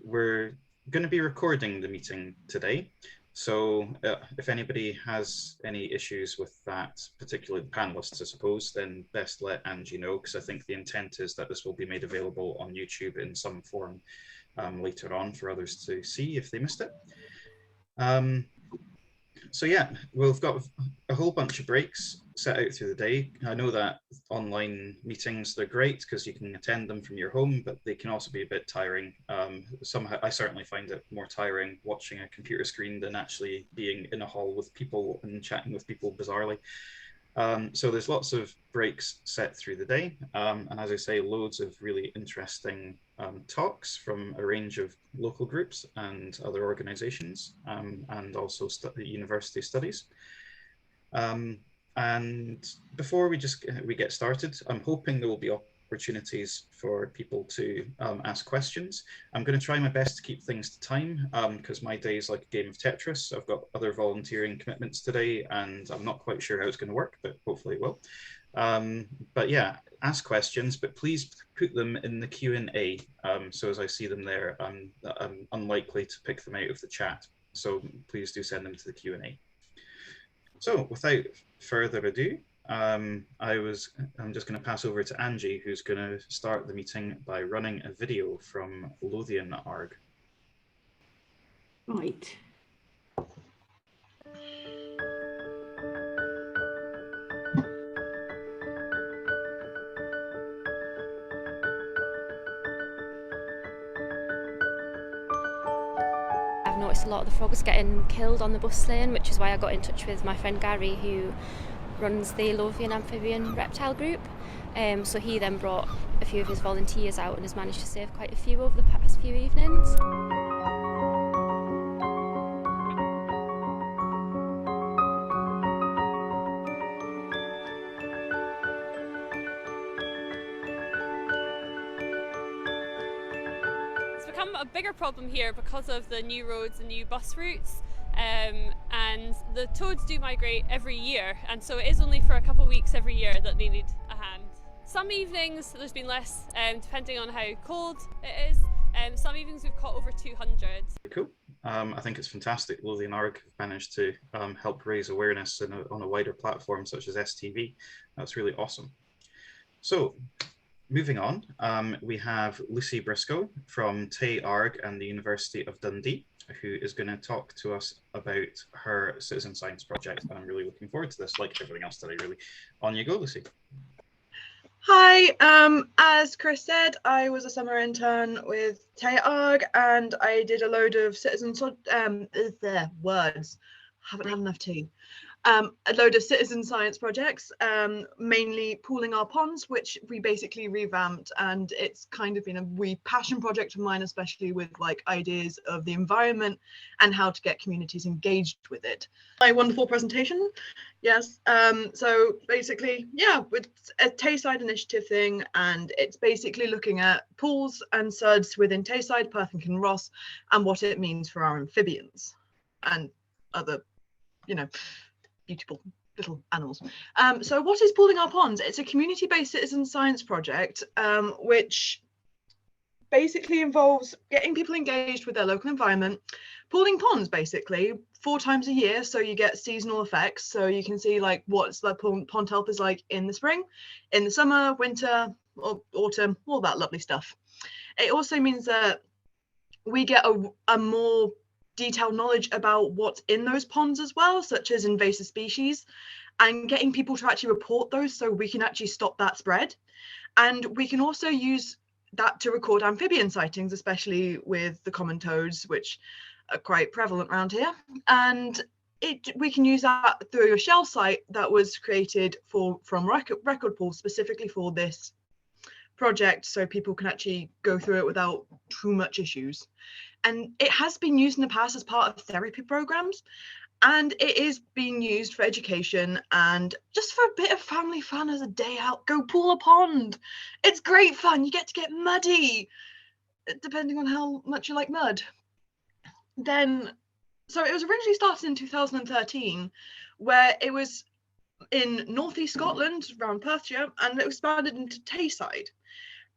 We're going to be recording the meeting today. So if anybody has any issues with that, particularly the panelists, I suppose, then best let Angie know, because I think the intent is that this will be made available on YouTube in some form later on for others to see if they missed it. So yeah, we've got a whole bunch of breaks set out through the day. I know that online meetings, they're great because you can attend them from your home, but they can also be a bit tiring. Somehow, I certainly find it more tiring watching a computer screen than actually being in a hall with people and chatting with people bizarrely. So there's lots of breaks set through the day. And as I say, loads of really interesting talks from a range of local groups and other organizations, and also university studies. And before we get started, I'm hoping there will be opportunities for people to ask questions. I'm going to try my best to keep things to time because my day is like a game of Tetris. I've got other volunteering commitments today and I'm not quite sure how it's going to work, but hopefully it will. But yeah, ask questions, but please put them in the Q&A. So as I see them there, I'm unlikely to pick them out of the chat. So please do send them to the Q&A. So without further ado, I'm just going to pass over to Angie, who's going to start the meeting by running a video from Lothian ARG. Right. I've noticed a lot of the frogs getting killed on the bus lane, which is why I got in touch with my friend Gary, who runs the Lothian Amphibian Reptile group. So he then brought a few of his volunteers out and has managed to save quite a few over the past few evenings. It's become a bigger problem here because of the new roads and new bus routes. And the toads do migrate every year, and so it is only for a couple of weeks every year that they need a hand. Some evenings there's been less, depending on how cold it is. Some evenings we've caught over 200. Cool. I think it's fantastic. Lothian ARG managed to help raise awareness on a wider platform such as STV. That's really awesome. So moving on, we have Lucy Briscoe from TayARG and the University of Dundee, who is going to talk to us about her citizen science project. And I'm really looking forward to this, like everything else today, really. On you go, Lucy. Hi, as Chris said, I was a summer intern with TayARG and I did a load of haven't had enough tea. A load of citizen science projects, mainly pooling our ponds, which we basically revamped, and it's kind of been a wee passion project of mine, especially with like ideas of the environment and how to get communities engaged with it. My wonderful presentation, yes. So basically, yeah, it's a Tayside initiative thing, and it's basically looking at pools and suds within Tayside, Perth and Kinross, and what it means for our amphibians and other, beautiful little animals. So what is Pooling Our Ponds? It's a community-based citizen science project, which basically involves getting people engaged with their local environment, pooling ponds basically 4 times a year, so you get seasonal effects. So you can see like what's the pond health is like in the spring, in the summer, winter, or autumn, all that lovely stuff. It also means that we get a more detailed knowledge about what's in those ponds as well, such as invasive species, and getting people to actually report those so we can actually stop that spread. And we can also use that to record amphibian sightings, especially with the common toads, which are quite prevalent around here. And we can use that through a shell site that was created from Record Pool specifically for this project, so people can actually go through it without too much issues. And it has been used in the past as part of therapy programs, and it is being used for education and just for a bit of family fun as a day out. Go pool a pond. It's great fun. You get to get muddy, depending on how much you like mud. So it was originally started in 2013, where it was in northeast Scotland, around Perthshire, and it expanded into Tayside.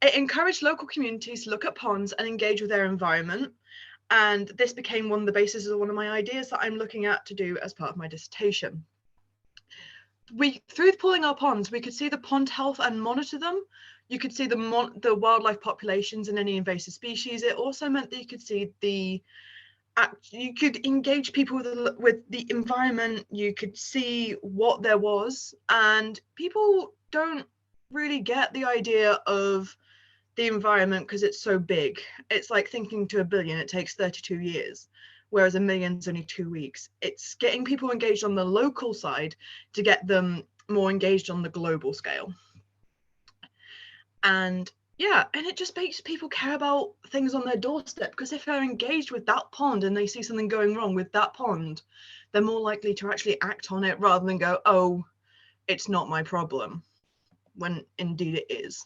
It encouraged local communities to look at ponds and engage with their environment. And this became one of the bases of one of my ideas that I'm looking at to do as part of my dissertation. Through pooling our ponds, we could see the pond health and monitor them. You could see the wildlife populations and any invasive species. It also meant that you could see you could engage people with the environment. You could see what there was, and people don't really get the idea of the environment because it's so big. It's like thinking to a billion, it takes 32 years, whereas a million's only 2 weeks. It's getting people engaged on the local side to get them more engaged on the global scale. And yeah, and it just makes people care about things on their doorstep, because if they're engaged with that pond and they see something going wrong with that pond, they're more likely to actually act on it rather than go, oh, it's not my problem, when indeed it is.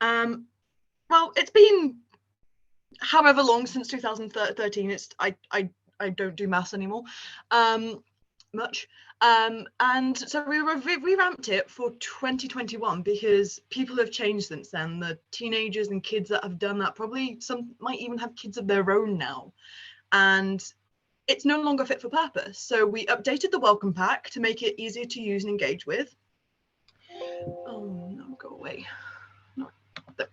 Well, it's been however long since 2013. I don't do maths anymore much. And so we revamped it for 2021 because people have changed since then. The teenagers and kids that have done that, probably some might even have kids of their own now, and it's no longer fit for purpose. So we updated the welcome pack to make it easier to use and engage with. Oh no, go away. No, there.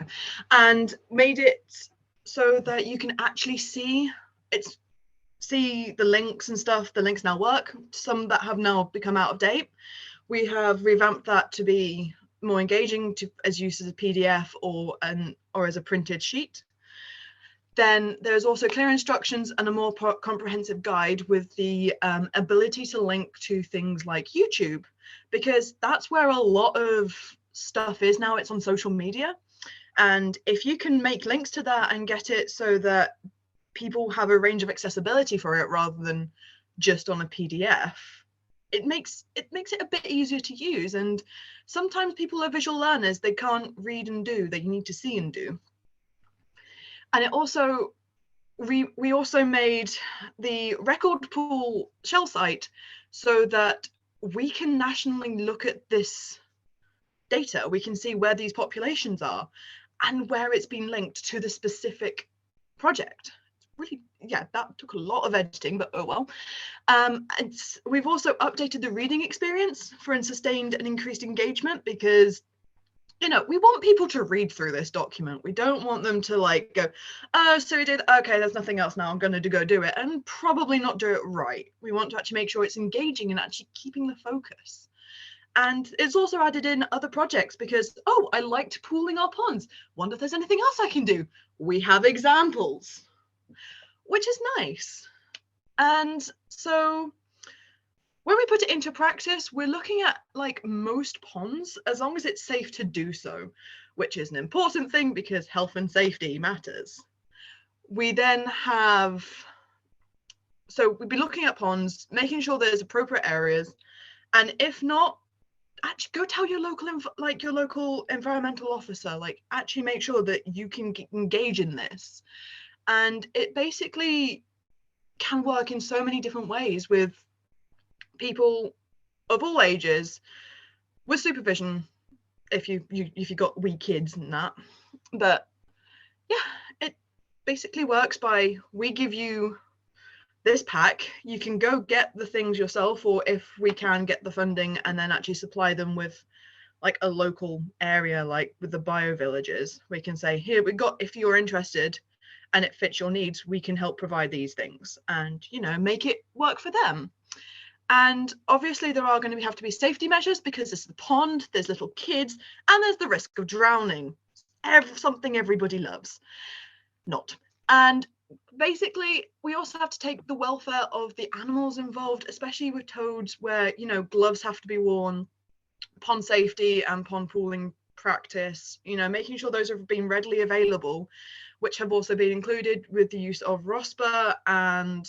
And made it so that you can actually see the links and stuff. The links now work. Some that have now become out of date. We have revamped that to be more engaging, as used as a PDF or as a printed sheet. Then there's also clear instructions and a more comprehensive guide with the ability to link to things like YouTube, because that's where a lot of stuff is now. It's on social media, and if you can make links to that and get it so that people have a range of accessibility for it rather than just on a PDF, it makes it a bit easier to use. And sometimes people are visual learners, they can't read and do, they need to see and do. And it also, we also made the record pool shell site so that we can nationally look at this data. We can see where these populations are and where it's been linked to the specific project. Really, yeah, that took a lot of editing, but oh well. We've also updated the reading experience for sustained and increased engagement, because we want people to read through this document. We don't want them to like go, oh, so we did, okay, there's nothing else now, I'm going to go do it, and probably not do it right. We want to actually make sure it's engaging and actually keeping the focus. And it's also added in other projects because, oh, I liked pooling our ponds. Wonder if there's anything else I can do. We have examples, which is nice. And so when we put it into practice, we're looking at like most ponds, as long as it's safe to do so, which is an important thing because health and safety matters. We then have, so we'd be looking at ponds, making sure there's appropriate areas, and if not, actually go tell your local environmental officer, like actually make sure that you can engage in this. And it basically can work in so many different ways with people of all ages, with supervision if you got wee kids and that. But yeah, it basically works by, we give you this pack, you can go get the things yourself, or if we can get the funding and then actually supply them with like a local area, like with the bio villages, we can say, here we got, if you're interested and it fits your needs, we can help provide these things, and make it work for them. And obviously there are going to have to be safety measures, because it's the pond, there's little kids, and there's the risk of drowning. Something everybody loves. Not. And basically we also have to take the welfare of the animals involved, especially with toads, where gloves have to be worn, pond safety and pond pooling practice, making sure those have been readily available, which have also been included with the use of ROSPA and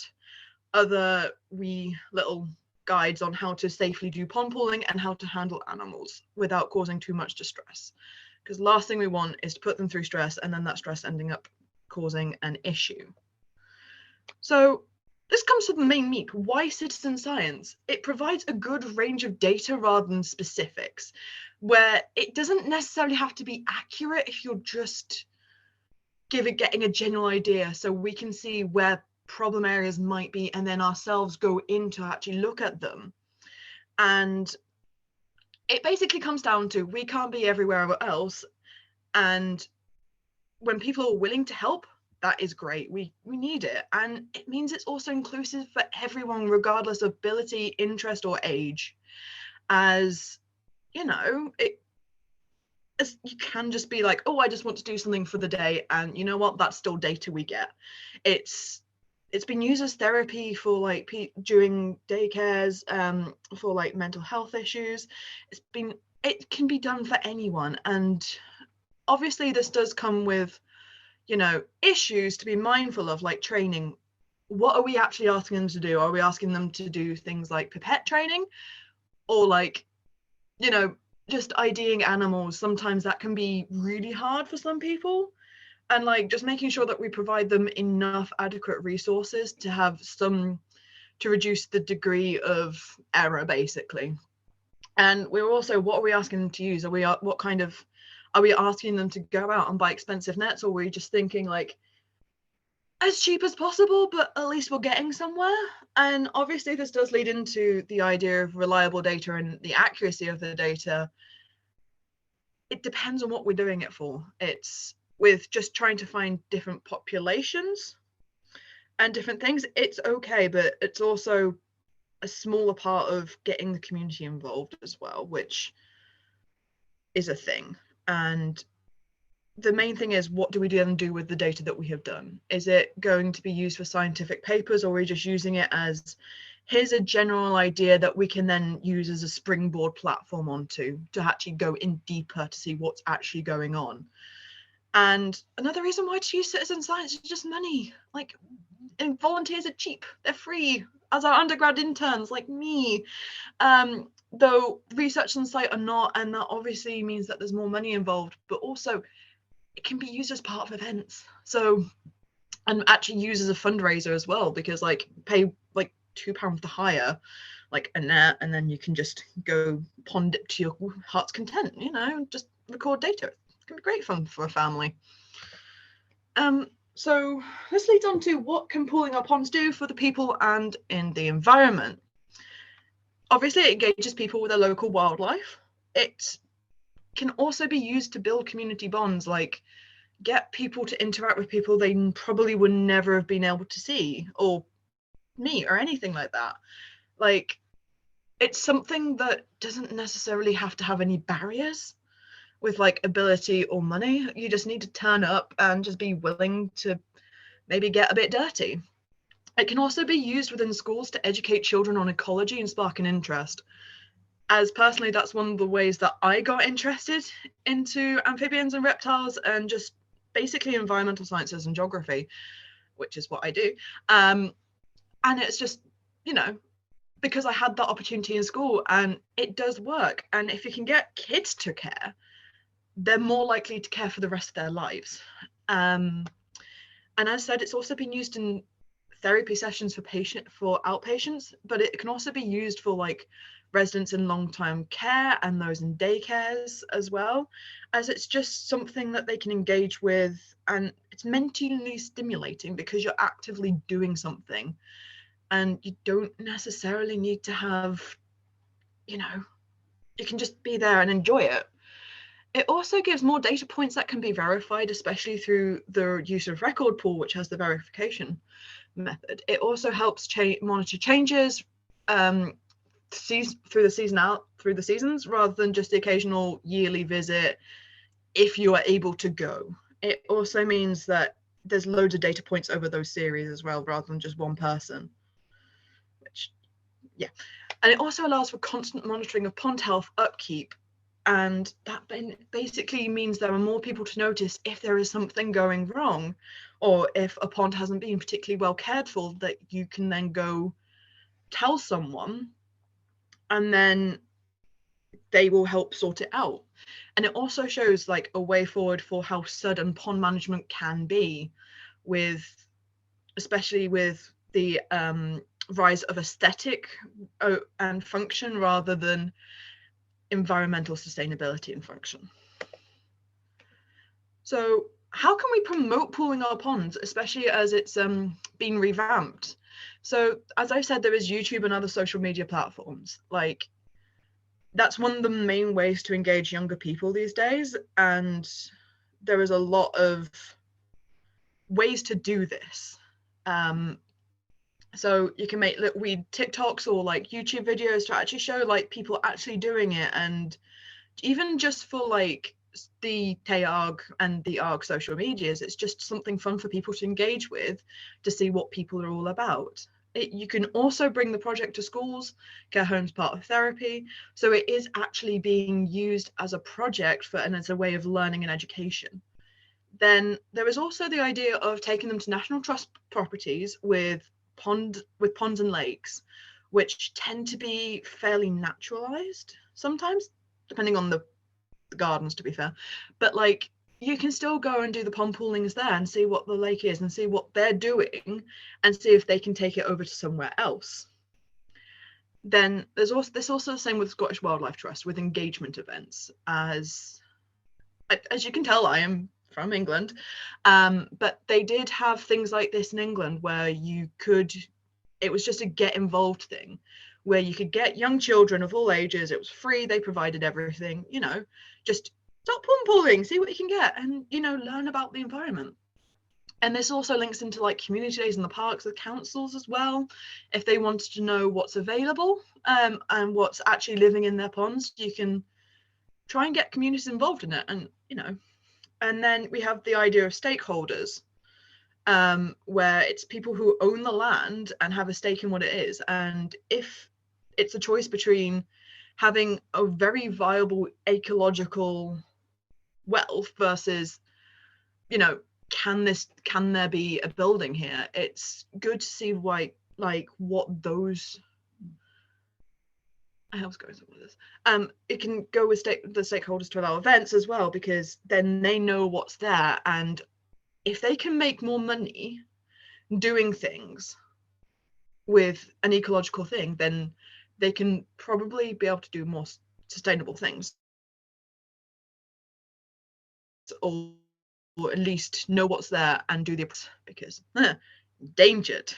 other wee little guides on how to safely do pond pooling and how to handle animals without causing too much distress, because the last thing we want is to put them through stress and then that stress ending up causing an issue. So this comes to the main meat. Why citizen science? It provides a good range of data rather than specifics, where it doesn't necessarily have to be accurate if you're just getting a general idea, so we can see where problem areas might be and then ourselves go in to actually look at them. And it basically comes down to, we can't be everywhere else, and when people are willing to help, that is great. We need it, and it means it's also inclusive for everyone, regardless of ability, interest, or age. As you know, as you can just be like, oh, I just want to do something for the day, and you know what, that's still data we get. It's been used as therapy for like during daycares, for like mental health issues. It can be done for anyone, and obviously this does come with, you know, issues to be mindful of, like training. What are we actually asking them to do? Are we asking them to do things like pipette training, or like, you know, just IDing animals? Sometimes that can be really hard for some people, and like just making sure that we provide them enough adequate resources to have some, to reduce the degree of error, basically. And we're also, what are we asking them to use? Are we asking them to go out and buy expensive nets, or are we just thinking like as cheap as possible, but at least we're getting somewhere? And obviously this does lead into the idea of reliable data and the accuracy of the data. It depends on what we're doing it for. It's with just trying to find different populations and different things, it's okay, but it's also a smaller part of getting the community involved as well, which is a thing. And the main thing is, what do we then do with the data that we have done? Is it going to be used for scientific papers, or are we just using it as, here's a general idea that we can then use as a springboard platform onto, to actually go in deeper to see what's actually going on? And another reason why to use citizen science is just money. Like, and volunteers are cheap, they're free, as our undergrad interns like me. Though research on site are not, and that obviously means that there's more money involved, but also it can be used as part of events. So, and actually used as a fundraiser as well, because like pay like £2 to hire like a net, and then you can just go pond it to your heart's content, you know, just record data. It can be great fun for a family. So this leads on to, what can pooling our ponds do for the people and in the environment? Obviously it engages people with their local wildlife. It can also be used to build community bonds, like get people to interact with people they probably would never have been able to see or meet or anything like that. Like, it's something that doesn't necessarily have to have any barriers with like ability or money. You just need to turn up and just be willing to maybe get a bit dirty. It can also be used within schools to educate children on ecology and spark an interest. As personally, that's one of the ways that I got interested into amphibians and reptiles, and just basically environmental sciences and geography, which is what I do. And it's just, you know, because I had that opportunity in school, and it does work. And if you can get kids to care, they're more likely to care for the rest of their lives. And as I said, it's also been used in therapy sessions for outpatients, but it can also be used for like residents in long-term care and those in daycares as well, as it's just something that they can engage with, and it's mentally stimulating because you're actively doing something, and you don't necessarily need to have, you know, you can just be there and enjoy it. It also gives more data points that can be verified, especially through the use of record pool, which has the verification method. It also helps monitor changes through the seasons, rather than just the occasional yearly visit if you are able to go. It also means that there's loads of data points over those series as well, rather than just one person, which, yeah. And it also allows for constant monitoring of pond health upkeep, and that basically means there are more people to notice if there is something going wrong, or if a pond hasn't been particularly well cared for, that you can then go tell someone, and then they will help sort it out. And it also shows like a way forward for how sudden pond management can be, with especially with the rise of aesthetic and function rather than environmental sustainability and function. So how can we promote pooling our ponds, especially as it's been revamped? So as I said, there is YouTube and other social media platforms. Like, that's one of the main ways to engage younger people these days, and there is a lot of ways to do this. So you can make TikToks or like YouTube videos to actually show like people actually doing it, and even just for like the TayARG and the ARG social medias, it's just something fun for people to engage with, to see what people are all about. You can also bring the project to schools, care homes, part of therapy. So it is actually being used as a project and as a way of learning and education. Then there is also the idea of taking them to National Trust properties with ponds and lakes, which tend to be fairly naturalized sometimes, depending on the gardens, to be fair. But like, you can still go and do the pond poolings there and see what the lake is and see what they're doing and see if they can take it over to somewhere else. Then there's also the same with Scottish Wildlife Trust with engagement events. As you can tell, I am from England, but they did have things like this in England where it was just a get involved thing, where you could get young children of all ages. It was free, they provided everything, just stop pond pooling, see what you can get, and learn about the environment. And this also links into like community days in the parks with councils as well. If they wanted to know what's available and what's actually living in their ponds, you can try and get communities involved in it. And and then we have the idea of stakeholders, where it's people who own the land and have a stake in what it is. And if it's a choice between having a very viable ecological wealth versus, can there be a building here? It's good to see why, like, what those. I was going somewhere with this. It can go with the stakeholders to allow events as well, because then they know what's there, and if they can make more money doing things with an ecological thing, then they can probably be able to do more sustainable things, or at least know what's there and do the, because endangered.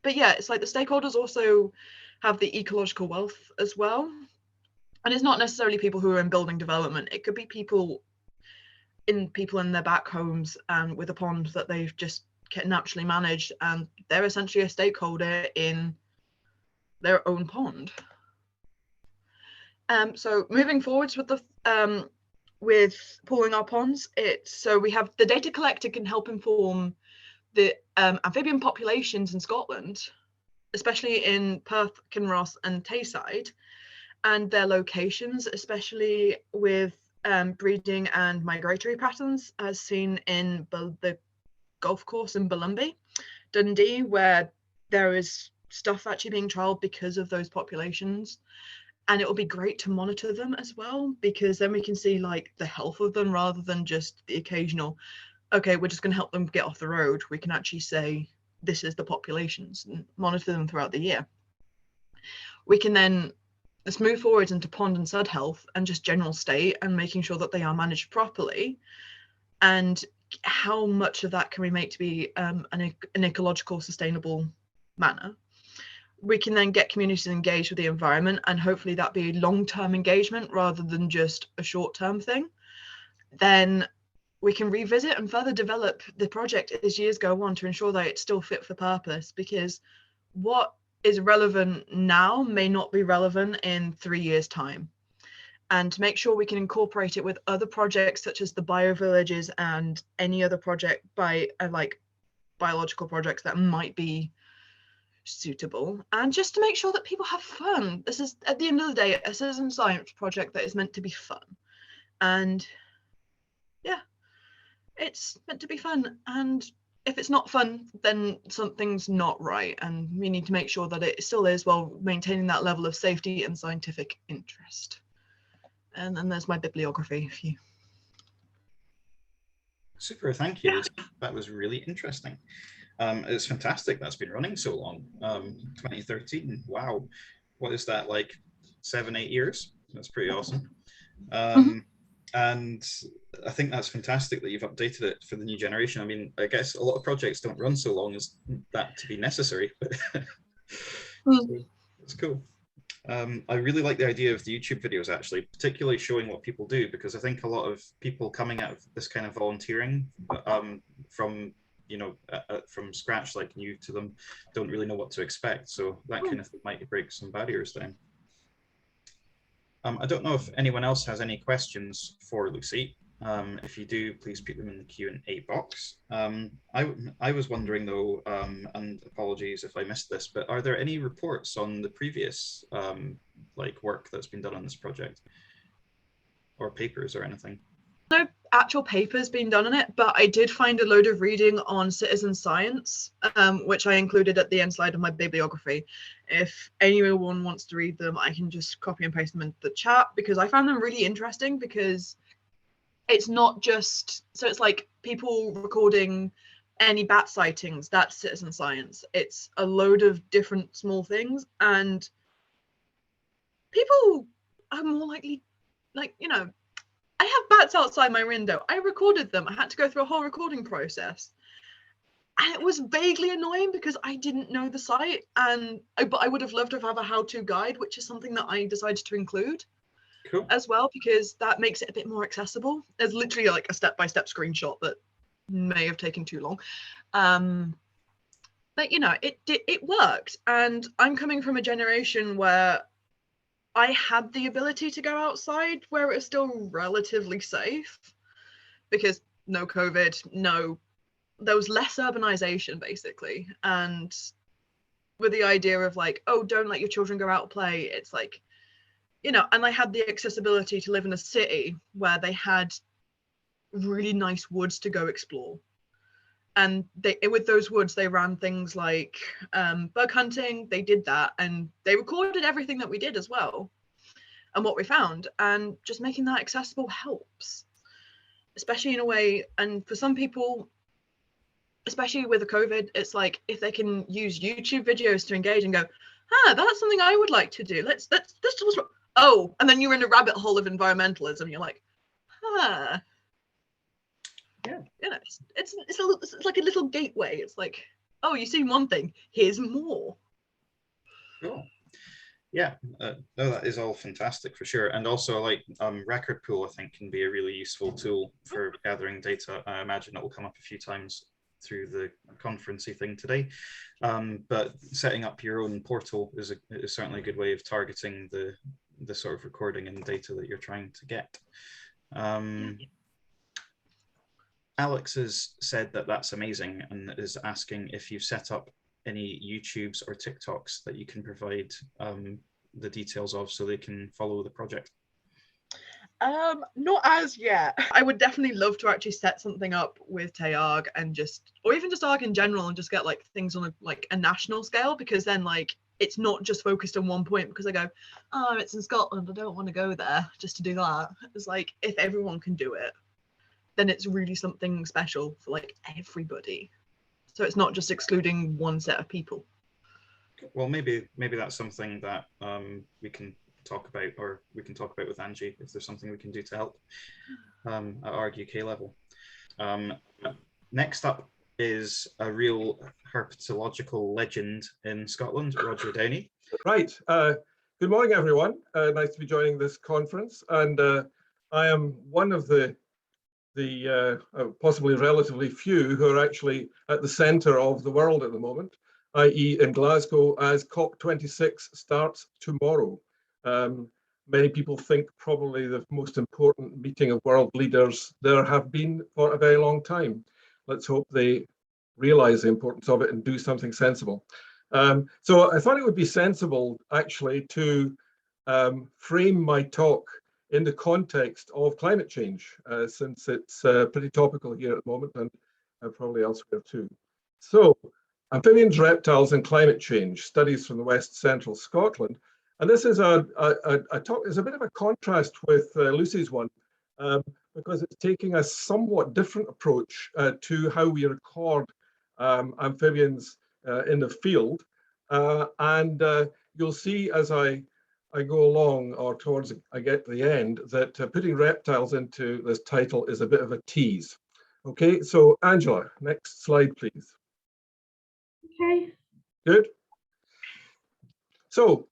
But yeah, it's like the stakeholders also have the ecological wealth as well, and it's not necessarily people who are in building development. It could be people in their back homes and with a pond that they've just naturally managed, and they're essentially a stakeholder in their own pond. So moving forwards with the with pooling our ponds, so we have the data collected can help inform the amphibian populations in Scotland, especially in Perth, Kinross and Tayside, and their locations, especially with breeding and migratory patterns, as seen in the golf course in Balumby, Dundee, where there is stuff actually being trialled because of those populations. And it will be great to monitor them as well, because then we can see like the health of them rather than just the occasional, okay, we're just going to help them get off the road. We can actually say this is the populations and monitor them throughout the year. We can then let's move forward into pond and sod health and just general state and making sure that they are managed properly, and how much of that can we make to be an ecological sustainable manner. We can then get communities engaged with the environment, and hopefully that be long-term engagement rather than just a short-term thing. Then we can revisit and further develop the project as years go on to ensure that it's still fit for purpose, because what is relevant now may not be relevant in 3 years' time. And to make sure we can incorporate it with other projects such as the biovillages and any other project like biological projects that might be suitable, and just to make sure that people have fun. This is, at the end of the day, a citizen science project that is meant to be fun, and yeah, it's meant to be fun. And if it's not fun, then something's not right, and we need to make sure that it still is, while maintaining that level of safety and scientific interest. And then there's my bibliography if you. Super, thank you. That was really interesting. It's fantastic that's been running so long. 2013, wow. What is that, like 7-8 years? That's pretty awesome. And I think that's fantastic that you've updated it for the new generation. I mean, I guess a lot of projects don't run so long as that to be necessary, but so it's cool. I really like the idea of the YouTube videos, actually, particularly showing what people do, because I think a lot of people coming out of this kind of volunteering from, you know, from scratch, like new to them, don't really know what to expect. So that kind of thing might break some barriers then. I don't know if anyone else has any questions for Lucy. If you do, please put them in the Q&A box. I was wondering though, and apologies if I missed this, but are there any reports on the previous like work that's been done on this project, or papers or anything? No actual papers being done on it, but I did find a load of reading on citizen science, which I included at the end slide of my bibliography. If anyone wants to read them, I can just copy and paste them into the chat, because I found them really interesting, because it's not just, so it's like people recording any bat sightings, that's citizen science. It's a load of different small things, and people are more likely, like, you know, I have bats outside my window. I recorded them. I had to go through a whole recording process. And it was vaguely annoying because I didn't know the site, but I would have loved to have a how-to guide, which is something that I decided to include as well, because that makes it a bit more accessible. There's literally like a step-by-step screenshot that may have taken too long. But you know, it worked. And I'm coming from a generation where I had the ability to go outside where it was still relatively safe, because no COVID, there was less urbanization basically. And with the idea of like, oh, don't let your children go out and play, it's like, you know, and I had the accessibility to live in a city where they had really nice woods to go explore. And with those woods, they ran things like bug hunting. They did that, and they recorded everything that we did as well, and what we found. And just making that accessible helps, especially in a way. And for some people, especially with the COVID, it's like if they can use YouTube videos to engage and go, that's something I would like to do. Let's oh, and then you're in a rabbit hole of environmentalism. You're like, yeah, you know, it's like a little gateway. It's like, oh, you've seen one thing, here's more. Cool. Yeah, no, that is all fantastic for sure. And also, like, record pool, I think, can be a really useful tool for gathering data. I imagine it will come up a few times through the conferencey thing today. But setting up your own portal is certainly a good way of targeting the sort of recording and data that you're trying to get. Alex has said that that's amazing and is asking if you've set up any YouTubes or TikToks that you can provide the details of so they can follow the project. Not as yet. I would definitely love to actually set something up with TayARG and or even just ARG in general, and just get like things on a national scale, because then like it's not just focused on one point, because I go, oh, it's in Scotland, I don't want to go there just to do that. It's like, if everyone can do it, then it's really something special for like everybody. So it's not just excluding one set of people. Well, maybe that's something that we can talk about, or we can talk about with Angie, if there's something we can do to help at ARG UK level. Next up is a real herpetological legend in Scotland, Roger Downie. Right. Good morning, everyone. Nice to be joining this conference. And I am one of the possibly relatively few who are actually at the centre of the world at the moment, i.e. in Glasgow, as COP26 starts tomorrow. Many people think probably the most important meeting of world leaders there have been for a very long time. Let's hope they realise the importance of it and do something sensible. So I thought it would be sensible actually to frame my talk in the context of climate change, since it's pretty topical here at the moment, and probably elsewhere too. So, amphibians, reptiles and climate change, studies from the West Central Scotland. And this is a talk, is a bit of a contrast with Lucy's one, because it's taking a somewhat different approach to how we record amphibians in the field. And you'll see as I go along, or towards I get to the end, that putting reptiles into this title is a bit of a tease. Okay, so Angela, next slide, please. Okay. Good. So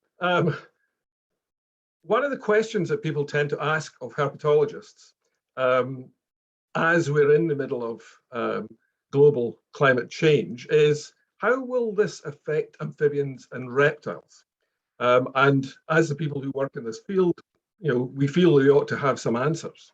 one of the questions that people tend to ask of herpetologists, as we're in the middle of global climate change, is how will this affect amphibians and reptiles? And as the people who work in this field, we feel we ought to have some answers.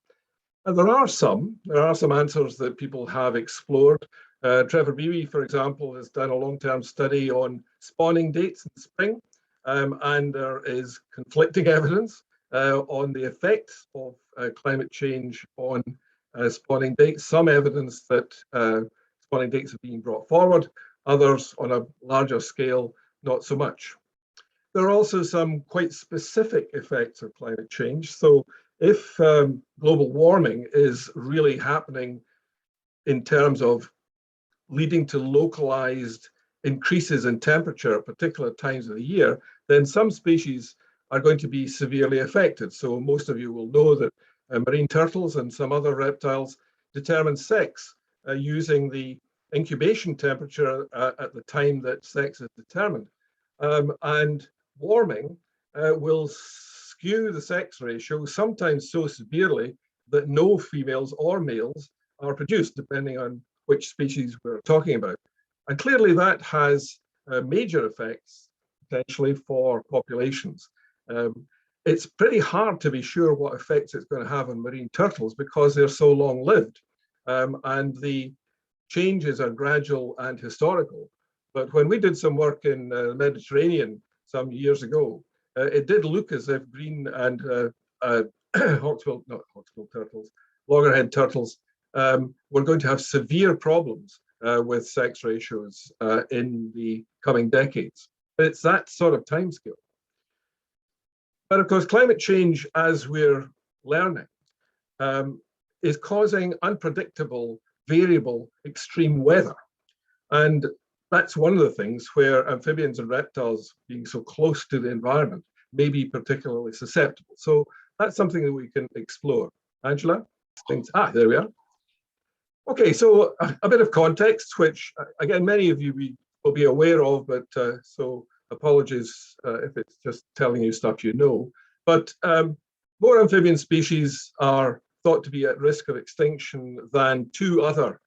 And there are some answers that people have explored. Trevor Beebe, for example, has done a long-term study on spawning dates in the spring, and there is conflicting evidence on the effects of climate change on spawning dates. Some evidence that spawning dates are being brought forward, others on a larger scale, not so much. There are also some quite specific effects of climate change. So if global warming is really happening in terms of leading to localized increases in temperature at particular times of the year, then some species are going to be severely affected. So most of you will know that marine turtles and some other reptiles determine sex using the incubation temperature at the time that sex is determined. And warming will skew the sex ratio, sometimes so severely that no females or males are produced, depending on which species we're talking about. And clearly that has major effects, potentially, for populations. It's pretty hard to be sure what effects it's going to have on marine turtles because they're so long-lived, and the changes are gradual and historical. But when we did some work in the Mediterranean some years ago, it did look as if green and loggerhead turtles were going to have severe problems with sex ratios in the coming decades. But it's that sort of timescale. But of course, climate change, as we're learning, is causing unpredictable, variable, extreme weather. And that's one of the things where amphibians and reptiles, being so close to the environment, may be particularly susceptible. So that's something that we can explore. Angela? There we are. Okay, so a bit of context, which again, many of you will be aware of, but so apologies if it's just telling you stuff you know. But more amphibian species are thought to be at risk of extinction than two other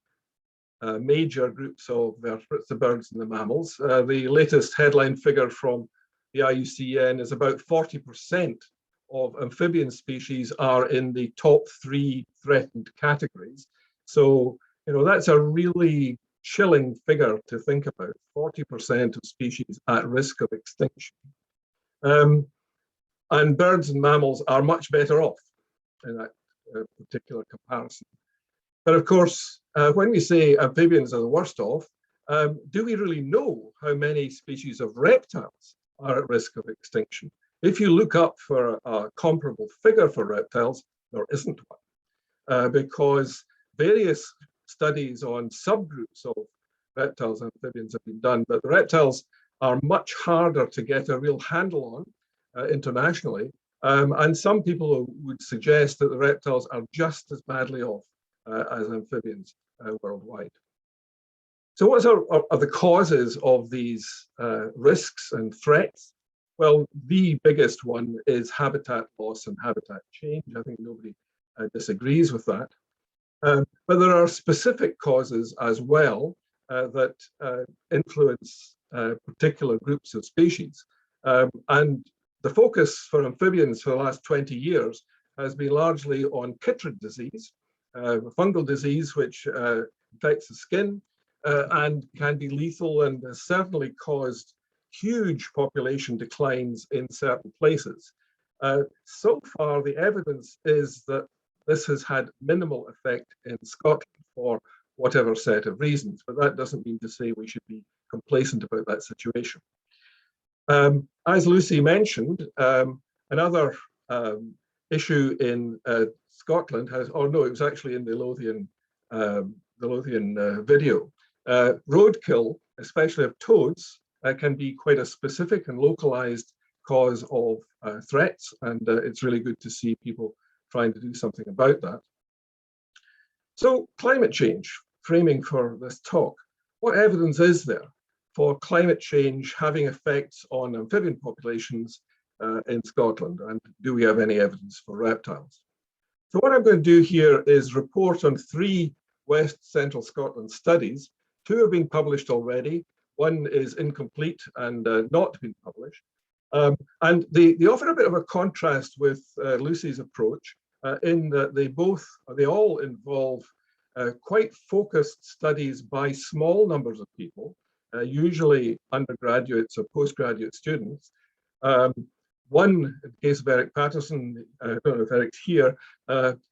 major groups of vertebrates, the birds and the mammals. The latest headline figure from the IUCN is about 40% of amphibian species are in the top 3 threatened categories. So, that's a really chilling figure to think about, 40% of species at risk of extinction. And birds and mammals are much better off in that particular comparison. But of course, when we say amphibians are the worst off, do we really know how many species of reptiles are at risk of extinction? If you look up for a comparable figure for reptiles, there isn't one, because various studies on subgroups of reptiles and amphibians have been done, but the reptiles are much harder to get a real handle on internationally. And some people would suggest that the reptiles are just as badly off as amphibians worldwide. So what are the causes of these risks and threats? Well, the biggest one is habitat loss and habitat change. I think nobody disagrees with that. But there are specific causes as well that influence particular groups of species. And the focus for amphibians for the last 20 years has been largely on chytrid disease, a fungal disease which affects the skin and can be lethal and has certainly caused huge population declines in certain places. So far, the evidence is that this has had minimal effect in Scotland for whatever set of reasons, but that doesn't mean to say we should be complacent about that situation. As Lucy mentioned, another issue in Scotland has, it was actually in the Lothian video, Roadkill, especially of toads, can be quite a specific and localized cause of threats, and it's really good to see people trying to do something about that. So climate change, framing for this talk. What evidence is there for climate change having effects on amphibian populations in Scotland, and do we have any evidence for reptiles? So what I'm going to do here is report on 3 West Central Scotland studies. 2 have been published already. 1 is incomplete and not been published. And they offer a bit of a contrast with Lucy's approach in that they all involve quite focused studies by small numbers of people, usually undergraduates or postgraduate students. One, in the case of Eric Patterson, I don't know if Eric's here,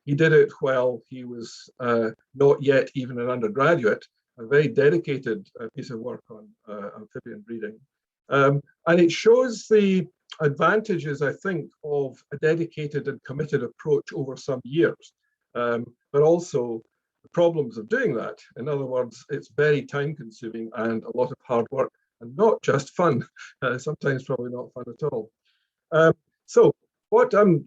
he did it while he was not yet even an undergraduate, a very dedicated piece of work on amphibian breeding. And it shows the advantages, I think, of a dedicated and committed approach over some years, but also the problems of doing that. In other words, it's very time consuming and a lot of hard work and not just fun, sometimes probably not fun at all. So what I'm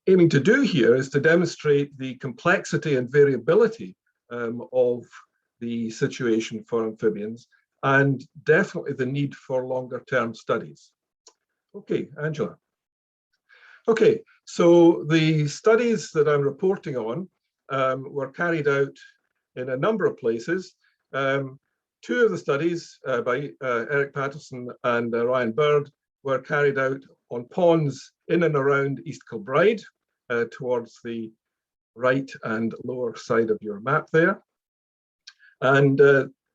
aiming to do here is to demonstrate the complexity and variability of the situation for amphibians, and definitely the need for longer term studies. Okay, Angela. Okay, so the studies that I'm reporting on were carried out in a number of places. 2 of the studies by Eric Patterson and Ryan Bird were carried out on ponds in and around East Kilbride, towards the right and lower side of your map there. And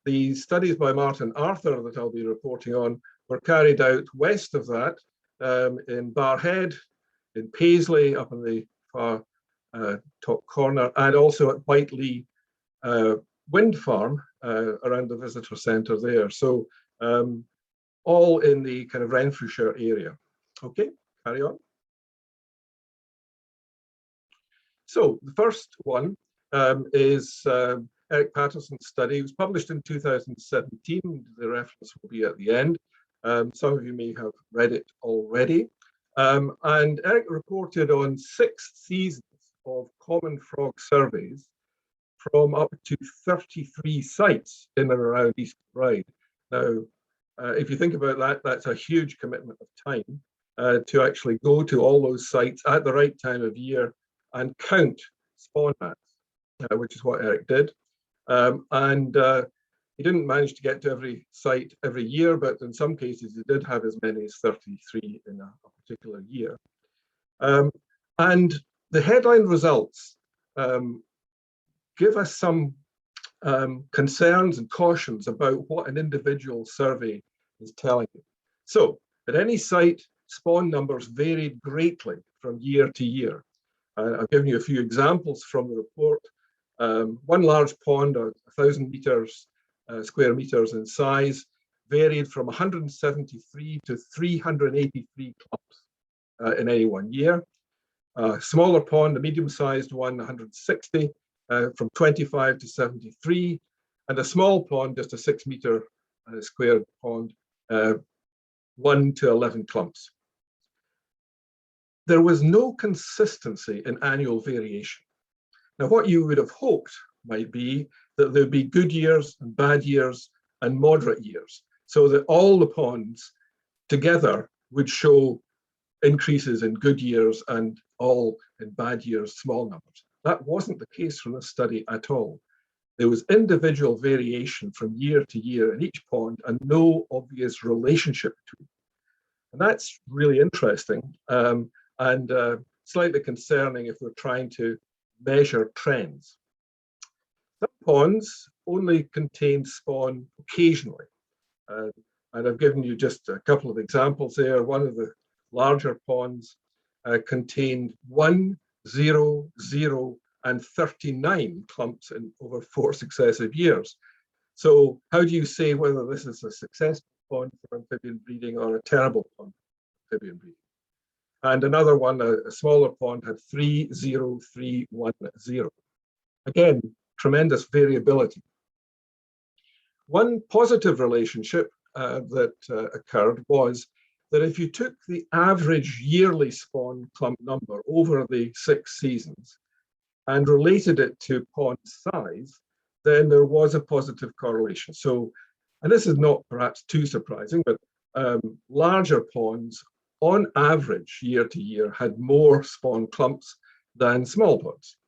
the studies by Martin Arthur that I'll be reporting on were carried out west of that, in Barrhead, in Paisley, up in the far top corner, and also at Whiteley Wind Farm, around the visitor centre there. So all in the kind of Renfrewshire area. Okay, carry on. So the first one is Eric Patterson's study. It was published in 2017. The reference will be at the end. Some of you may have read it already. And Eric reported on 6 seasons of common frog surveys from up to 33 sites in and around East Kilbride. Now, if you think about that, that's a huge commitment of time to actually go to all those sites at the right time of year and count spawn mats, which is what Eric did. He didn't manage to get to every site every year, but in some cases he did have as many as 33 in a particular year. And the headline results give us some concerns and cautions about what an individual survey is telling you. So at any site, spawn numbers varied greatly from year to year. I've given you a few examples from the report. One large pond, 1,000 meters, square meters in size, varied from 173 to 383 clumps in any one year. A smaller pond, a medium-sized one, 160, from 25 to 73, and a small pond, just a 6 meter square pond, 1 to 11 clumps. There was no consistency in annual variation. Now, what you would have hoped might be that there'd be good years and bad years and moderate years, so that all the ponds together would show increases in good years and all in bad years, small numbers. That wasn't the case from this study at all. There was individual variation from year to year in each pond and no obvious relationship between them. And that's really interesting and slightly concerning if we're trying to measure trends. Some ponds only contain spawn occasionally. And I've given you just a couple of examples there. One of the larger ponds contained 1, 0, 0, and 39 clumps in over 4 successive years. So how do you say whether this is a successful pond for amphibian breeding or a terrible pond for amphibian breeding? And another one, a smaller pond, had 3, 0, 3, 1, 0. Again, tremendous variability. One positive relationship that occurred was that if you took the average yearly spawn clump number over the 6 seasons and related it to pond size, then there was a positive correlation. So, and this is not perhaps too surprising, but larger ponds on average year to year had more spawn clumps than small ponds.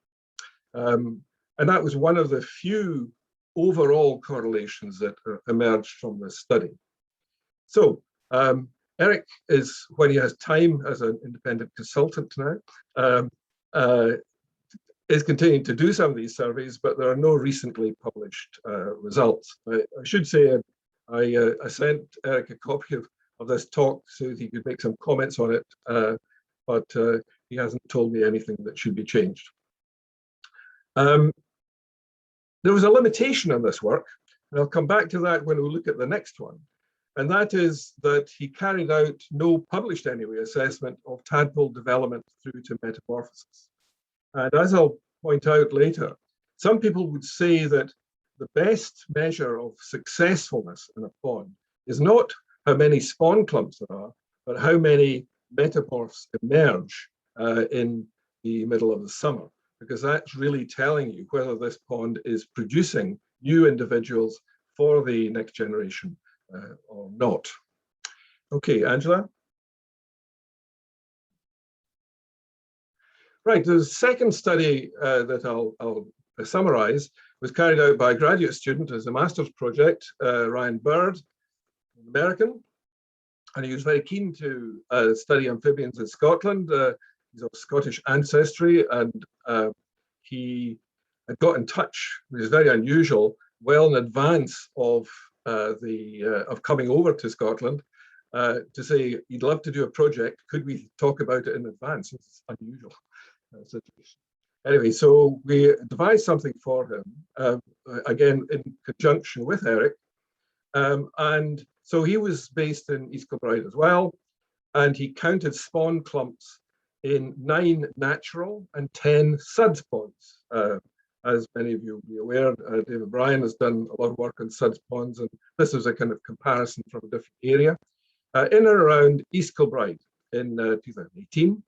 And that was one of the few overall correlations that emerged from this study. So Eric is, when he has time as an independent consultant now, is continuing to do some of these surveys, but there are no recently published results. I should say I sent Eric a copy of this talk so that he could make some comments on it, but he hasn't told me anything that should be changed. There was a limitation on this work, and I'll come back to that when we look at the next one. And that is that he carried out no published anyway assessment of tadpole development through to metamorphosis. And as I'll point out later, some people would say that the best measure of successfulness in a pond is not how many spawn clumps there are, but how many metamorphs emerge in the middle of the summer, because that's really telling you whether this pond is producing new individuals for the next generation or not. Okay, Angela. Right, the second study that I'll summarize was carried out by a graduate student as a master's project, Ryan Bird, an American, and he was very keen to study amphibians in Scotland. He's of Scottish ancestry, and he had got in touch, which is very unusual, well in advance of coming over to Scotland to say he'd love to do a project. Could we talk about it in advance? It's unusual situation. Anyway, so we devised something for him, again in conjunction with Eric, and so he was based in East Kilbride as well, and he counted spawn clumps in 9 natural and 10 suds ponds. As many of you will be aware, David Bryan has done a lot of work on suds ponds, and this was a kind of comparison from a different area in and around East Kilbride in 2018.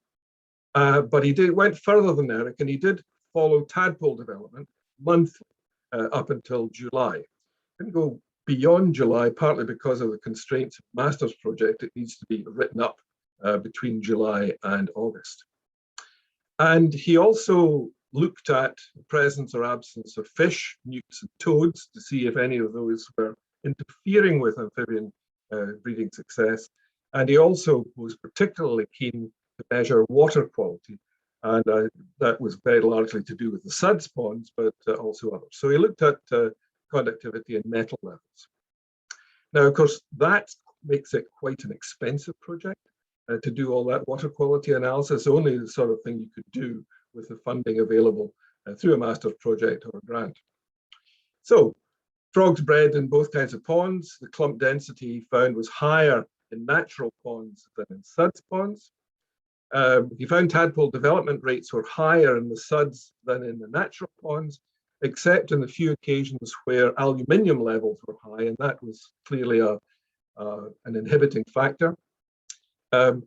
But he went further than Eric, and he did follow tadpole development monthly up until July. Didn't go beyond July, partly because of the constraints of the master's project. It needs to be written up between July and August. And he also looked at the presence or absence of fish, newts, and toads to see if any of those were interfering with amphibian breeding success. And he also was particularly keen to measure water quality, and that was very largely to do with the suds ponds, but also others. So he looked at conductivity and metal levels. Now, of course, that makes it quite an expensive project to do all that water quality analysis, only the sort of thing you could do with the funding available through a master's project or a grant. So frogs bred in both kinds of ponds. The clump density found was higher in natural ponds than in suds ponds. He found tadpole development rates were higher in the suds than in the natural ponds, except in the few occasions where aluminium levels were high, and that was clearly an inhibiting factor.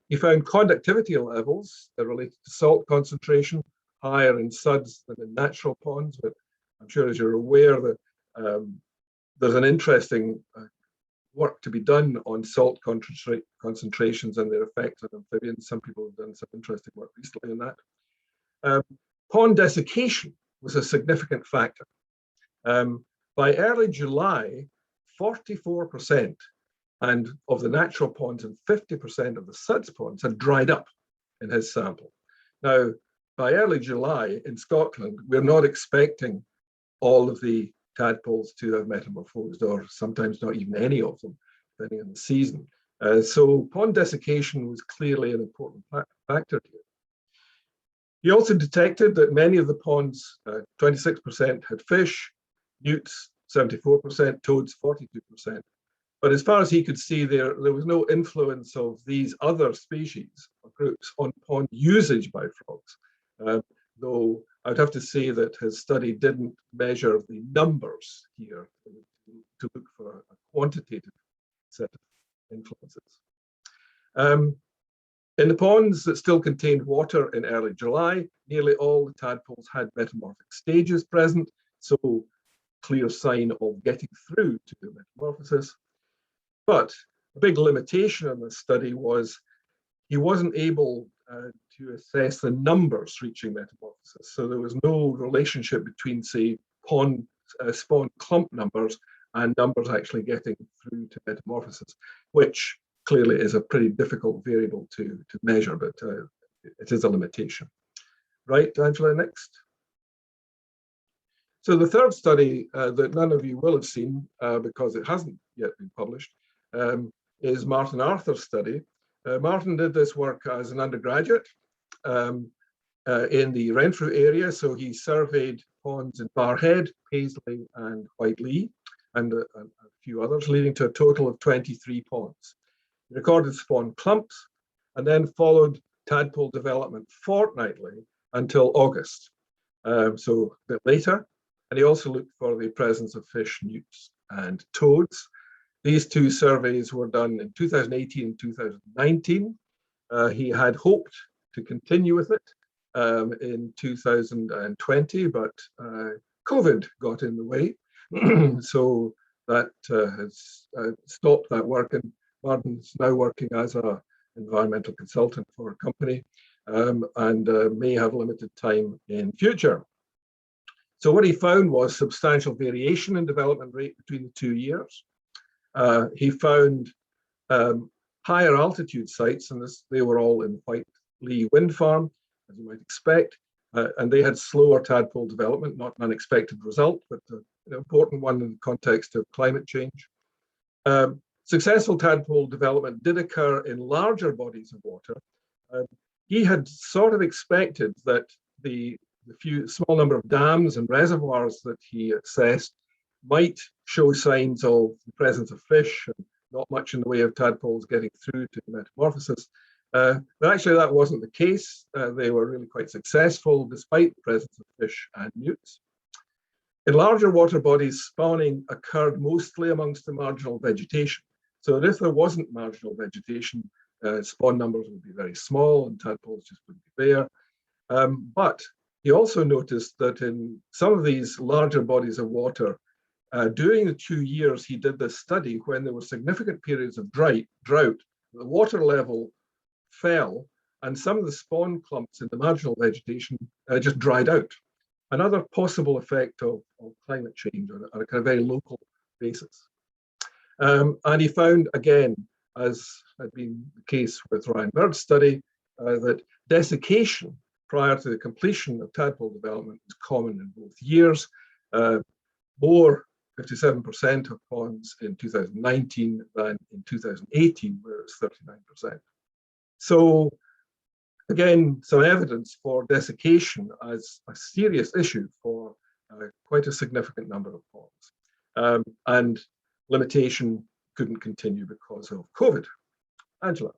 He found conductivity levels that related to salt concentration higher in suds than in natural ponds, but I'm sure as you're aware that there's an interesting work to be done on salt concentrations and their effect on amphibians. Some people have done some interesting work recently on that. Pond desiccation was a significant factor. By early July, 44% and of the natural ponds and 50% of the suds ponds had dried up in his sample. Now, by early July in Scotland, we're not expecting all of the tadpoles to have metamorphosed, or sometimes not even any of them, depending on the season. So pond desiccation was clearly an important factor here. He also detected that many of the ponds, 26% had fish, newts 74%, toads 42%. But as far as he could see, there was no influence of these other species or groups on pond usage by frogs, though I'd have to say that his study didn't measure the numbers here. It to look for a quantitative set of influences. In the ponds that still contained water in early July, nearly all the tadpoles had metamorphic stages present, so clear sign of getting through to the metamorphosis. But a big limitation in this study was he wasn't able to assess the numbers reaching metamorphosis. So there was no relationship between, say, pond spawn clump numbers and numbers actually getting through to metamorphosis, which clearly is a pretty difficult variable to measure, but it is a limitation. Right, Angela, next. So the third study that none of you will have seen because it hasn't yet been published is Martin Arthur's study. Martin did this work as an undergraduate in the Renfrew area. So he surveyed ponds in Barrhead, Paisley and Whitelea and a few others, leading to a total of 23 ponds. He recorded spawn clumps and then followed tadpole development fortnightly until August, so a bit later. And he also looked for the presence of fish, newts and toads. These two surveys were done in 2018 and 2019. He had hoped to continue with it in 2020, but COVID got in the way. So that has stopped that work, and Martin's now working as an environmental consultant for a company and may have limited time in future. So what he found was substantial variation in development rate between the 2 years. He found higher altitude sites, and they were all in Whitelea Wind Farm, as you might expect, and they had slower tadpole development, not an unexpected result, but an important one in the context of climate change. Successful tadpole development did occur in larger bodies of water. He had sort of expected that the small number of dams and reservoirs that he assessed might show signs of the presence of fish and not much in the way of tadpoles getting through to metamorphosis. But actually that wasn't the case. They were really quite successful despite the presence of fish and newts. In larger water bodies, spawning occurred mostly amongst the marginal vegetation. So that if there wasn't marginal vegetation, spawn numbers would be very small and tadpoles just wouldn't be there. But he also noticed that in some of these larger bodies of water, during the 2 years he did this study, when there were significant periods of drought, the water level fell and some of the spawn clumps in the marginal vegetation just dried out. Another possible effect of climate change on a kind of very local basis. And he found, again, as had been the case with Ryan Bird's study, that desiccation prior to the completion of tadpole development was common in both years. More 57% of ponds in 2019 than in 2018, where it was 39%. So again, some evidence for desiccation as a serious issue for quite a significant number of ponds. And limitation couldn't continue because of COVID. Angela.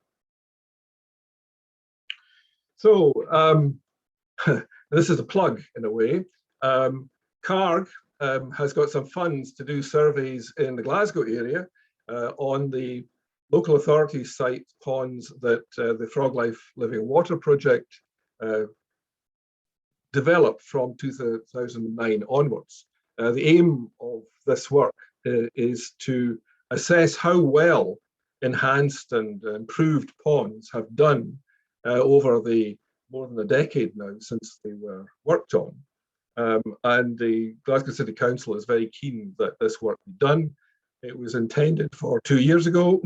So this is a plug in a way. CARG has got some funds to do surveys in the Glasgow area on the local authority site ponds that the Froglife Living Water Project developed from 2009 onwards. The aim of this work is to assess how well enhanced and improved ponds have done over the more than a decade now since they were worked on. And the Glasgow City Council is very keen that this work be done. It was intended for 2 years ago,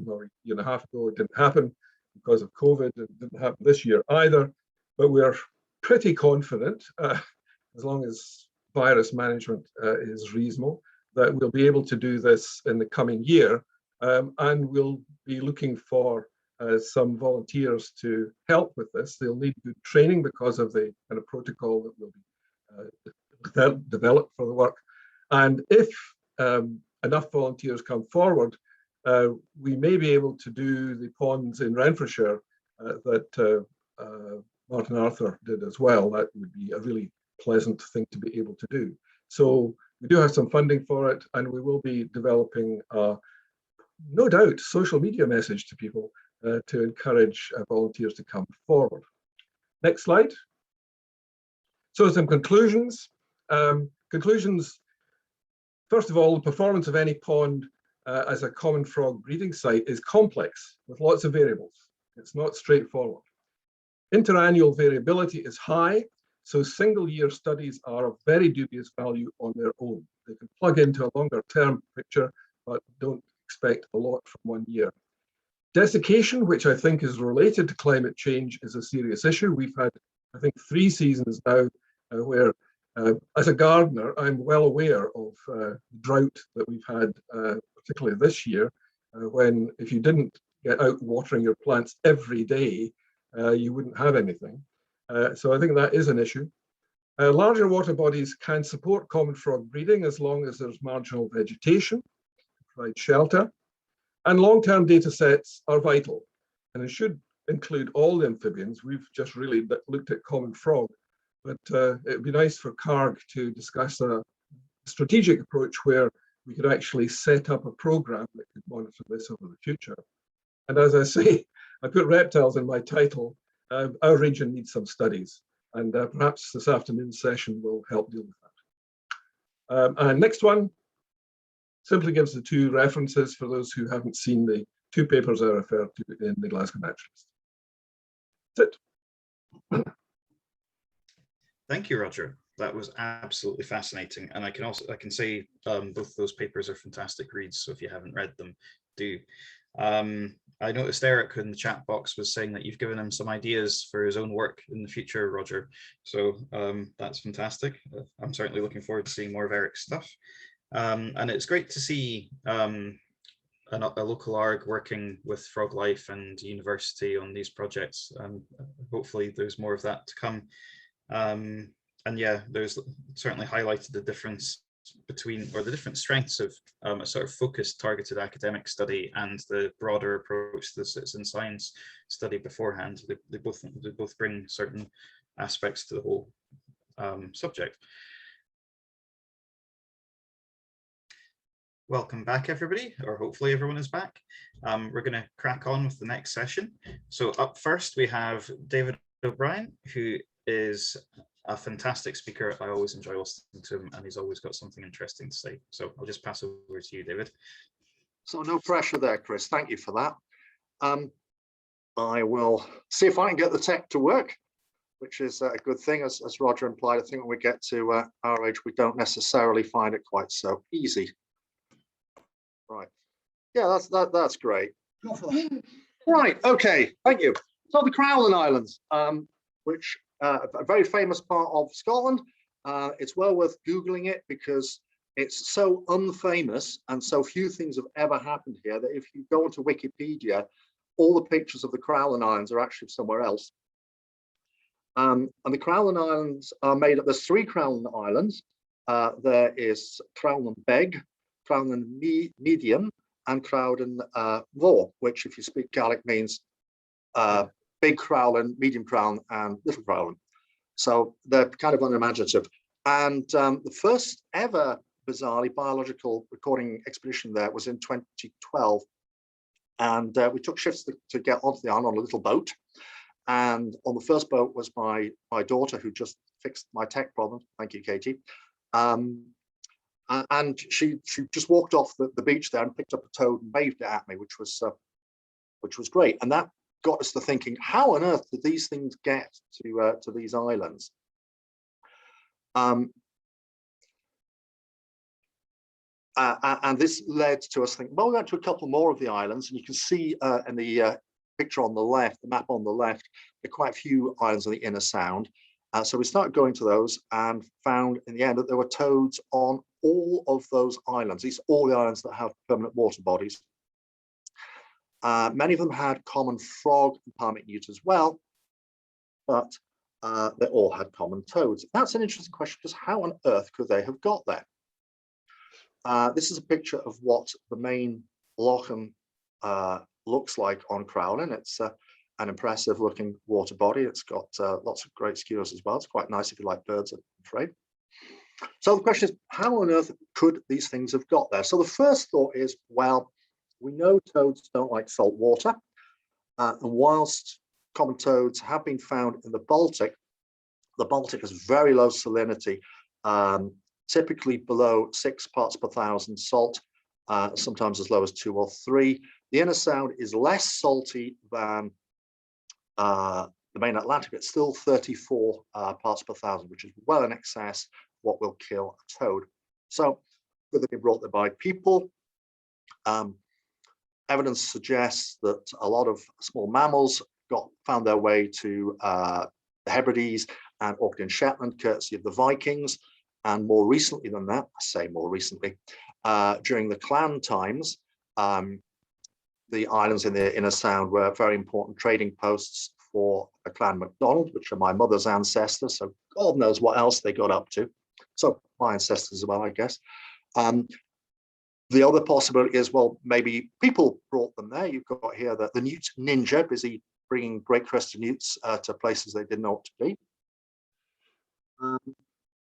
or a year and a half ago. It didn't happen because of COVID. It didn't happen this year either, but we're pretty confident, as long as virus management is reasonable, that we'll be able to do this in the coming year. And we'll be looking for some volunteers to help with this. They'll need good training because of the kind of protocol that will be developed for the work. And if enough volunteers come forward, we may be able to do the ponds in Renfrewshire that Martin Arthur did as well. That would be a really pleasant thing to be able to do. So We do have some funding for it, and we will be developing, no doubt, social media message to people to encourage volunteers to come forward. Next slide. So some conclusions. Conclusions, first of all, the performance of any pond as a common frog breeding site is complex with lots of variables. It's not straightforward. Interannual variability is high, so single-year studies are of very dubious value on their own. They can plug into a longer-term picture, but don't expect a lot from 1 year. Desiccation, which I think is related to climate change, is a serious issue. We've had, I think, 3 seasons now where, as a gardener, I'm well aware of the drought that we've had, particularly this year, when if you didn't get out watering your plants every day, you wouldn't have anything. So I think that is an issue. Larger water bodies can support common frog breeding as long as there's marginal vegetation, provide shelter. And long-term data sets are vital, and it should include all the amphibians. We've just really looked at common frog, but it would be nice for CARG to discuss a strategic approach where we could actually set up a program that could monitor this over the future. And as I say, I put reptiles in my title. Our region needs some studies, and perhaps this afternoon's session will help deal with that. And next one simply gives the 2 references for those who haven't seen the 2 papers I referred to in the Glasgow Naturalist. That's it. Thank you, Roger. That was absolutely fascinating, and I can say both those papers are fantastic reads. So if you haven't read them, do. I noticed Eric in the chat box was saying that you've given him some ideas for his own work in the future, Roger. So that's fantastic. I'm certainly looking forward to seeing more of Eric's stuff. And it's great to see a local ARG working with Froglife and university on these projects. Hopefully there's more of that to come. And yeah, there's certainly highlighted the difference between, or the different strengths of a sort of focused targeted academic study and the broader approach to the citizen science study beforehand. They both bring certain aspects to the whole subject. Welcome back, everybody, or hopefully everyone is back. We're going to crack on with the next session. So up first we have David O'Brien, who is a fantastic speaker. I always enjoy listening to him, and he's always got something interesting to say. So I'll just pass over to you, David. So no pressure there, Chris. Thank you for that. I will see if I can get the tech to work, which is a good thing. As Roger implied, I think when we get to our age, we don't necessarily find it quite so easy. Right. Yeah, that's great. Go for that. Right. Okay. Thank you. So the Crowland Islands, which a very famous part of Scotland. It's well worth Googling it because it's so unfamous and so few things have ever happened here that if you go onto Wikipedia, all the pictures of the Crowland Islands are actually somewhere else. And the Crowland Islands are made up, there's 3 Crowland Islands. There is Crowland Beg, Crowland Medium, and Crowland Mhor, which if you speak Gaelic means big Crowland, medium Crowland, and little Crowland. So they're kind of unimaginative. And the first ever, bizarrely, biological recording expedition there was in 2012. And we took shifts to get onto the island on a little boat. And on the first boat was my daughter, who just fixed my tech problem. Thank you, Katie. And she just walked off the beach there and picked up a toad and waved it at me, which was great. And that got us to thinking, how on earth did these things get to these islands? And this led to us thinking, well, we went to a couple more of the islands, and you can see in the picture on the left, the map on the left, there are quite a few islands on the inner sound. So we started going to those and found in the end that there were toads on all of those islands. These are all the islands that have permanent water bodies. Many of them had common frog and palmate newt as well, but they all had common toads. That's an interesting question, because how on earth could they have got there? This is a picture of what the main Locham looks like on Crowland. It's an impressive looking water body. It's got lots of great skuas as well. It's quite nice if you like birds, I'm afraid. So the question is, how on earth could these things have got there? So the first thought is, well, we know toads don't like salt water. And whilst common toads have been found in the Baltic has very low salinity, typically below 6 parts per thousand salt, sometimes as low as 2 or 3. The inner sound is less salty than the main Atlantic. It's still 34 parts per thousand, which is well in excess of what will kill a toad. So could they be brought there by people? Evidence suggests that a lot of small mammals found their way to the Hebrides and Orkney and Shetland, courtesy of the Vikings. And more recently than that, I say more recently, during the clan times, the islands in the inner sound were very important trading posts for the clan MacDonald, which are my mother's ancestors. So God knows what else they got up to. So my ancestors as well, I guess. The other possibility is, well, maybe people brought them there. You've got here the newt ninja busy bringing great crested newts to places they didn't know what to be.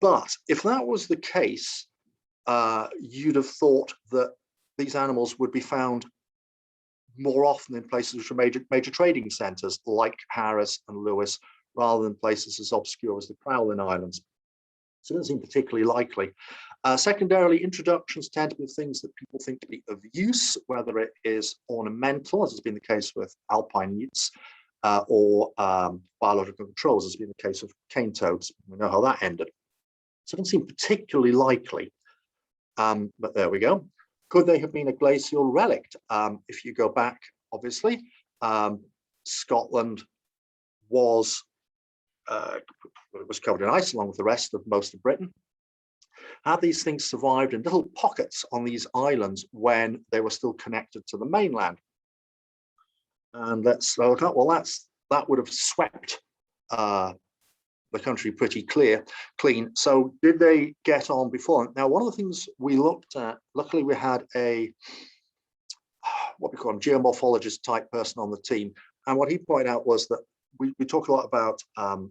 But if that was the case, you'd have thought that these animals would be found more often in places which are major trading centres like Harris and Lewis, rather than places as obscure as the Crowlin Islands. So it doesn't seem particularly likely. Secondarily, introductions tend to be things that people think to be of use, whether it is ornamental, as has been the case with alpine newts, or biological controls, as has been the case of cane toads. We know how that ended. So it doesn't seem particularly likely, but there we go. Could they have been a glacial relict? If you go back, obviously, Scotland was covered in ice along with the rest of most of Britain. Had these things survived in little pockets on these islands when they were still connected to the mainland? And let's look at, well, that would have swept the country pretty clean. So did they get on before? Now, one of the things we looked at, luckily we had a, what we call a geomorphologist type person on the team. And what he pointed out was that we talk a lot about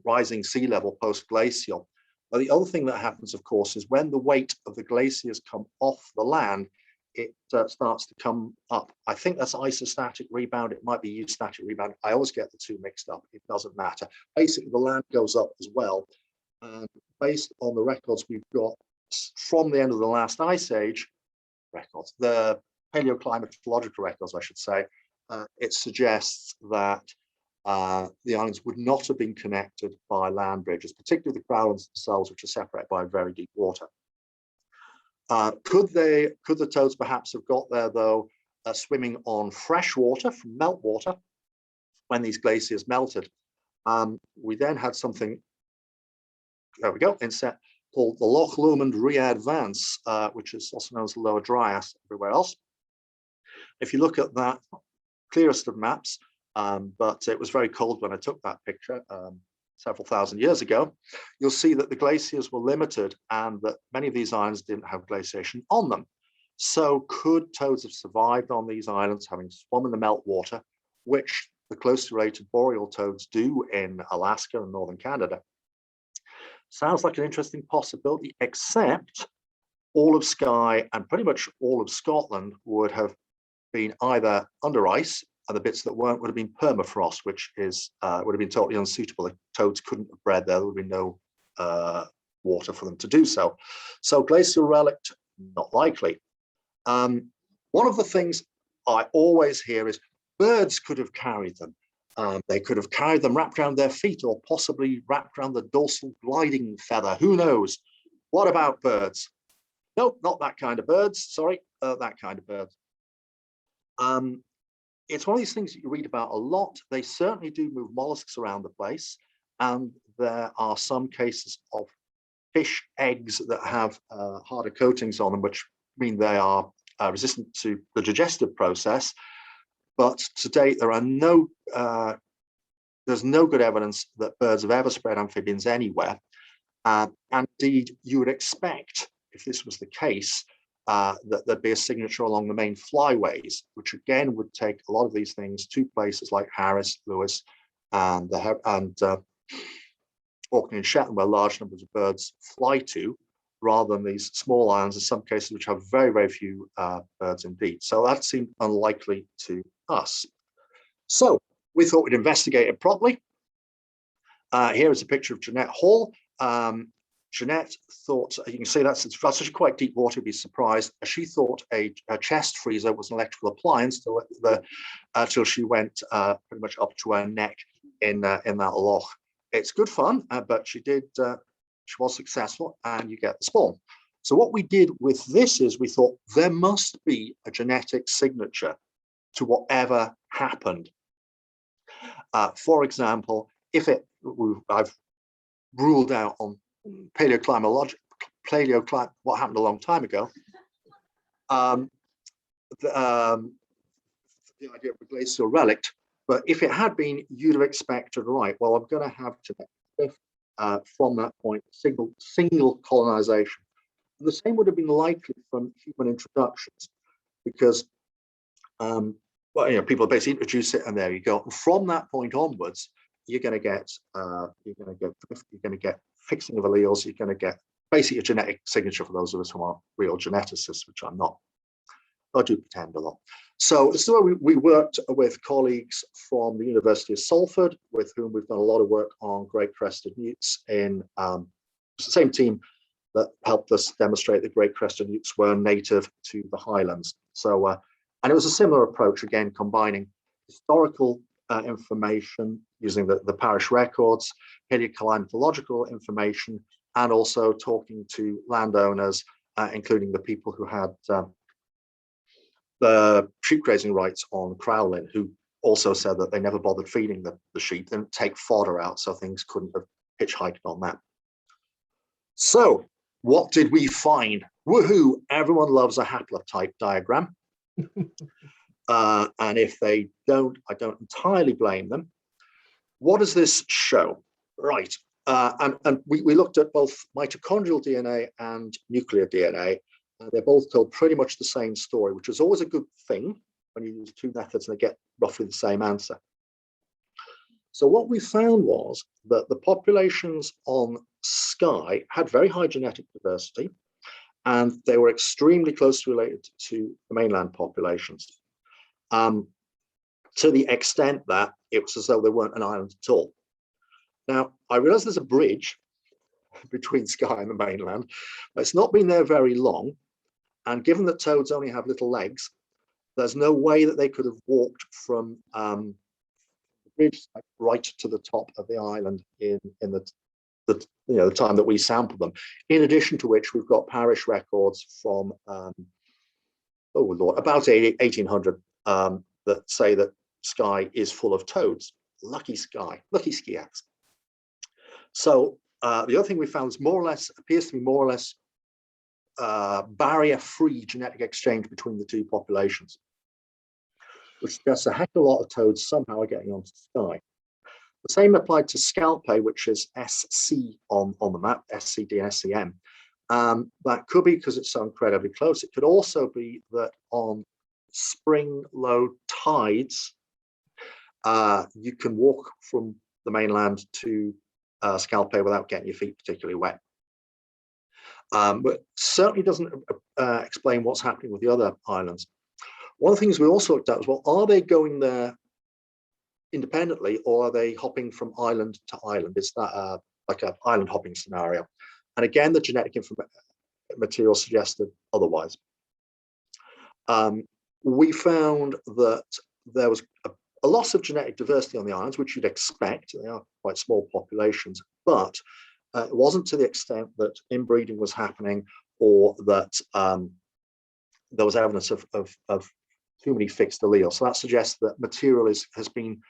rising sea level post-glacial. But the other thing that happens, of course, is when the weight of the glaciers come off the land, it starts to come up. I think that's isostatic rebound. It might be eustatic rebound. I always get the two mixed up. It doesn't matter. Basically, the land goes up as well. And based on the records we've got from the end of the last ice age, the paleoclimatological records, I should say, it suggests that the islands would not have been connected by land bridges, particularly the Crowlins themselves, which are separated by very deep water. Could the toads perhaps have got there, though, swimming on fresh water from meltwater when these glaciers melted? We then had something, there we go, inset called the Loch Lomond Readvance, which is also known as the Lower Dryas everywhere else. If you look at that, clearest of maps, but it was very cold when I took that picture several thousand years ago, you'll see that the glaciers were limited and that many of these islands didn't have glaciation on them. So could toads have survived on these islands, having swum in the meltwater, which the closely related boreal toads do in Alaska and northern Canada? Sounds like an interesting possibility, except all of Skye and pretty much all of Scotland would have been either under ice, and the bits that weren't would have been permafrost, which is would have been totally unsuitable. The toads couldn't have bred there. There would be no water for them to do so. So glacial relict, not likely. One of the things I always hear is birds could have carried them. They could have carried them wrapped around their feet, or possibly wrapped around the dorsal gliding feather. Who knows? What about birds? Nope, not that kind of birds. Sorry, that kind of birds. It's one of these things that you read about a lot. They certainly do move mollusks around the place. And there are some cases of fish eggs that have harder coatings on them, which mean they are resistant to the digestive process. But to date, there's no good evidence that birds have ever spread amphibians anywhere. And indeed, you would expect, if this was the case, that there'd be a signature along the main flyways, which again would take a lot of these things to places like Harris, Lewis, and Orkney and Shetland, where large numbers of birds fly to. rather than these small islands, in some cases, which have very, very few birds indeed. So that seemed unlikely to us. So we thought we'd investigate it properly. Here is a picture of Jeanette Hall. Jeanette thought, you can see that's actually quite deep water, you'd be surprised. She thought a chest freezer was an electrical appliance till she went pretty much up to her neck in that loch. It's good fun, but she was successful, and you get the spawn. So what we did with this is we thought there must be a genetic signature to whatever happened. For example, I've ruled out on paleoclimate what happened a long time ago. The idea of a glacial relict, but if it had been, you'd have expected, right, well, I'm going to have to from that point single colonization. And the same would have been likely from human introductions, because people basically introduce it, and there you go. And from that point onwards, you're going to get fixing of alleles. You're going to get basically a genetic signature for those of us who aren't real geneticists, which I'm not. I do pretend a lot. So this is where we worked with colleagues from the University of Salford, with whom we've done a lot of work on great crested newts in the same team that helped us demonstrate that great crested newts were native to the Highlands. So, and it was a similar approach, again, combining historical information using the parish records, paleoclimatological information, and also talking to landowners, including the people who had the sheep grazing rights on Crowlin, who also said that they never bothered feeding the sheep, didn't take fodder out, so things couldn't have hitchhiked on that. So what did we find? Woohoo, everyone loves a haplotype diagram. And if they don't, I don't entirely blame them. What does this show? Right, and we looked at both mitochondrial DNA and nuclear DNA. They're both told pretty much the same story, which is always a good thing when you use two methods and they get roughly the same answer. So what we found was that the populations on Skye had very high genetic diversity, and they were extremely closely related to the mainland populations, to the extent that it was as though they weren't an island at all. Now, I realize there's a bridge between Skye and the mainland, but it's not been there very long. And given that toads only have little legs, there's no way that they could have walked from the bridge right to the top of the island in the time that we sampled them. In addition to which, we've got parish records from oh Lord, about 1800 that say that Skye is full of toads. Lucky Skye, lucky skiacs. So the other thing we found is appears to be more or less barrier-free genetic exchange between the two populations, which suggests a heck of a lot of toads somehow are getting onto Skye. The same applied to Scalpe, which is SC on the map, SCD and SCM. That could be because it's so incredibly close. It could also be that on spring low tides, you can walk from the mainland to Scalpe without getting your feet particularly wet. But certainly doesn't explain what's happening with the other islands. One of the things we also looked at was, well, are they going there independently, or are they hopping from island to island? Is that like an island hopping scenario? And again, the genetic material suggested otherwise. We found that there was a loss of genetic diversity on the islands, which you'd expect. They are quite small populations, but it wasn't to the extent that inbreeding was happening, or that there was evidence of too many fixed alleles. So that suggests that material has been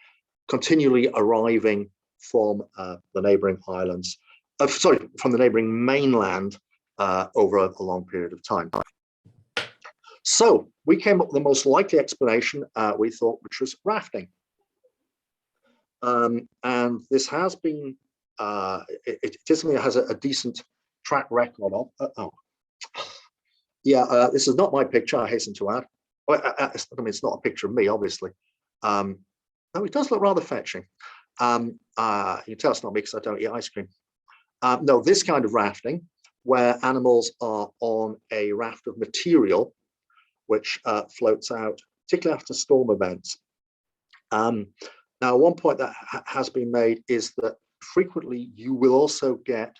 continually arriving from the neighbouring islands, from the neighbouring mainland over a long period of time. So we came up with the most likely explanation, we thought, which was rafting. And this has been, it definitely has a decent track record of. This is not my picture, I hasten to add. I mean, it's not a picture of me, obviously. No, it does look rather fetching. You can tell it's not me because I don't eat ice cream. No, this kind of rafting where animals are on a raft of material which floats out, particularly after storm events. Now, one point that has been made is that frequently you will also get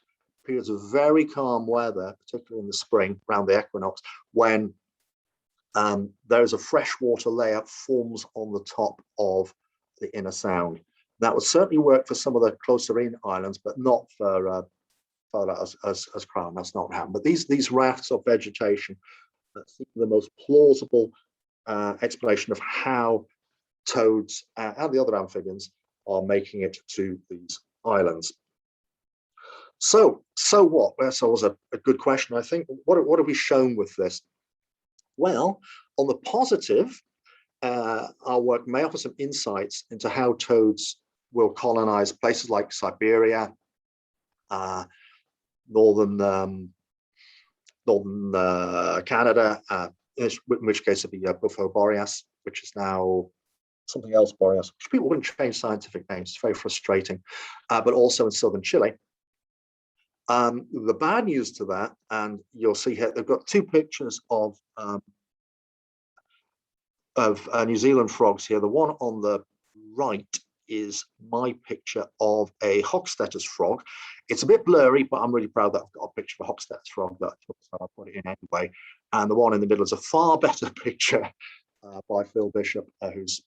periods of very calm weather, particularly in the spring around the equinox, when there's a freshwater layer forms on the top of the inner sound. That would certainly work for some of the closer in islands, but not for as Crown. That's not what happened. But these rafts of vegetation, that's the most plausible explanation of how toads and the other amphibians are making it to these islands. So what? That was a good question, I think. What have we shown with this? Well, on the positive, our work may offer some insights into how toads will colonize places like Siberia, northern Canada, in which case it'd be Bufo boreas, which is now something else boreas, which people wouldn't change scientific names. It's very frustrating, but also in southern Chile. The bad news to that, and you'll see here, they've got two pictures of New Zealand frogs here. The one on the right is my picture of a Hochstetter's frog. It's a bit blurry, but I'm really proud that I've got a picture of a Hochstetter's frog, so I put it in anyway. And the one in the middle is a far better picture by Phil Bishop, who's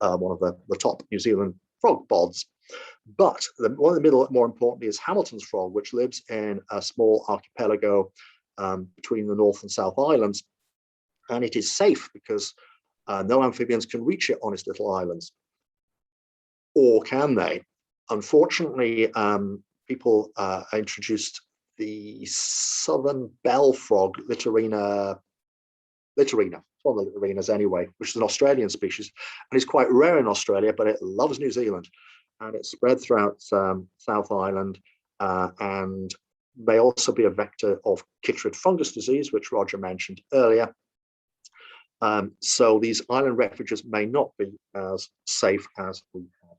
one of the top New Zealand frog bods. But the one in the middle, more importantly, is Hamilton's frog, which lives in a small archipelago between the North and South Islands. And it is safe because no amphibians can reach it on its little islands. Or can they? Unfortunately, people introduced the southern bell frog, Littorina, one of the Littorinas anyway, which is an Australian species, and it's quite rare in Australia, but it loves New Zealand, and it's spread throughout South Island, and may also be a vector of chytrid fungus disease, which Roger mentioned earlier. So these island refuges may not be as safe as we have.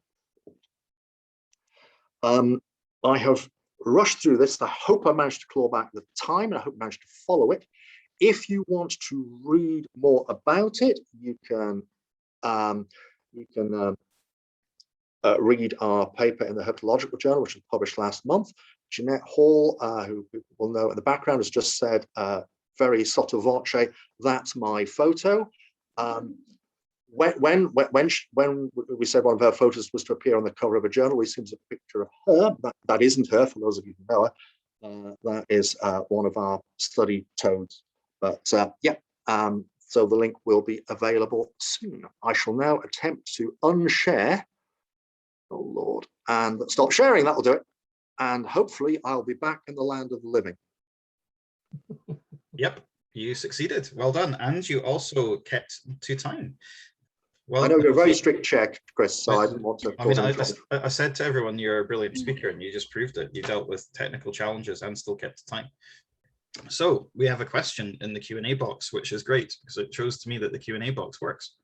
I have rushed through this. I hope I managed to claw back the time, and I hope I managed to follow it. If you want to read more about it, you can read our paper in the Herpetological Journal, which was published last month. Jeanette Hall, who people will know in the background, has just said very sotto voce, that's my photo. When we said one of her photos was to appear on the cover of a journal, we sent a picture of her. That isn't her, for those of you who know her. That is one of our study toads. But yeah, so the link will be available soon. I shall now attempt to unshare. Oh Lord, and stop sharing. That'll do it. And hopefully, I'll be back in the land of the living. Yep, you succeeded. Well done, and you also kept to time. Well, I know you're a very strict check, Chris, so I didn't want to. I mean, I said to everyone, you're a brilliant speaker, and you just proved it. You dealt with technical challenges and still kept to time. So we have a question in the Q&A box, which is great because it shows to me that the Q&A box works.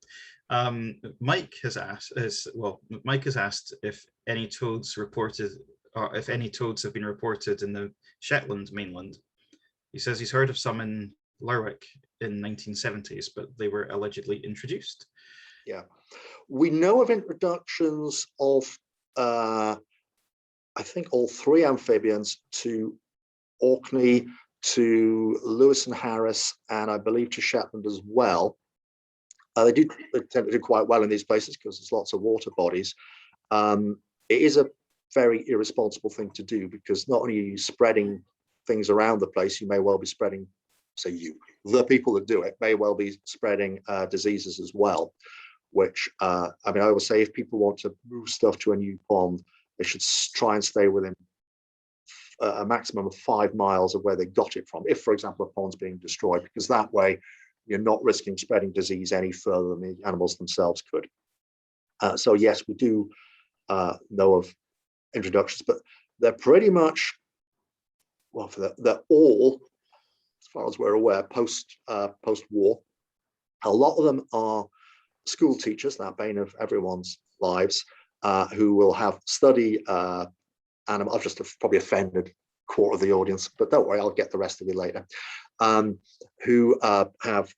Mike has asked if any toads reported, or if any toads have been reported in the Shetland mainland. He says he's heard of some in Lerwick in 1970s, but they were allegedly introduced. Yeah, we know of introductions of, I think, all three amphibians to Orkney, to Lewis and Harris, and I believe to Shetland as well. They tend to do quite well in these places because there's lots of water bodies. It is a very irresponsible thing to do because not only are you spreading things around the place, you may well be spreading, say the people that do it may well be spreading diseases as well, which, I mean, I always say if people want to move stuff to a new pond, they should try and stay within a maximum of 5 miles of where they got it from, if, for example, a pond's being destroyed, because that way you're not risking spreading disease any further than the animals themselves could. So yes, we do know of introductions, but they're pretty much, well, they're all, as far as we're aware, post-war. A lot of them are school teachers, that bane of everyone's lives, who will have study animals. I've just probably offended quarter of the audience, but don't worry, I'll get the rest of you later, who have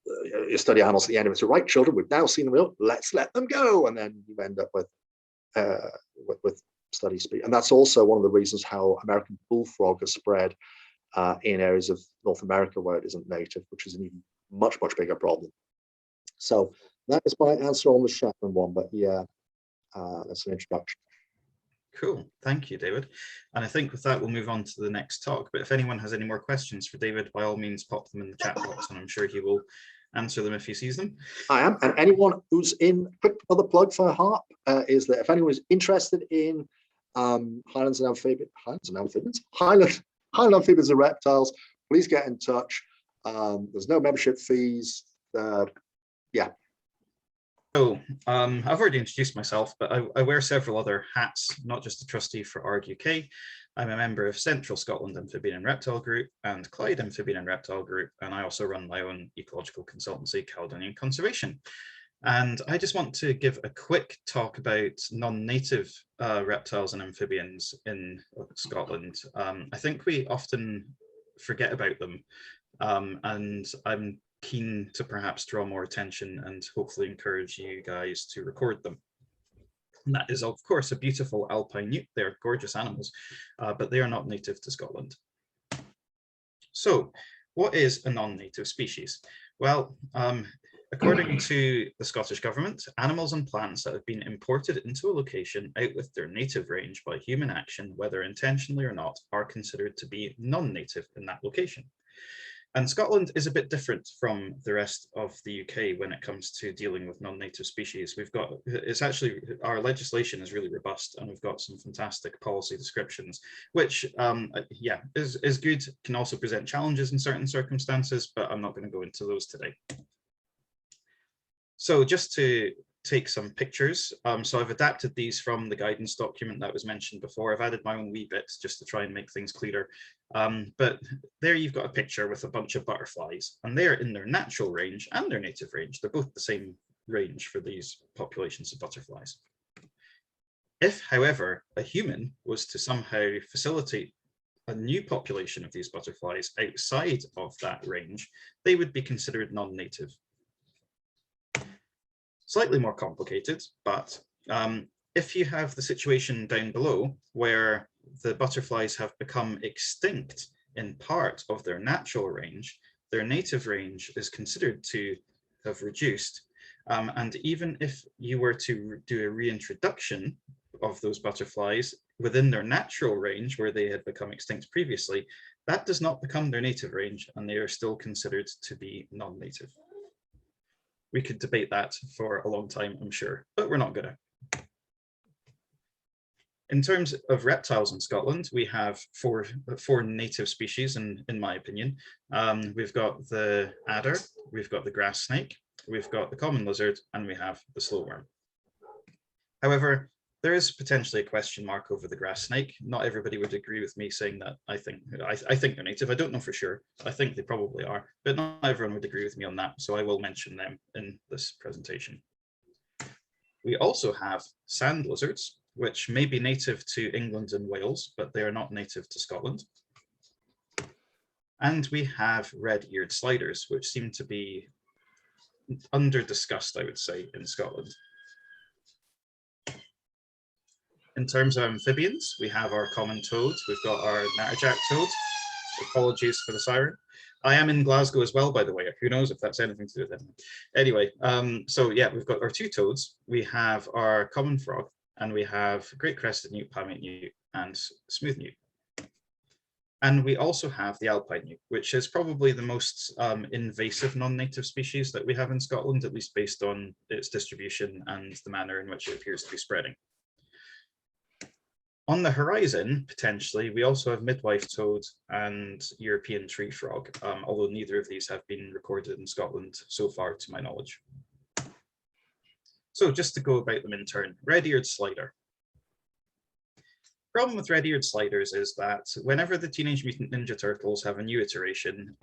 you study animals at the end of it. So, right, children, we've now seen them, let's let them go, and then you end up with study speed. And that's also one of the reasons how American bullfrog has spread in areas of North America where it isn't native, which is an even much bigger problem. So that is my answer on the Shetland one, but yeah, that's an introduction. Cool, thank you, David. And I think with that, we'll move on to the next talk. But if anyone has any more questions for David, by all means, pop them in the chat box, and I'm sure he will answer them if he sees them. I am, and anyone who's in, quick other plug for HARP is that if anyone is interested in Highland Amphibians and reptiles, please get in touch. There's no membership fees. Yeah. So I've already introduced myself, but I wear several other hats, not just a trustee for ARG UK. I'm a member of Central Scotland Amphibian and Reptile Group and Clyde Amphibian and Reptile Group, and I also run my own ecological consultancy, Caledonian Conservation. And I just want to give a quick talk about non-native reptiles and amphibians in Scotland. I think we often forget about them, and I'm keen to perhaps draw more attention and hopefully encourage you guys to record them. And that is, of course, a beautiful alpine newt. They're gorgeous animals, but they are not native to Scotland. So what is a non-native species? Well, according to the Scottish Government, animals and plants that have been imported into a location out with their native range by human action, whether intentionally or not, are considered to be non-native in that location. And Scotland is a bit different from the rest of the UK when it comes to dealing with non-native species. Our legislation is really robust, and we've got some fantastic policy descriptions, which, is good, can also present challenges in certain circumstances, but I'm not going to go into those today. So just to take some pictures, so I've adapted these from the guidance document that was mentioned before. I've added my own wee bits just to try and make things clearer. But there you've got a picture with a bunch of butterflies, and they're in their natural range and their native range. They're both the same range for these populations of butterflies. If, however, a human was to somehow facilitate a new population of these butterflies outside of that range, they would be considered non-native. Slightly more complicated, but if you have the situation down below where the butterflies have become extinct in part of their natural range, their native range is considered to have reduced. And even if you were to do a reintroduction of those butterflies within their natural range where they had become extinct previously, that does not become their native range, and they are still considered to be non-native. We could debate that for a long time, I'm sure, but we're not gonna. In terms of reptiles in Scotland, we have four native species, in my opinion. We've got the adder, we've got the grass snake, we've got the common lizard, and we have the slowworm. However, there is potentially a question mark over the grass snake. Not everybody would agree with me saying that I think they're native. I don't know for sure. I think they probably are, but not everyone would agree with me on that. So I will mention them in this presentation. We also have sand lizards, which may be native to England and Wales, but they are not native to Scotland. And we have red-eared sliders, which seem to be under-discussed, I would say, in Scotland. In terms of amphibians, we have our common toad, we've got our natterjack toad. Apologies for the siren. I am in Glasgow as well, by the way. Who knows if that's anything to do with it. Anyway, so yeah, we've got our two toads. We have our common frog, and we have great crested newt, palmate newt, and smooth newt. And we also have the alpine newt, which is probably the most invasive non-native species that we have in Scotland, at least based on its distribution and the manner in which it appears to be spreading. On the horizon, potentially, we also have midwife toad and European tree frog, although neither of these have been recorded in Scotland so far, to my knowledge. So just to go about them in turn, red-eared slider. Problem with red-eared sliders is that whenever the Teenage Mutant Ninja Turtles have a new iteration,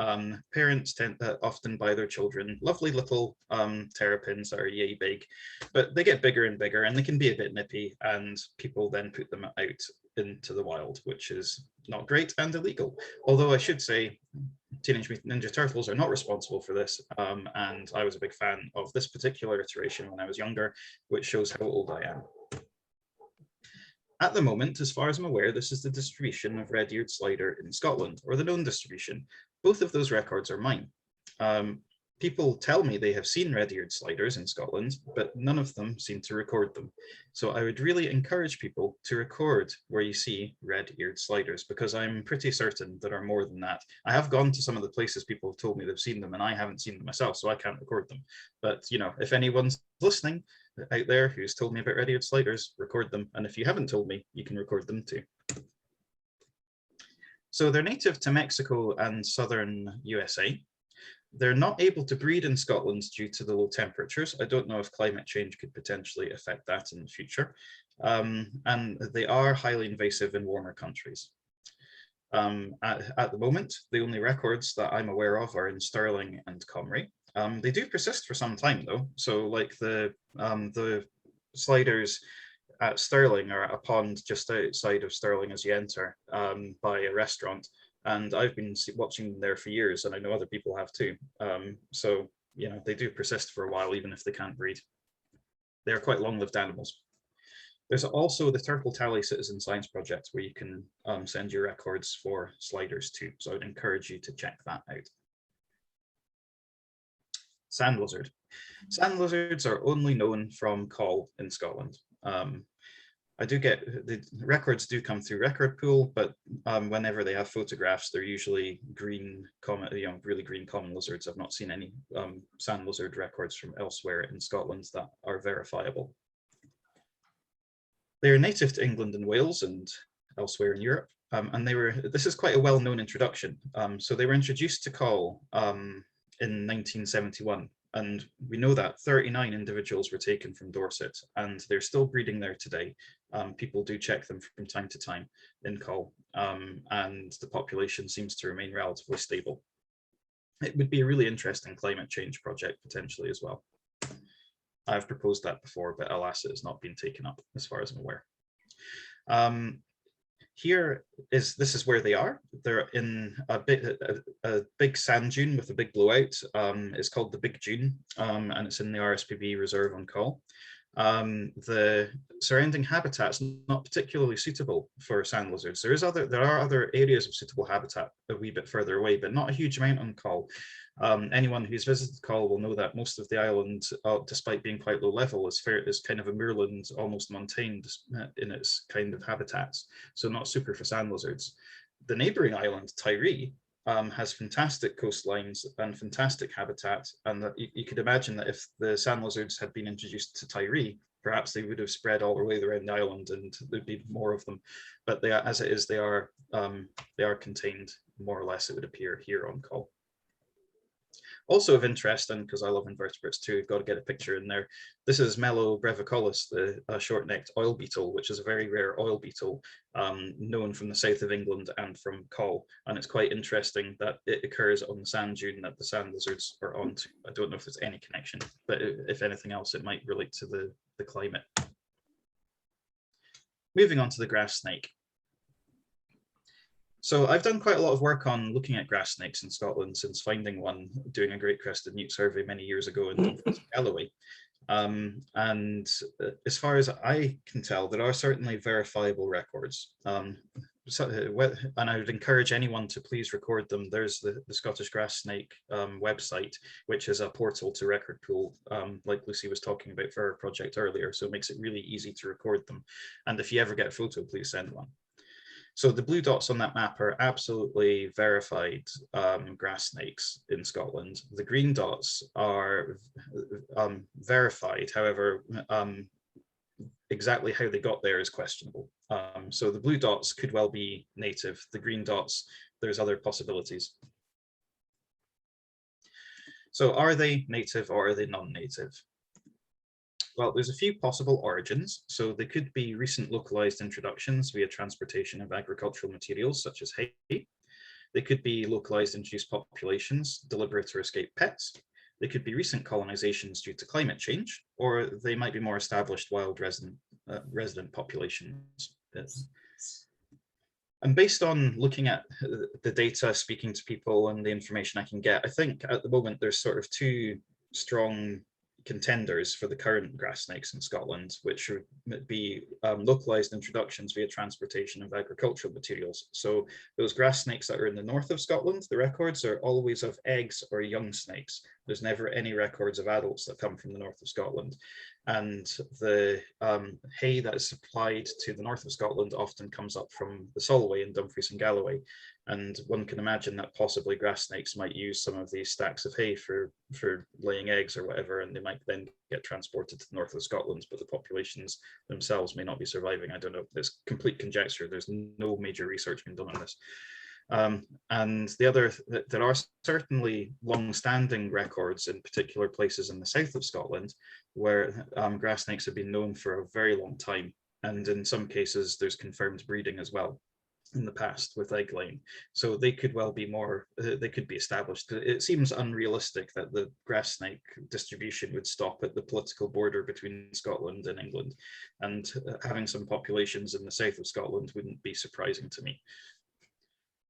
parents tend to often buy their children lovely little terrapins that are yay big, but they get bigger and bigger and they can be a bit nippy, and people then put them out into the wild, which is not great and illegal. Although I should say Teenage Mutant Ninja Turtles are not responsible for this, and I was a big fan of this particular iteration when I was younger, which shows how old I am. At the moment, as far as I'm aware, this is the distribution of red-eared slider in Scotland, or the known distribution. Both of those records are mine. People tell me they have seen red-eared sliders in Scotland, but none of them seem to record them. So I would really encourage people to record where you see red-eared sliders, because I'm pretty certain there are more than that. I have gone to some of the places people have told me they've seen them, and I haven't seen them myself, so I can't record them. But you know, if anyone's listening out there who's told me about red-eared sliders, record them. And if you haven't told me, you can record them too. So they're native to Mexico and southern USA. They're not able to breed in Scotland due to the low temperatures. I don't know if climate change could potentially affect that in the future. And they are highly invasive in warmer countries. At the moment, the only records that I'm aware of are in Stirling and Comrie. They do persist for some time though. So like the sliders at Stirling are at a pond just outside of Stirling as you enter by a restaurant. And I've been watching them there for years, and I know other people have too. So, you know, they do persist for a while, even if they can't breed. They are quite long-lived animals. There's also the Turtle Tally Citizen Science Project, where you can send your records for sliders too. So I'd encourage you to check that out. Sand lizard. Sand lizards are only known from Call in Scotland. I do get, the records do come through Record Pool, but whenever they have photographs, they're usually green, really green common lizards. I've not seen any sand lizard records from elsewhere in Scotland that are verifiable. They are native to England and Wales and elsewhere in Europe. And this is quite a well-known introduction. So they were introduced to Call in 1971. And we know that 39 individuals were taken from Dorset, and they're still breeding there today. People do check them from time to time in Call, and the population seems to remain relatively stable. It would be a really interesting climate change project potentially as well. I've proposed that before, but alas, it has not been taken up as far as I'm aware. This is where they are. They're in a big sand dune with a big blowout. It's called the Big Dune, and it's in the RSPB Reserve on Call. The surrounding habitat's not particularly suitable for sand lizards. There are other areas of suitable habitat a wee bit further away, but not a huge amount on Call. Anyone who's visited Call will know that most of the island, despite being quite low level, is kind of a moorland, almost montane in its kind of habitats. So not super for sand lizards. The neighboring island, Tiree, has fantastic coastlines and fantastic habitat, and that you could imagine that if the sand lizards had been introduced to Tiree, perhaps they would have spread all the way around the island and there'd be more of them. But as it is, they are contained more or less, it would appear, here on Call. Also of interest, and because I love invertebrates too, we've got to get a picture in there. This is Mello brevicollis, the short-necked oil beetle, which is a very rare oil beetle known from the south of England and from Call. And it's quite interesting that it occurs on the sand dune that the sand lizards are on to. I don't know if there's any connection, but if anything else, it might relate to the climate. Moving on to the grass snake. So I've done quite a lot of work on looking at grass snakes in Scotland since finding one, doing a great crested newt survey many years ago in Galloway. And as far as I can tell, there are certainly verifiable records. And I would encourage anyone to please record them. There's the Scottish Grass Snake website, which is a portal to Record Pool, like Lucy was talking about for our project earlier. So it makes it really easy to record them. And if you ever get a photo, please send one. So the blue dots on that map are absolutely verified grass snakes in Scotland. The green dots are verified. However, exactly how they got there is questionable. So the blue dots could well be native. The green dots, there's other possibilities. So are they native or are they non-native? Well, there's a few possible origins. So they could be recent localized introductions via transportation of agricultural materials such as hay. They could be localized introduced populations, deliberate or escaped pets. They could be recent colonizations due to climate change, or they might be more established wild resident populations. And based on looking at the data, speaking to people and the information I can get, I think at the moment there's sort of two strong contenders for the current grass snakes in Scotland, which would be localized introductions via transportation of agricultural materials. So those grass snakes that are in the north of Scotland, the records are always of eggs or young snakes. There's never any records of adults that come from the north of Scotland. And the hay that is supplied to the north of Scotland often comes up from the Solway in Dumfries and Galloway. And one can imagine that possibly grass snakes might use some of these stacks of hay for laying eggs or whatever, and they might then get transported to the north of Scotland, but the populations themselves may not be surviving. I don't know. It's complete conjecture. There's no major research being done on this. And the other, there are certainly long-standing records in particular places in the south of Scotland where grass snakes have been known for a very long time. And in some cases, there's confirmed breeding as well in the past with egg laying. So they could well be more, they could be established. It seems unrealistic that the grass snake distribution would stop at the political border between Scotland and England. And having some populations in the south of Scotland wouldn't be surprising to me.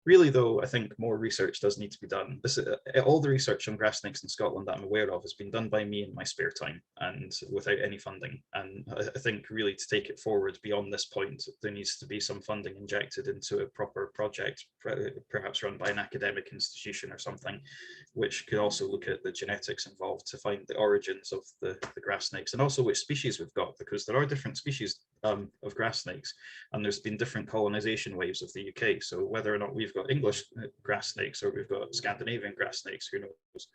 Really, though, I think more research does need to be done. All the research on grass snakes in Scotland that I'm aware of has been done by me in my spare time and without any funding. And I think really to take it forward beyond this point, there needs to be some funding injected into a proper project, perhaps run by an academic institution or something, which could also look at the genetics involved to find the origins of the grass snakes and also which species we've got, because there are different species of grass snakes and there's been different colonization waves of the UK. So whether or not we've got English grass snakes or we've got Scandinavian grass snakes, who knows?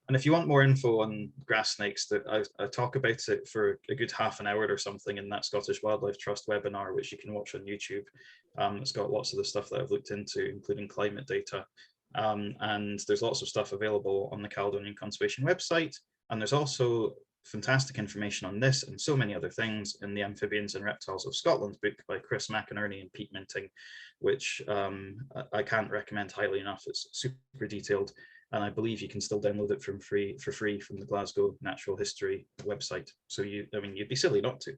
And if you want more info on grass snakes, I talk about it for a good half an hour or something in that Scottish Wildlife Trust webinar, which you can watch on YouTube. It's got lots of the stuff that I've looked into, including climate data. And there's lots of stuff available on the Caledonian Conservation website. And there's also fantastic information on this and so many other things in the Amphibians and Reptiles of Scotland book by Chris McInerney and Pete Minting, which I can't recommend highly enough. It's super detailed, and I believe you can still download it for free from the Glasgow Natural History website. So you'd be silly not to.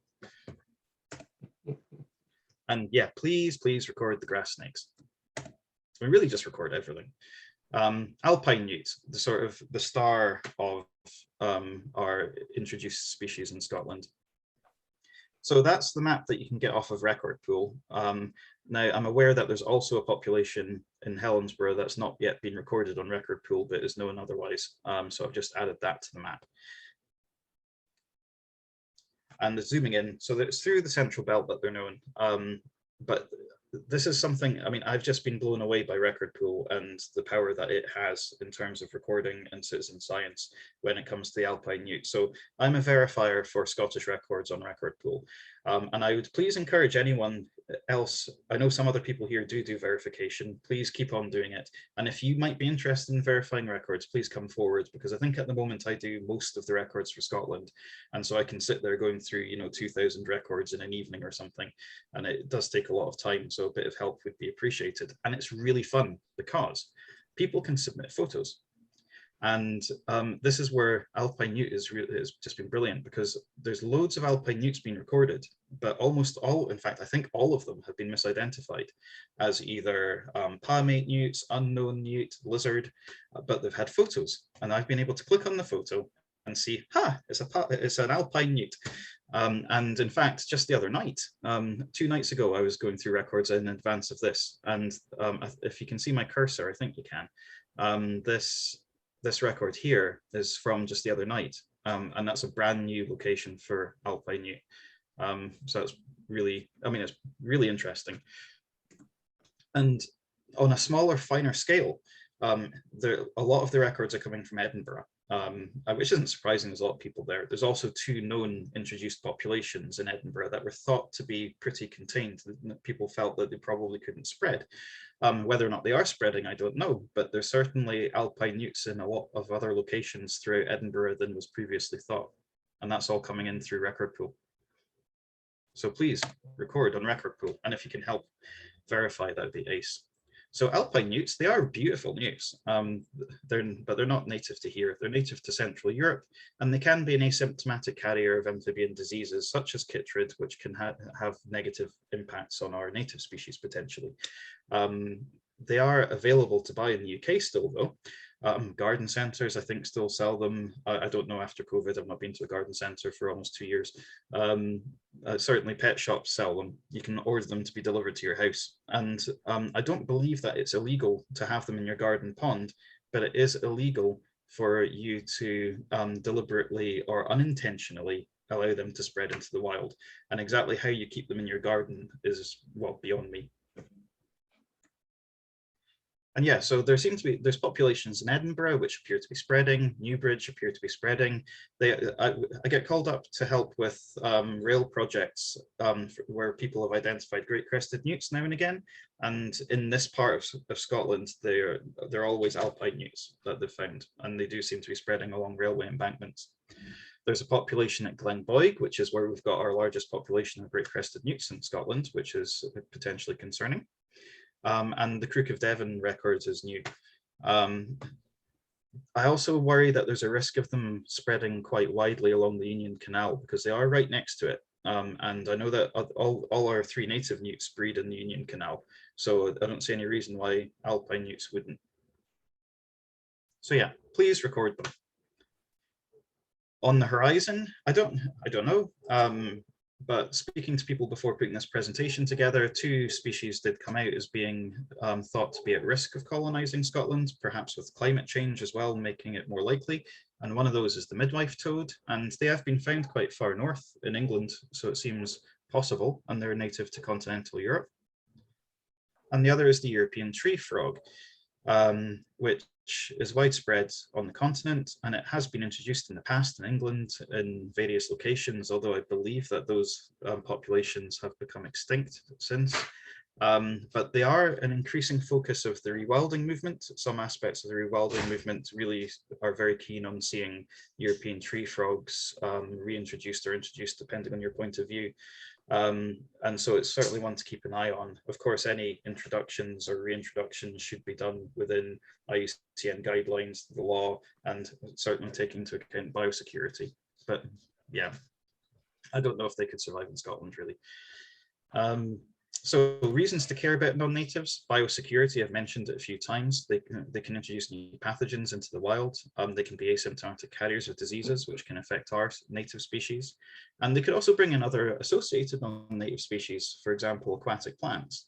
And yeah, please record the grass snakes. We really just record everything. Alpine newt, the star of our introduced species in Scotland. So that's the map that you can get off of Record Pool. Now I'm aware that there's also a population in Helensburgh that's not yet been recorded on Record Pool, but is known otherwise. So I've just added that to the map. And zooming in, so that it's through the central belt that they're known. But this is something, I mean, I've just been blown away by Record Pool and the power that it has in terms of recording and citizen science when it comes to the alpine newt. So I'm a verifier for Scottish records on Record Pool. And I would please encourage anyone else, I know some other people here do verification, please keep on doing it. And if you might be interested in verifying records, please come forward, because I think at the moment I do most of the records for Scotland. And so I can sit there going through, 2,000 records in an evening or something. And it does take a lot of time, so a bit of help would be appreciated. And it's really fun because people can submit photos. And this is where alpine newt has just been brilliant, because there's loads of alpine newts being recorded, but almost all, in fact, I think all of them have been misidentified as either palmate newts, unknown newt, lizard, but they've had photos. And I've been able to click on the photo and see, it's an alpine newt. And in fact, just the other night, 2 nights ago, I was going through records in advance of this. And if you can see my cursor, I think you can, this record here is from just the other night, and that's a brand new location for alpine newt. So it's really, it's really interesting. And on a smaller, finer scale, a lot of the records are coming from Edinburgh, which isn't surprising. There's a lot of people there. There's also 2 known introduced populations in Edinburgh that were thought to be pretty contained. People felt that they probably couldn't spread. Whether or not they are spreading, I don't know, but there's certainly alpine newts in a lot of other locations throughout Edinburgh than was previously thought. And that's all coming in through Record Pool. So please record on Record Pool. And if you can help verify, that would be ace. So alpine newts, they are beautiful newts, but they're not native to here. They're native to Central Europe, and they can be an asymptomatic carrier of amphibian diseases such as chytrid, which can have negative impacts on our native species potentially. They are available to buy in the UK still, though. Garden centres, I think, still sell them. I don't know after COVID. I've not been to a garden centre for almost 2 years. Certainly pet shops sell them. You can order them to be delivered to your house. And I don't believe that it's illegal to have them in your garden pond, but it is illegal for you to deliberately or unintentionally allow them to spread into the wild. And exactly how you keep them in your garden is, well, beyond me. And yeah, so there's populations in Edinburgh which appear to be spreading. Newbridge appear to be spreading. I get called up to help with rail projects where people have identified great crested newts now and again. And in this part of Scotland, they're always alpine newts that they've found, and they do seem to be spreading along railway embankments. There's a population at Glenboig, which is where we've got our largest population of great crested newts in Scotland, which is potentially concerning. And the Crook of Devon records is new. I also worry that there's a risk of them spreading quite widely along the Union Canal because they are right next to it. And I know that all our 3 native newts breed in the Union Canal, so I don't see any reason why alpine newts wouldn't. So yeah, please record them. On the horizon, I don't know. But speaking to people before putting this presentation together, 2 species did come out as being thought to be at risk of colonising Scotland, perhaps with climate change as well, making it more likely. And one of those is the midwife toad, and they have been found quite far north in England, so it seems possible, and they're native to continental Europe. And the other is the European tree frog, which is widespread on the continent, and it has been introduced in the past in England in various locations, although I believe that those populations have become extinct since. But they are an increasing focus of the rewilding movement. Some aspects of the rewilding movement really are very keen on seeing European tree frogs reintroduced or introduced, depending on your point of view. And so it's certainly one to keep an eye on. Of course, any introductions or reintroductions should be done within IUCN guidelines, the law, and certainly taking into account biosecurity. But yeah, I don't know if they could survive in Scotland, really. So reasons to care about non-natives: biosecurity, I've mentioned it a few times. They can introduce new pathogens into the wild. They can be asymptomatic carriers of diseases, which can affect our native species. And they could also bring in other associated non-native species, for example, aquatic plants.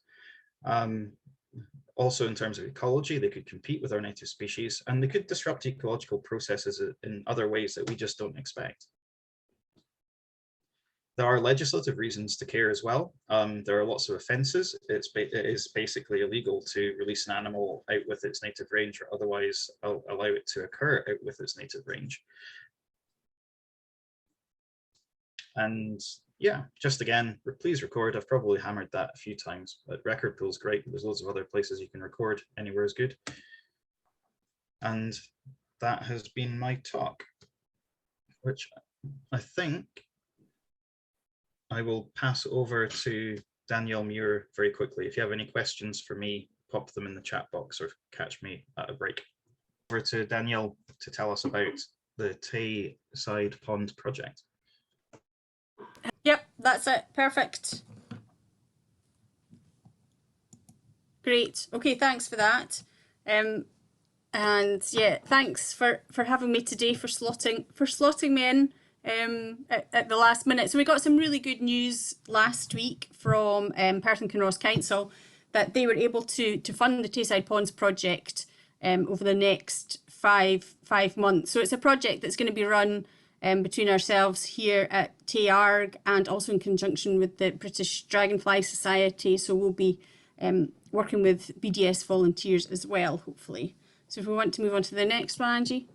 Also, in terms of ecology, they could compete with our native species, and they could disrupt ecological processes in other ways that we just don't expect. There are legislative reasons to care as well. There are lots of offences. It is basically illegal to release an animal out with its native range or otherwise allow it to occur out with its native range. And yeah, just again, please record. I've probably hammered that a few times, but record pool's great. There's loads of other places you can record. Anywhere is good. And that has been my talk, which I think I will pass over to Danielle Muir very quickly. If you have any questions for me, pop them in the chat box or catch me at a break. Over to Danielle to tell us about the Tayside Pond project. Yep, that's it. Perfect. Great. Okay, thanks for that. And yeah, thanks for having me today, for slotting me in at the last minute. So we got some really good news last week from Perth and Kinross Council that they were able to fund the Tayside Ponds project over the next five months. So it's a project that's going to be run between ourselves here at TayARG and also in conjunction with the British Dragonfly Society. So we'll be working with BDS volunteers as well, hopefully. So if we want to move on to the next one, Angie.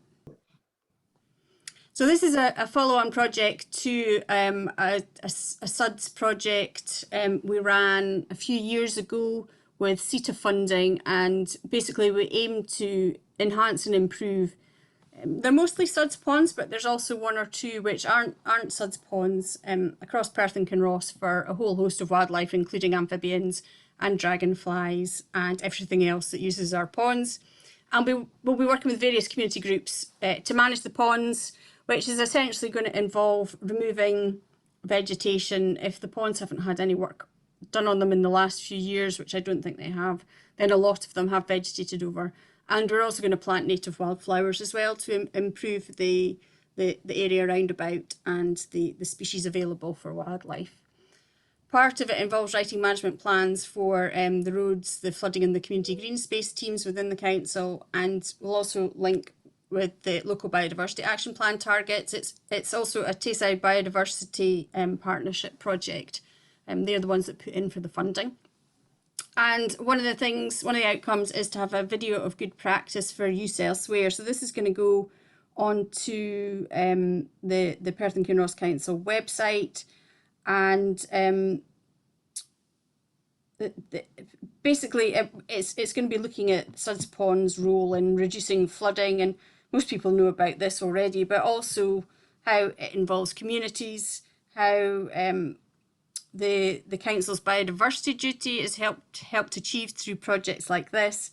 So this is a follow-on project to a SUDS project we ran a few years ago with CETA funding, and basically we aim to enhance and improve. They're mostly SUDS ponds, but there's also one or two which aren't SUDS ponds across Perth and Kinross for a whole host of wildlife, including amphibians and dragonflies and everything else that uses our ponds. And we'll be working with various community groups to manage the ponds, which is essentially going to involve removing vegetation. If the ponds haven't had any work done on them in the last few years, which I don't think they have, then a lot of them have vegetated over. And we're also going to plant native wildflowers as well to improve the area roundabout and the species available for wildlife. Part of it involves writing management plans for the roads, the flooding and the community green space teams within the council, and we'll also link with the local biodiversity action plan targets. It's also a TayARG biodiversity partnership project. They're the ones that put in for the funding. And one of the outcomes is to have a video of good practice for use elsewhere. So this is going to go onto the Perth and Kinross Council website. And basically it's going to be looking at Suds Pond's role in reducing flooding, and most people know about this already, but also how it involves communities, how the council's biodiversity duty is helped achieved through projects like this,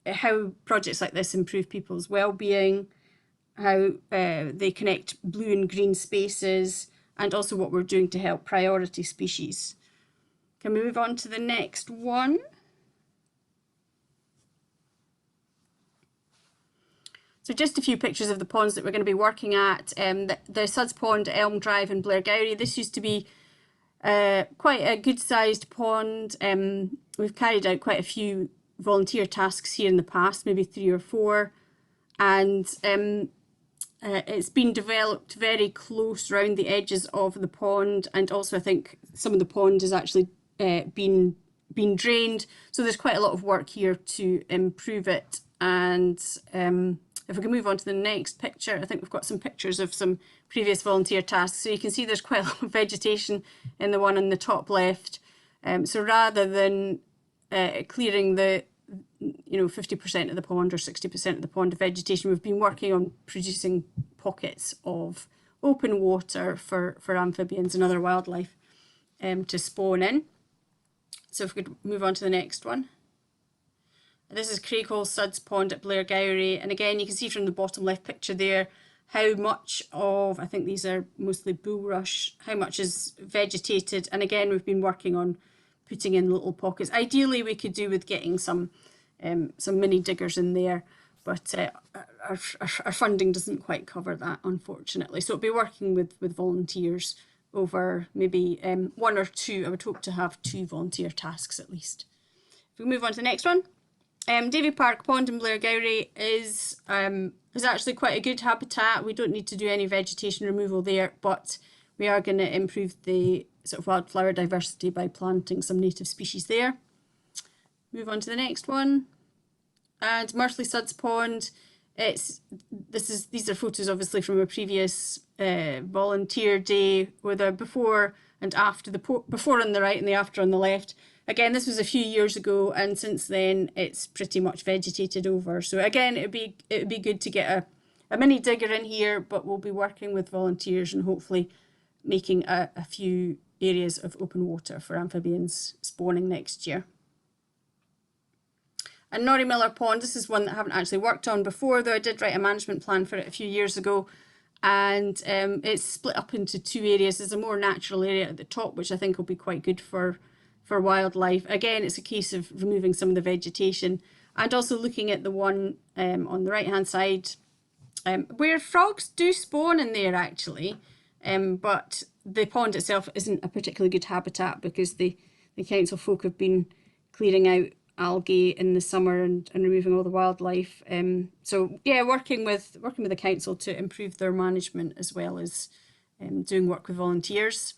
how projects like this improve people's well-being, how they connect blue and green spaces, and also what we're doing to help priority species. Can we move on to the next one? So just a few pictures of the ponds that we're going to be working at. The Suds Pond at Elm Drive in Blairgowrie. This used to be quite a good-sized pond. We've carried out quite a few volunteer tasks here in the past, maybe 3 or 4, and it's been developed very close around the edges of the pond, and also I think some of the pond has actually been drained, so there's quite a lot of work here to improve it. And if we can move on to the next picture, I think we've got some pictures of some previous volunteer tasks. So you can see there's quite a lot of vegetation in the one on the top left. So rather than clearing the 50% of the pond or 60% of the pond of vegetation, we've been working on producing pockets of open water for amphibians and other wildlife to spawn in. So if we could move on to the next one. This is Craighall Suds Pond at Blairgowrie, and again you can see from the bottom left picture there how much of, I think these are mostly bulrush, how much is vegetated, and again we've been working on putting in little pockets. Ideally we could do with getting some mini diggers in there, but our funding doesn't quite cover that, unfortunately. So it'll be working with volunteers over maybe 1 or 2. I would hope to have 2 volunteer tasks at least. If we move on to the next one. Davy Park Pond in Blairgowrie is actually quite a good habitat. We don't need to do any vegetation removal there, but we are going to improve the sort of wildflower diversity by planting some native species there. Move on to the next one. And Murthley Suds Pond. These are photos obviously from a previous volunteer day with a before and after, the before on the right and the after on the left. Again, this was a few years ago, and since then it's pretty much vegetated over. So again, it'd be good to get a mini digger in here, but we'll be working with volunteers and hopefully making a few areas of open water for amphibians spawning next year. And Norrie Miller Pond, this is one that I haven't actually worked on before, though I did write a management plan for it a few years ago. And it's split up into 2 areas. There's a more natural area at the top, which I think will be quite good for wildlife. Again, it's a case of removing some of the vegetation and also looking at the one on the right hand side where frogs do spawn in there actually, but the pond itself isn't a particularly good habitat because the council folk have been clearing out algae in the summer and removing all the wildlife. So yeah, working with the council to improve their management as well as doing work with volunteers.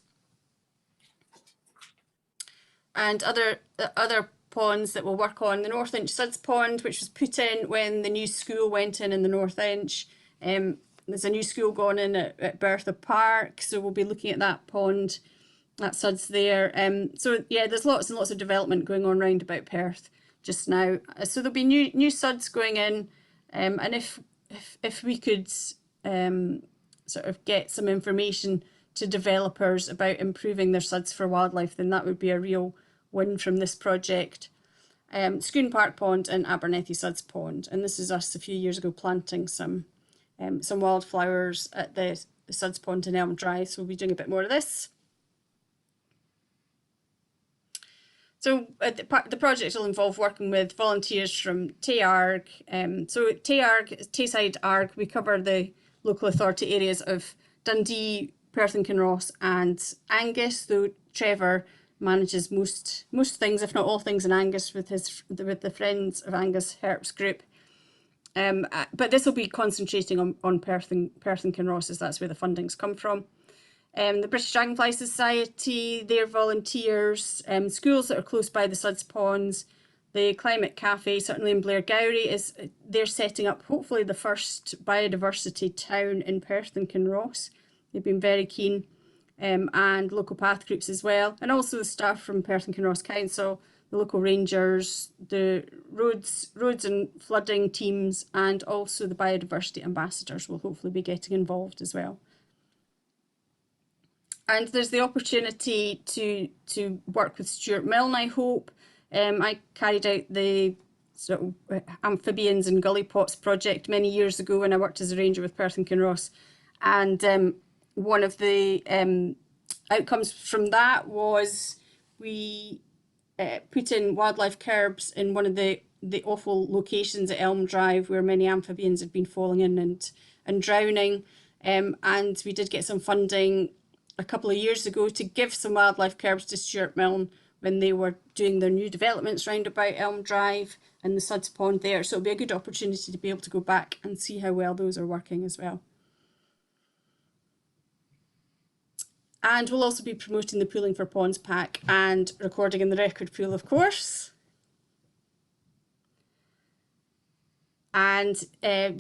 And other ponds that we'll work on, the North Inch Suds Pond, which was put in when the new school went in the North Inch. There's a new school gone in at Bertha Park, so we'll be looking at that pond, that Suds there. So yeah, there's lots and lots of development going on round about Perth just now. So there'll be new Suds going in, and if we could sort of get some information to developers about improving their Suds for wildlife, then that would be a real win from this project. Scoon Park Pond and Abernethy Suds Pond, and this is us a few years ago planting some wildflowers at the Suds Pond in Elm Drive, so we'll be doing a bit more of this. So the project will involve working with volunteers from TayARG. So TayARG, Tayside ARG, we cover the local authority areas of Dundee, Perth and Kinross and Angus, though Trevor manages most things, if not all things in Angus with the Friends of Angus HARPs group. But this will be concentrating on Perth and Kinross, as that's where the funding's come from. The British Dragonfly Society, their volunteers, schools that are close by the Suds Ponds, the Climate Cafe, certainly in Blairgowrie, they're setting up hopefully the first biodiversity town in Perth and Kinross. They've been very keen, and local path groups as well, and also the staff from Perth and Kinross Council, the local rangers, the roads and flooding teams, and also the biodiversity ambassadors will hopefully be getting involved as well. And there's the opportunity to work with Stuart Milne, I hope. I carried out the sort of Amphibians and Gully Pots project many years ago when I worked as a ranger with Perth and Kinross. And one of the outcomes from that was we put in wildlife curbs in one of the awful locations at Elm Drive where many amphibians had been falling in and drowning. And we did get some funding a couple of years ago to give some wildlife curbs to Stuart Milne when they were doing their new developments round about Elm Drive and the Suds Pond there. So it'll be a good opportunity to be able to go back and see how well those are working as well. And we'll also be promoting the Pooling for Ponds pack and recording in the record pool, of course. And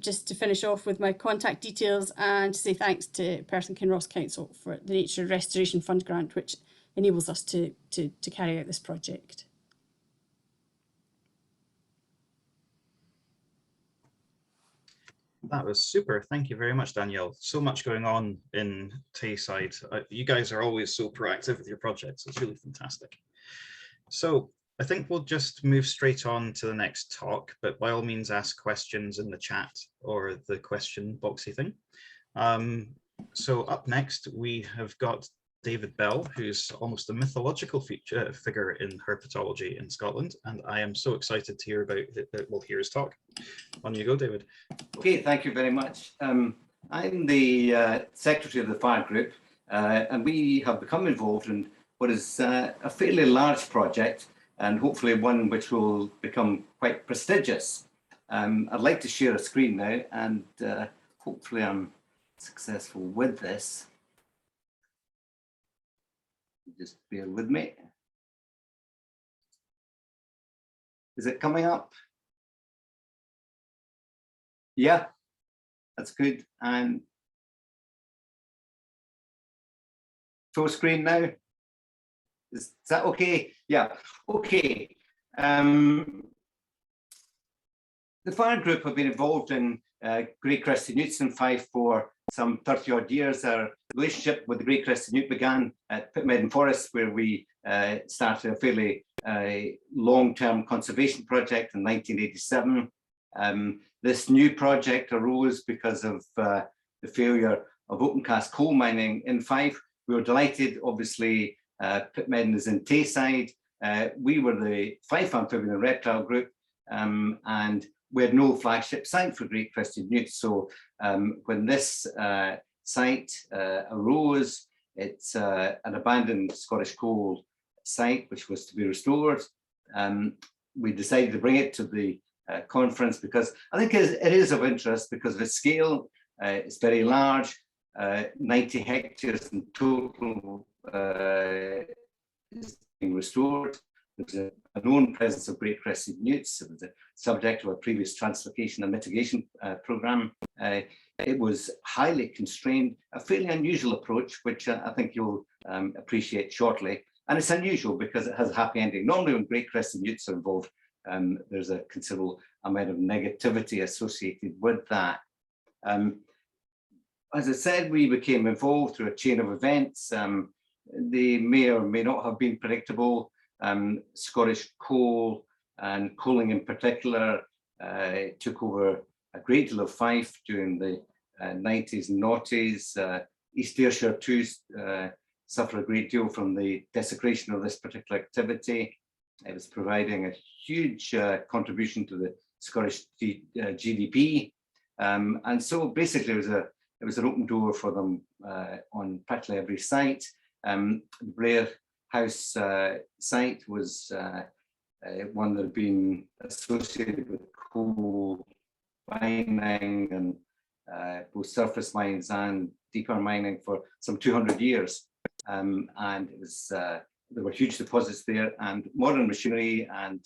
just to finish off with my contact details and to say thanks to Perth and Kinross Council for the Nature Restoration Fund grant, which enables us to carry out this project. That was super. Thank you very much, Danielle. So much going on in Tayside. You guys are always so proactive with your projects. It's really fantastic. So I think we'll just move straight on to the next talk, but by all means ask questions in the chat or the question boxy thing. So up next, we have got David Bell, who's almost a mythological figure in herpetology in Scotland, and I am so excited to hear about it. We'll hear his talk. On you go, David. Okay, thank you very much. I'm the secretary of the fire group, and we have become involved in what is a fairly large project, and hopefully one which will become quite prestigious. I'd like to share a screen now, and hopefully I'm successful with this. Just bear with me. Is it coming up? Yeah, that's good. And full screen now. Is that okay? Yeah, okay. The fire group have been involved in Great Crested Newts in Fife for some 30 odd years. Our relationship with the Great Crested Newt began at Pitmeaden Forest, where we started a fairly long-term conservation project in 1987. This new project arose because of the failure of open cast coal mining in Fife. We were delighted, obviously, Pitmeaden is in Tayside. We were the Fife Amphibian and Reptile group, and we had no flagship site for Great Crested Newts. So when this site arose, it's an abandoned Scottish coal site which was to be restored. We decided to bring it to the conference because I think it is of interest because of its scale. It's very large, 90 hectares in total is being restored. There's a known presence of Great Crested Newts. It was the subject of a previous translocation and mitigation programme. It was highly constrained, a fairly unusual approach, which I think you'll appreciate shortly. And it's unusual because it has a happy ending. Normally when Great Crested Newts are involved, there's a considerable amount of negativity associated with that. As I said, we became involved through a chain of events. They may or may not have been predictable. Scottish coal and coaling in particular took over a great deal of Fife during the 90s and noughties. East Ayrshire too suffered a great deal from the desecration of this particular activity. It was providing a huge contribution to the Scottish GDP. And so basically it was an open door for them on practically every site. The Blair House site was one that had been associated with coal mining and both surface mines and deeper mining for some 200 years. And it was there were huge deposits there, and modern machinery and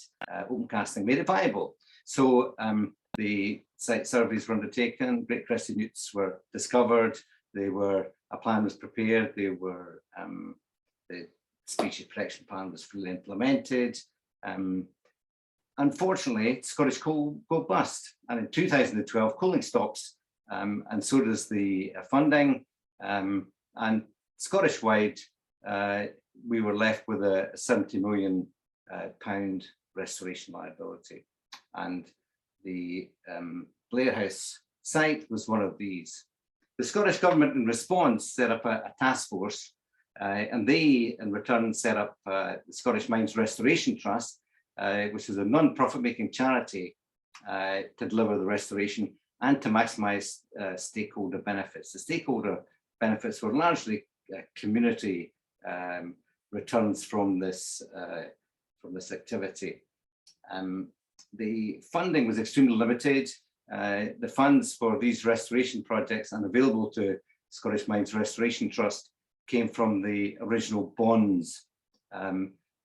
open casting made it viable. So the site surveys were undertaken, great crested newts were discovered, a plan was prepared, the species protection plan was fully implemented. Unfortunately, Scottish coal go bust, and in 2012 coaling stops, and so does the funding, and Scottish-wide we were left with a £70 million restoration liability, and the Blair House site was one of these. The Scottish Government in response set up a task force, and they in return set up the Scottish Mines Restoration Trust, which is a non-profit making charity to deliver the restoration and to maximise stakeholder benefits. The stakeholder benefits were largely community returns from this activity. The funding was extremely limited. The funds for these restoration projects and available to Scottish Mines Restoration Trust came from the original bonds.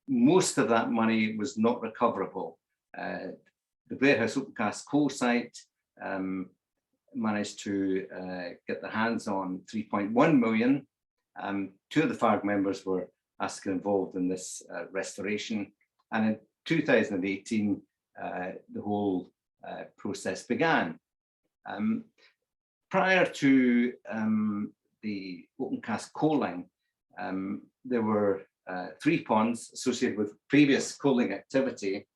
Most of that money was not recoverable. The Blair House open cast coal site managed to get their hands on 3.1 million. Two of the FARG members were asked to get involved in this restoration, and in 2018 the whole process began. Prior to the open cast coaling, there were 3 ponds associated with previous coaling activity.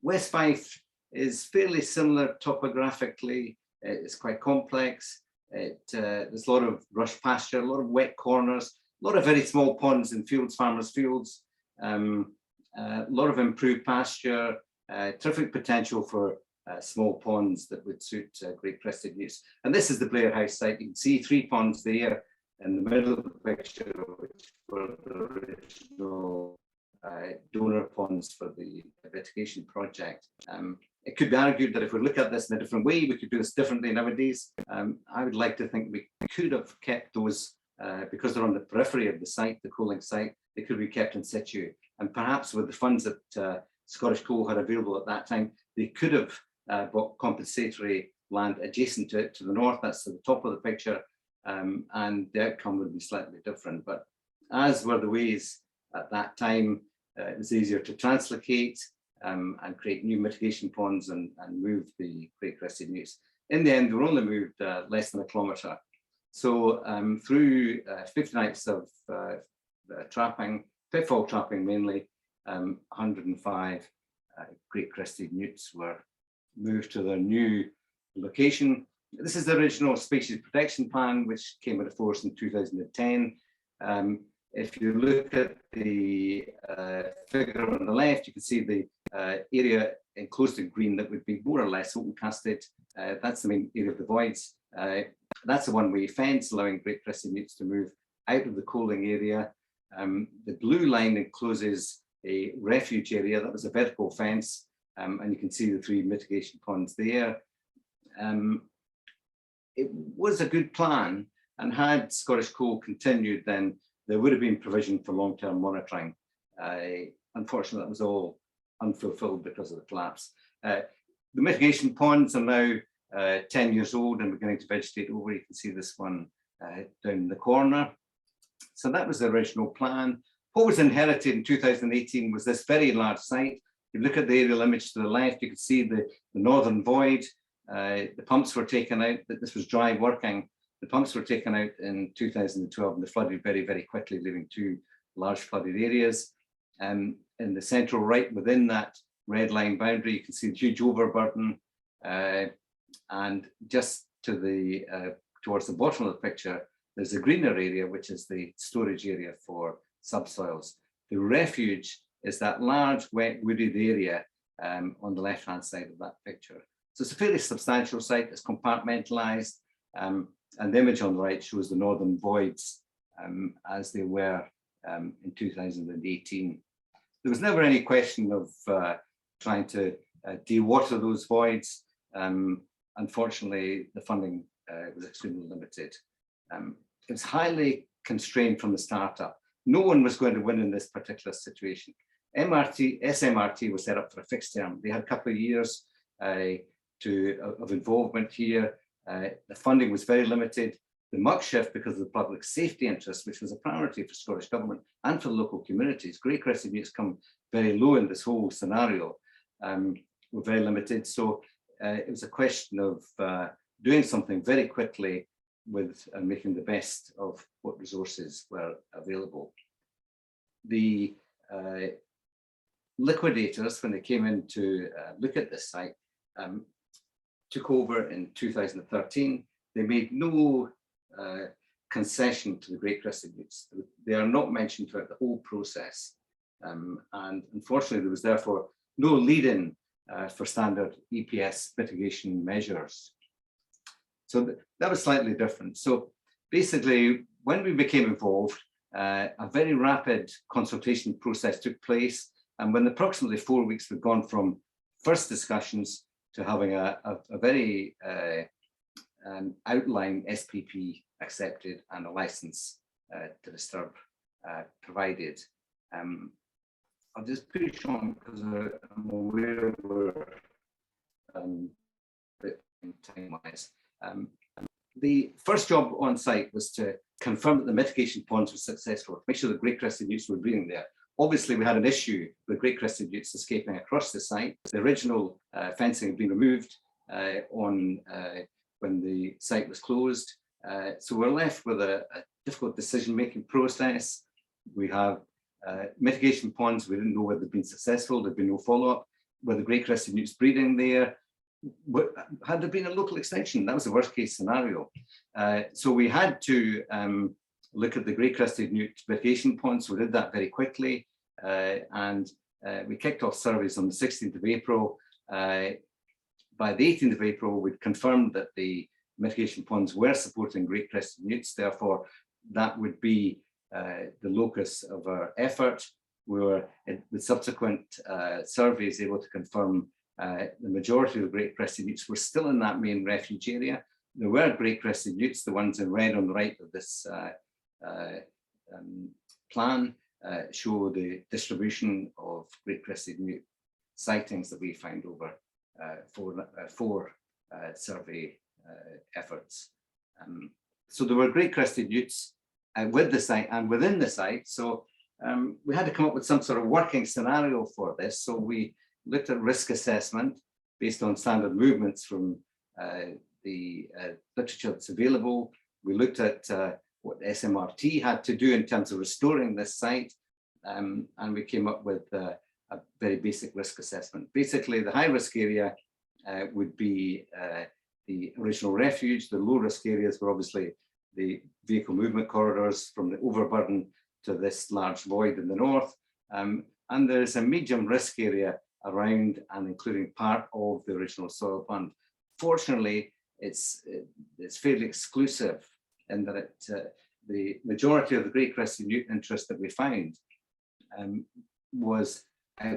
West Fife is fairly similar topographically. It's quite complex. There's a lot of rush pasture, a lot of wet corners, a lot of very small ponds in fields, farmers' fields, a lot of improved pasture, terrific potential for small ponds that would suit great crested newts. And this is the Blair House site. You can see 3 ponds there in the middle of the picture, which were the original donor ponds for the mitigation project. It could be argued that if we look at this in a different way, we could do this differently nowadays. I would like to think we could have kept those, because they're on the periphery of the site, the coaling site, they could be kept in situ. And perhaps with the funds that Scottish Coal had available at that time, they could have bought compensatory land adjacent to it to the north. That's to the top of the picture, and the outcome would be slightly different. But as were the ways at that time, it was easier to translocate and create new mitigation ponds and move the great crested newts. In the end, we were only moved less than a kilometre. So through 50 nights of trapping, pitfall trapping mainly, 105 great crested newts were moved to their new location. This is the original species protection plan, which came into force in 2010. If you look at the figure on the left, you can see the area enclosed in green that would be more or less open casted. That's the main area of the voids. That's a one-way fence allowing great crested newts to move out of the coaling area. The blue line encloses a refuge area that was a vertical fence, and you can see the 3 mitigation ponds there. It was a good plan, and had Scottish Coal continued, then there would have been provision for long-term monitoring. Unfortunately, that was all unfulfilled because of the collapse. The mitigation ponds are now 10 years old and beginning to vegetate over. You can see this one down in the corner. So that was the original plan. What was inherited in 2018 was this very large site. If you look at the aerial image to the left, you can see the northern void. The pumps were taken out. This was dry working. The pumps were taken out in 2012 and they flooded very, very quickly, leaving 2 large flooded areas. In the central right within that red line boundary, you can see the huge overburden, and just to the towards the bottom of the picture, there's a greener area, which is the storage area for subsoils. The refuge is that large, wet, wooded area on the left-hand side of that picture. So it's a fairly substantial site. It's compartmentalised, and the image on the right shows the northern voids as they were in 2018. There was never any question of trying to de-water those voids. Unfortunately, the funding was extremely limited. It was highly constrained from the start-up. No one was going to win in this particular situation. SMRT was set up for a fixed term. They had a couple of years of involvement here. The funding was very limited. The muck shift, because of the public safety interest, which was a priority for Scottish Government and for the local communities, grey-crested newts come very low in this whole scenario, were very limited. So it was a question of doing something very quickly with making the best of what resources were available. The liquidators, when they came in to look at this site, took over in 2013. They made no concession to the great-crested newts. They are not mentioned throughout the whole process. And unfortunately, there was therefore no lead-in for standard EPS mitigation measures. So that was slightly different. So basically, when we became involved, a very rapid consultation process took place. And when approximately 4 weeks had gone from first discussions to having a very outline SPP accepted and a license to disturb provided. I'll just push on because I'm aware we're time-wise. The first job on site was to confirm that the mitigation ponds were successful, to make sure that great-crested newts were breeding there. Obviously, we had an issue with great-crested newts escaping across the site. The original fencing had been removed when the site was closed. So we're left with a difficult decision-making process. We have mitigation ponds. We didn't know whether they'd been successful. There'd been no follow-up. Were the great-crested newts breeding there? Had there been a local extension? That was the worst-case scenario. So we had to look at the great-crested newt mitigation ponds. We did that very quickly, and we kicked off surveys on the 16th of April. By the 18th of April, we'd confirmed that the mitigation ponds were supporting great-crested newts. Therefore, that would be the locus of our effort. We were, with subsequent surveys, able to confirm the majority of the great-crested newts were still in that main refuge area. There were great-crested newts, the ones in red on the right of this plan, show the distribution of great-crested newt sightings that we found over four survey efforts. So there were great-crested newts with the site and within the site. So we had to come up with some sort of working scenario for this. So we looked at risk assessment based on standard movements from the literature that's available. We looked at what SMRT had to do in terms of restoring this site, and we came up with a very basic risk assessment. Basically, the high-risk area would be the original refuge. The low-risk areas were obviously the vehicle movement corridors from the overburden to this large void in the north. And there's a medium risk area around and including part of the original soil fund. Fortunately, it's fairly exclusive in that the majority of the great-crested newt interest that we found was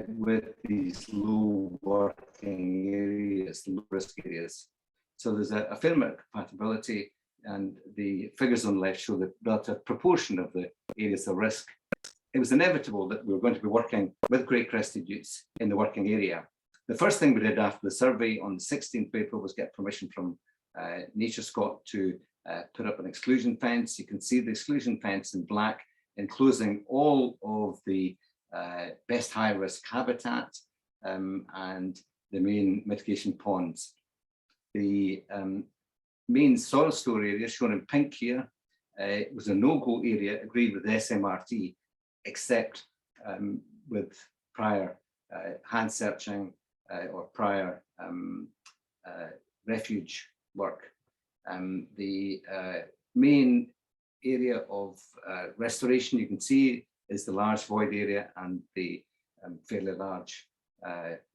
with these low working areas, low risk areas. So there's a fair amount of compatibility, and the figures on the left show the relative proportion of the areas of risk. It was inevitable that we were going to be working with great-crested newts in the working area. The first thing we did after the survey on the 16th of April was get permission from Nature Scot to put up an exclusion fence. You can see the exclusion fence in black, enclosing all of the best high-risk habitat and the main mitigation ponds. The main soil store area shown in pink here was a no-go area agreed with SMRT, except with prior hand searching or prior refuge work. The main area of restoration you can see is the large void area and the fairly large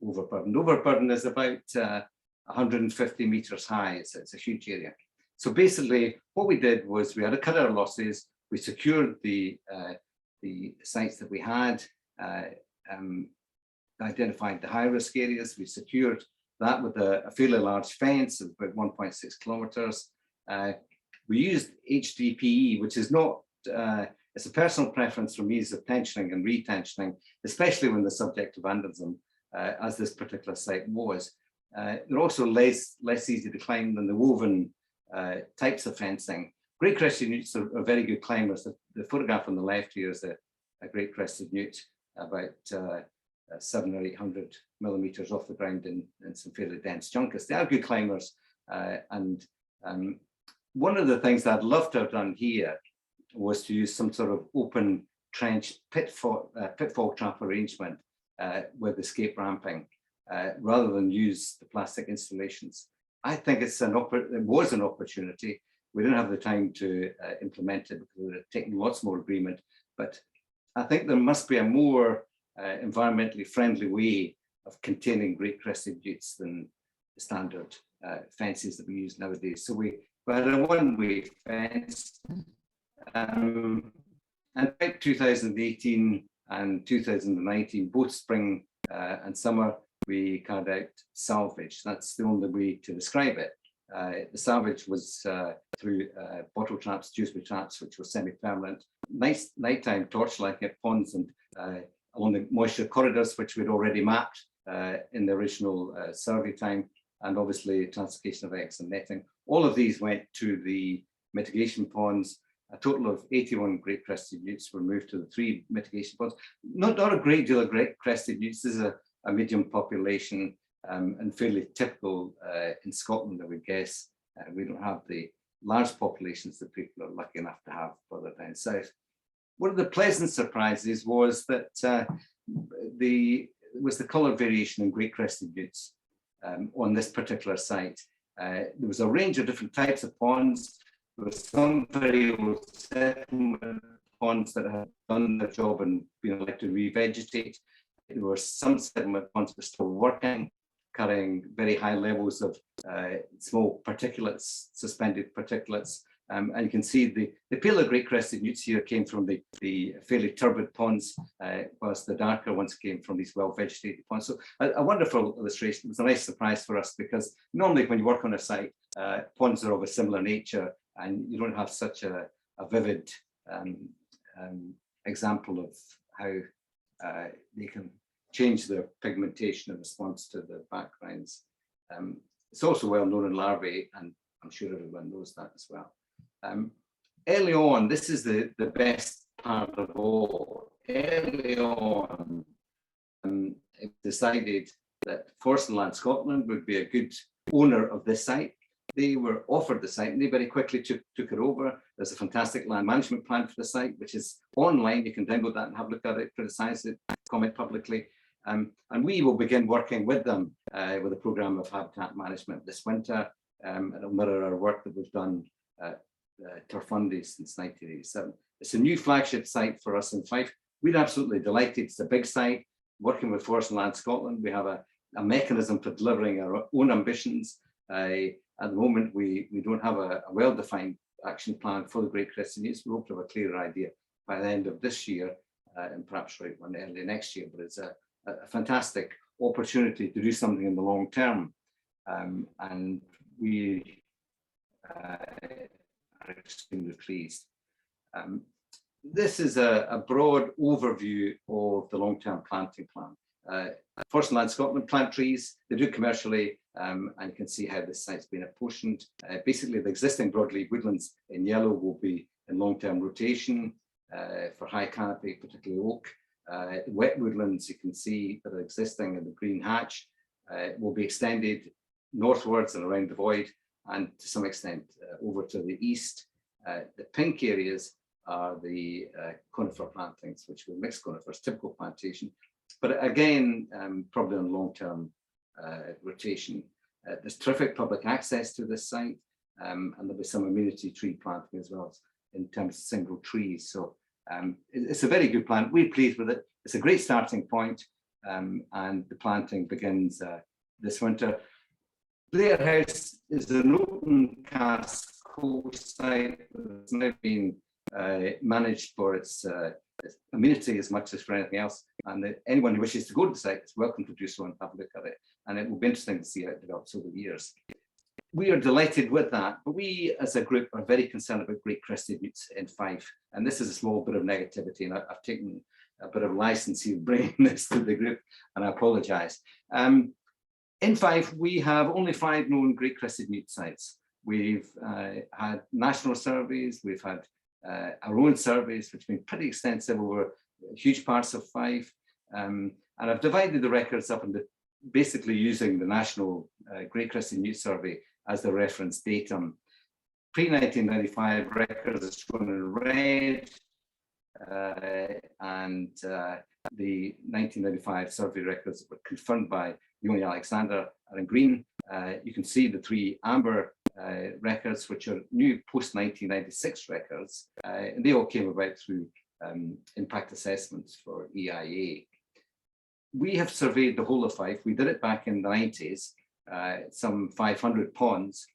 overburden. Overburden is about 150 meters high. It's a huge area. So basically what we did was we had to cut our losses. We secured the sites that we had, identified the high risk areas. We secured that with a fairly large fence of about 1.6 kilometers. We used HDPE, which is not, it's a personal preference for means of tensioning and retensioning, especially when the subject of vandalism, as this particular site was. They're also less easy to climb than the woven types of fencing. Great crested newts are very good climbers. The photograph on the left here is a great crested newt, about 700 or 800 millimeters off the ground in some fairly dense juncus. They are good climbers, and one of the things that I'd love to have done here was to use some sort of open trench pitfall trap arrangement with escape ramping, rather than use the plastic installations. I think it was an opportunity. We didn't have the time to implement it because it would have taken lots more agreement, but I think there must be a more environmentally friendly way of containing great crested newts than the standard fences that we use nowadays. So we had a one-way fence, and about 2018 and 2019, both spring and summer, we carried out salvage. That's the only way to describe it. The salvage was through bottle traps, Dewsbury traps, which were semi-permanent. Nice nighttime torchlighting at ponds and along the moisture corridors, which we'd already mapped in the original survey time, and obviously translocation of eggs and netting. All of these went to the mitigation ponds. A total of 81 great crested newts were moved to the 3 mitigation ponds. Not a great deal of great crested newts. This is a medium population and fairly typical in Scotland, I would guess. We don't have the large populations that people are lucky enough to have further down south. One of the pleasant surprises was that the colour variation in great crested newts on this particular site. There was a range of different types of ponds. There were some very old settlement ponds that had done their job and been allowed to revegetate. There were some settlement ponds that were still working, carrying very high levels of small particulates, suspended particulates. And you can see the paler great crested newts here came from the fairly turbid ponds, whilst the darker ones came from these well-vegetated ponds. So a wonderful illustration. It was a nice surprise for us because normally when you work on a site, ponds are of a similar nature and you don't have such a vivid example of how they can change their pigmentation in response to the backgrounds. It's also well known in larvae, and I'm sure everyone knows that as well. Early on, this is the best part of all. Early on, it decided that Forest and Land Scotland would be a good owner of this site. They were offered the site and they very quickly took it over. There's a fantastic land management plan for the site, which is online. You can download that and have a look at it, criticise it, comment publicly. And we will begin working with them with a programme of habitat management this winter. And it'll mirror our work that we've done at Turfundy since 1987. It's a new flagship site for us in Fife. We're absolutely delighted. It's a big site. Working with Forest and Land Scotland, we have a mechanism for delivering our own ambitions. At the moment, we don't have a well-defined action plan for the great crested newts. We hope to have a clearer idea by the end of this year and perhaps right one early next year. But it's a fantastic opportunity to do something in the long term, and we are extremely pleased. This is a broad overview of the long-term planting plan. Forest and Land Scotland plant trees. They do commercially, and you can see how this site's been apportioned. Basically, the existing broadleaf woodlands in yellow will be in long-term rotation for high canopy, particularly oak. Wet woodlands, you can see that are existing in the green hatch, will be extended northwards and around the void, and to some extent over to the east. The pink areas are the conifer plantings, which were mixed conifers, typical plantation, but again, probably on long-term rotation. There's terrific public access to this site, and there'll be some amenity tree planting as well in terms of single trees. So it's a very good plant. We're pleased with it. It's a great starting point, and the planting begins this winter. Blair House is an open cast coal site that's now been managed for its amenity as much as for anything else, and anyone who wishes to go to the site is welcome to do so and have a look at it, and it will be interesting to see how it develops over the years. We are delighted with that, but we as a group are very concerned about great crested newts in Fife, and this is a small bit of negativity, and I've taken a bit of license here bringing this to the group, and I apologise. In Fife, we have only 5 known great crested newt sites. We've had national surveys, we've had our own surveys, which have been pretty extensive over huge parts of Fife. And I've divided the records up into basically using the national Great Crested Newt Survey as the reference datum. Pre-1995 records are shown in red, and the 1995 survey records that were confirmed by Yoni Alexander are in green. You can see the 3 amber records, which are new post-1996 records, and they all came about through impact assessments for EIA. We have surveyed the whole of Fife. We did it back in the 90s, some 500 ponds,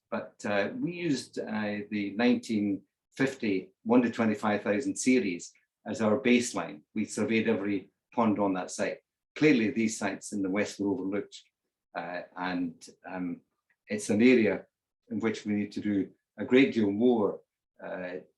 but we used the 1950 1 to 25,000 series as our baseline. We surveyed every pond on that site. Clearly, these sites in the west were overlooked, and it's an area in which we need to do a great deal more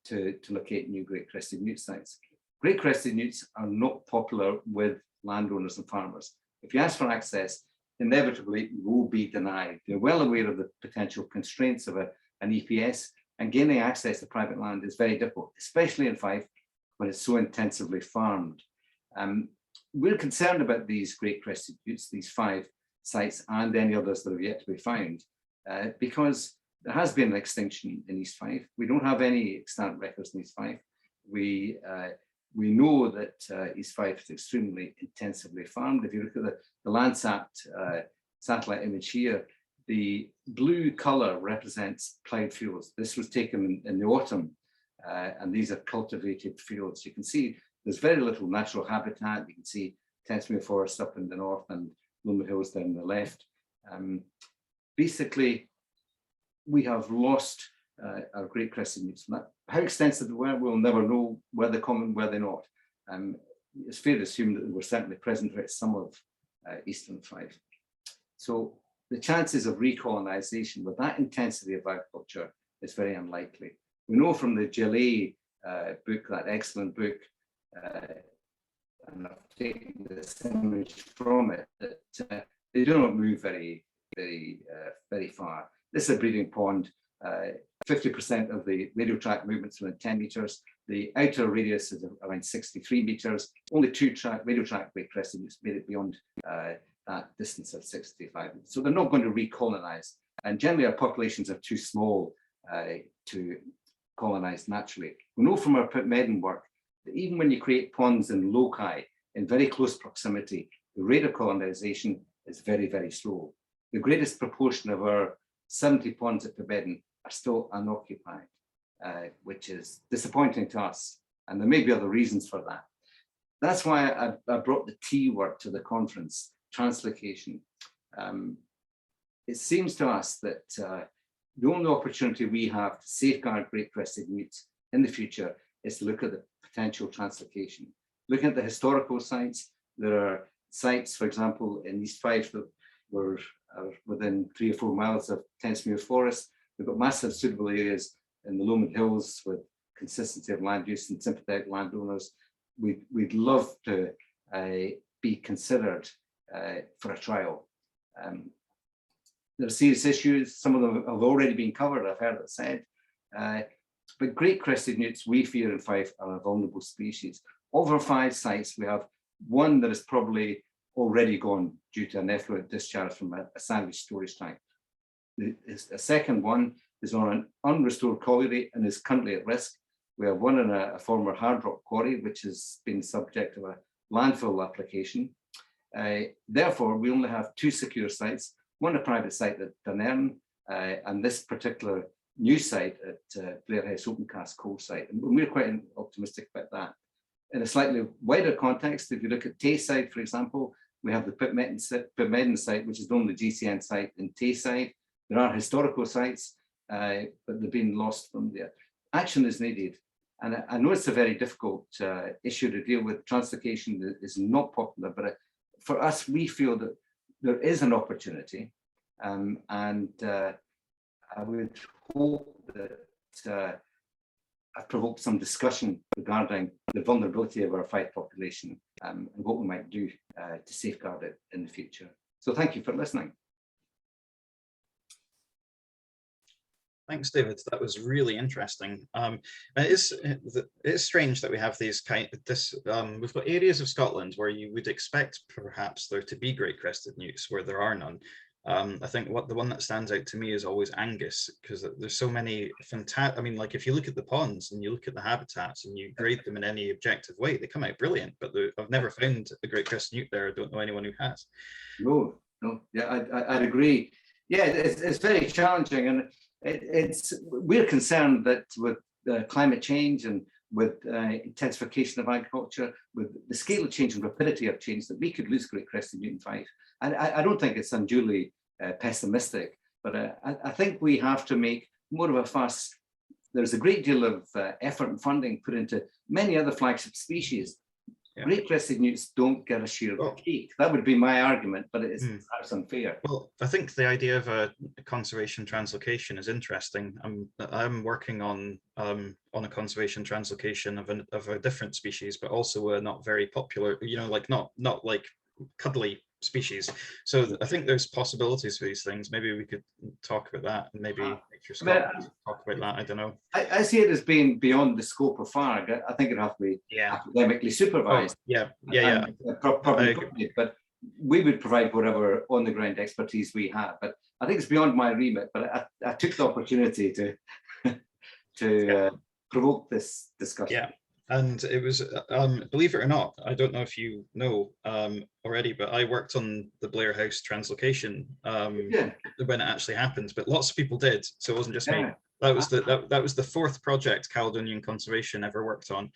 to locate new great crested newt sites. Great crested newts are not popular with landowners and farmers. If you ask for access, inevitably you will be denied. They're well aware of the potential constraints of an EPS, and gaining access to private land is very difficult, especially in Fife when it's so intensively farmed. We're concerned about these great crested newts, these 5 sites and any others that have yet to be found, because there has been an extinction in East Fife. We don't have any extant records in East Fife. We know that East Fife is extremely intensively farmed. If you look at the Landsat satellite image here, the blue colour represents ploughed fields. This was taken in the autumn, and these are cultivated fields. You can see there's very little natural habitat. You can see Tensmere Forest up in the north and Lomond Hills down the left. Basically, we have lost our great crested newts. How extensive they were, we'll never know. Where they're common, where they're not. It's fair to assume that they were certainly present throughout some of eastern Fife. So the chances of recolonisation with that intensity of agriculture is very unlikely. We know from the Gillet book, that excellent book, and I've taken this image from it, that they do not move very far. This is a breeding pond. 50% of the radial track movements within 10 metres. The outer radius is around 63 metres. Only 2 radial track great crested newts made it beyond that distance of 65. So they're not going to recolonise. And generally, our populations are too small to colonise naturally. We know from our Pit Meadow work that even when you create ponds in loci in very close proximity, the rate of colonisation is very, very slow. The greatest proportion of our 70 ponds at Pit Meadow are still unoccupied, which is disappointing to us. And there may be other reasons for that. That's why I brought the T word to the conference, translocation. It seems to us that the only opportunity we have to safeguard great crested newts in the future is to look at the potential translocation. Looking at the historical sites, there are sites, for example, in East Fife that were within 3 or 4 miles of Tensmere Forest. We've got massive suitable areas in the Lomond Hills with consistency of land use and sympathetic landowners. We'd love to be considered for a trial. There are serious issues. Some of them have already been covered, I've heard it said. But great crested newts, we fear in Fife, are a vulnerable species. Of our 5 sites, we have 1 that is probably already gone due to an effluent discharge from a sandwich storage tank. A second one is on an unrestored colliery and is currently at risk. We have one in a former hard rock quarry, which has been subject to a landfill application. Therefore, we only have 2 secure sites, one a private site at Dunern, and this particular new site at Blair House Open Cast Coal site. And we're quite optimistic about that. In a slightly wider context, if you look at Tayside, for example, we have the Pitmedden site, which is the only GCN site in Tayside. There are historical sites, but they've been lost from there. Action is needed. And I know it's a very difficult issue to deal with. Translocation is not popular, but for us, we feel that there is an opportunity. And I would hope that I've provoked some discussion regarding the vulnerability of our fight population and what we might do to safeguard it in the future. So thank you for listening. Thanks, David. That was really interesting. It is strange that we have these we've got areas of Scotland where you would expect perhaps there to be great crested newts where there are none. I think the one that stands out to me is always Angus, because there's so many fantastic. I mean, like if you look at the ponds and you look at the habitats and you grade them in any objective way, they come out brilliant. But I've never found a great crested newt there. I don't know anyone who has. No, yeah, I'd agree. Yeah, it's very challenging, and we're concerned that with climate change and with intensification of agriculture, with the scale of change and rapidity of change, that we could lose great crested newt in fight. And I don't think it's unduly pessimistic, but I think we have to make more of a fuss. There's a great deal of effort and funding put into many other flagship species. Yeah. Great crested newts don't get a share of the cake. That would be my argument, but it's perhaps unfair. Well, I think the idea of a conservation translocation is interesting. I'm working on a conservation translocation of a different species, but also a not very popular, like not like cuddly species. So I think there's possibilities for these things. Maybe we could talk about that, and maybe talk about that. I don't know. I see it as being beyond the scope of ARG. I think it has to be academically supervised. Probably, but we would provide whatever on the ground expertise we have. But I think it's beyond my remit. But I took the opportunity to provoke this discussion. Yeah. And it was, believe it or not, I don't know if you know already, but I worked on the Blair House translocation when it actually happened, but lots of people did, so it wasn't just me. That was the 4th project Caledonian Conservation ever worked on.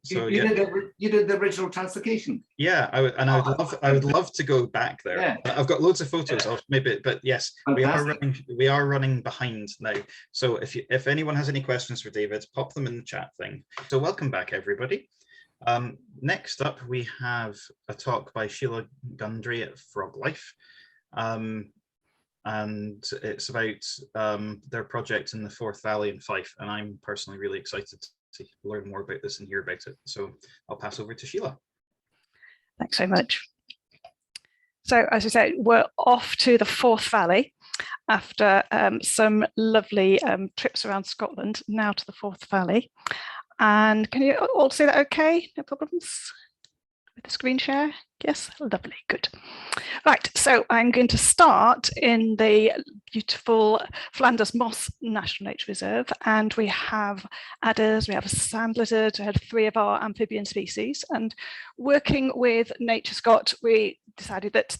So you did the original translocation. Yeah, I would love to go back there. Yeah. I've got loads of photos of maybe, but yes, we are running behind now. So if anyone has any questions for David, pop them in the chat thing. So welcome back, everybody. Next up, we have a talk by Sheila Gundry at Froglife. And it's about their project in the Forth Valley in Fife, and I'm personally really excited to learn more about this and hear about it. So I'll pass over to Sheila. Thanks so much. So as I said, we're off to the Forth Valley after some lovely trips around Scotland, now to the Forth Valley. And can you all see that okay? No problems with the screen share? Yes, lovely, good. Right, so I'm going to start in the beautiful Flanders Moss National Nature Reserve, and we have adders, we have a sand lizard, we had 3 of our amphibian species, and working with Nature Scot, we decided that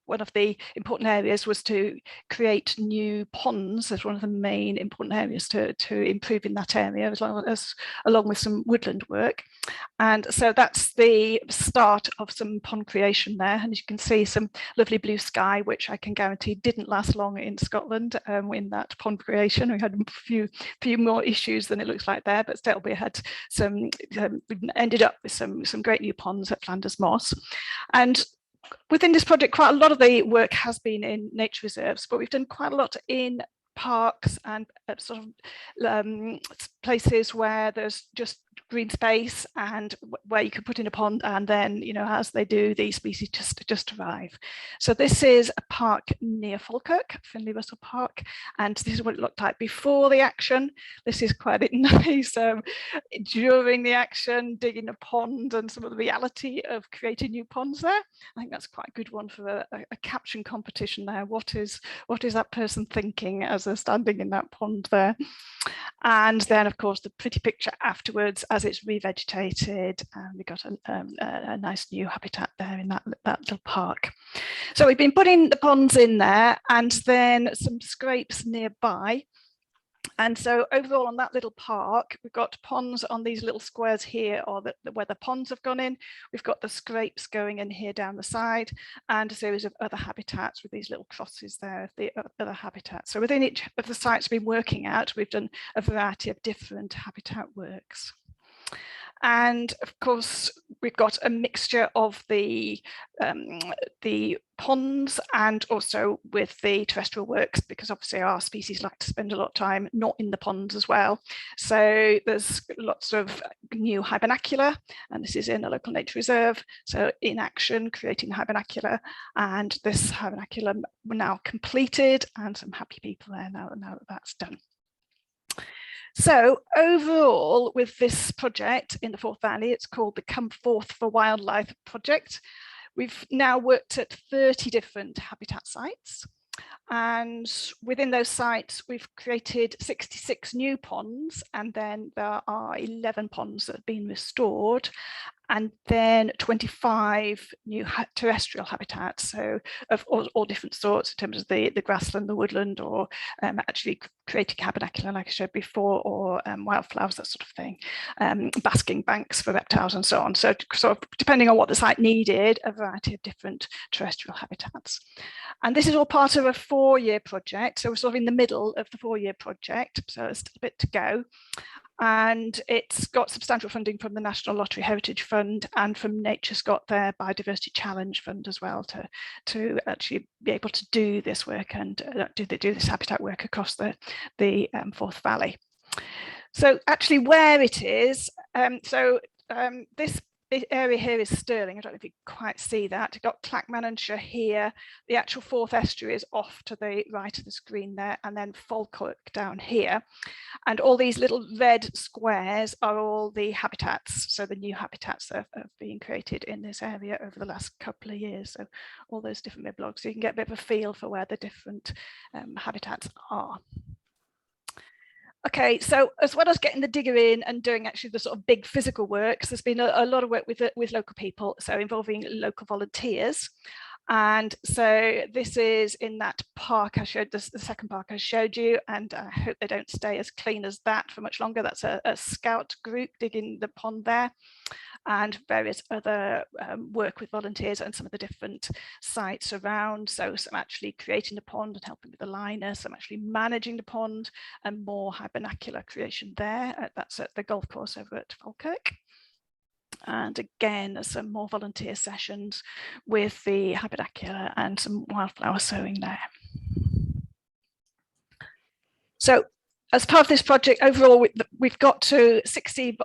one of the important areas was to create new ponds as one of the main important areas to improve in that area, along with some woodland work. And so that's the start of some pond creation there, and you can see some lovely blue sky, which I can guarantee didn't last long in Scotland in that pond creation. We had a few more issues than it looks like there, but still we had some we ended up with some great new ponds at Flanders Moss. And within this project, quite a lot of the work has been in nature reserves, but we've done quite a lot in parks and sort of places where there's just green space and where you can put in a pond, and then, you know, as they do, these species just arrive. So this is a park near Falkirk, Finley Russell Park, and this is what it looked like before the action. This is quite nice during the action, digging a pond and some of the reality of creating new ponds there. I think that's quite a good one for a caption competition there. What is that person thinking as they're standing in that pond there? And then, of course, the pretty picture afterwards as it's revegetated, and we got a nice new habitat there in that little park. So we've been putting the ponds in there, and then some scrapes nearby. And so overall on that little park, we've got ponds on these little squares here, or where the ponds have gone in. We've got the scrapes going in here down the side, and a series of other habitats with these little crosses there of the other habitats. So within each of the sites we've been working at, we've done a variety of different habitat works. And of course, we've got a mixture of the ponds and also with the terrestrial works, because obviously our species like to spend a lot of time not in the ponds as well. So there's lots of new hibernacula, and this is in a local nature reserve. So in action, creating hibernacula, and this hibernacula now completed, and some happy people there now that that's done. So overall, with this project in the Forth Valley, it's called the Come Forth for Wildlife project. We've now worked at 30 different habitat sites, and within those sites, we've created 66 new ponds, and then there are 11 ponds that have been restored, and then 25 new terrestrial habitats, so of all different sorts in terms of the grassland, the woodland, or actually creating hibernacula, like I showed before, or wildflowers, that sort of thing, basking banks for reptiles and so on. So sort of depending on what the site needed, a variety of different terrestrial habitats. And this is all part of a 4-year project. So we're sort of in the middle of the 4-year project, so it's a bit to go. And it's got substantial funding from the National Lottery Heritage Fund and from Nature's got their Biodiversity Challenge Fund as well to actually be able to do this work and do this habitat work across the Forth Valley. So actually where it is, this area here is Stirling. I don't know if you can quite see that. You've got Clackmannanshire here. The actual Forth estuary is off to the right of the screen there, and then Falkirk down here. And all these little red squares are all the habitats, so the new habitats that have been created in this area over the last couple of years. So all those different red blocks, so you can get a bit of a feel for where the different habitats are. Okay, so as well as getting the digger in and doing actually the sort of big physical works, there's been a lot of work with local people, so involving local volunteers. And so this is in that park I showed, the second park I showed you, and I hope they don't stay as clean as that for much longer. That's a scout group digging the pond there, and various other work with volunteers and some of the different sites around. So some actually creating the pond and helping with the liner, some actually managing the pond, and more hibernacula creation there. That's at the golf course over at Falkirk. And again, some more volunteer sessions with the hibernacula and some wildflower sowing there. So as part of this project, overall, we've got to 60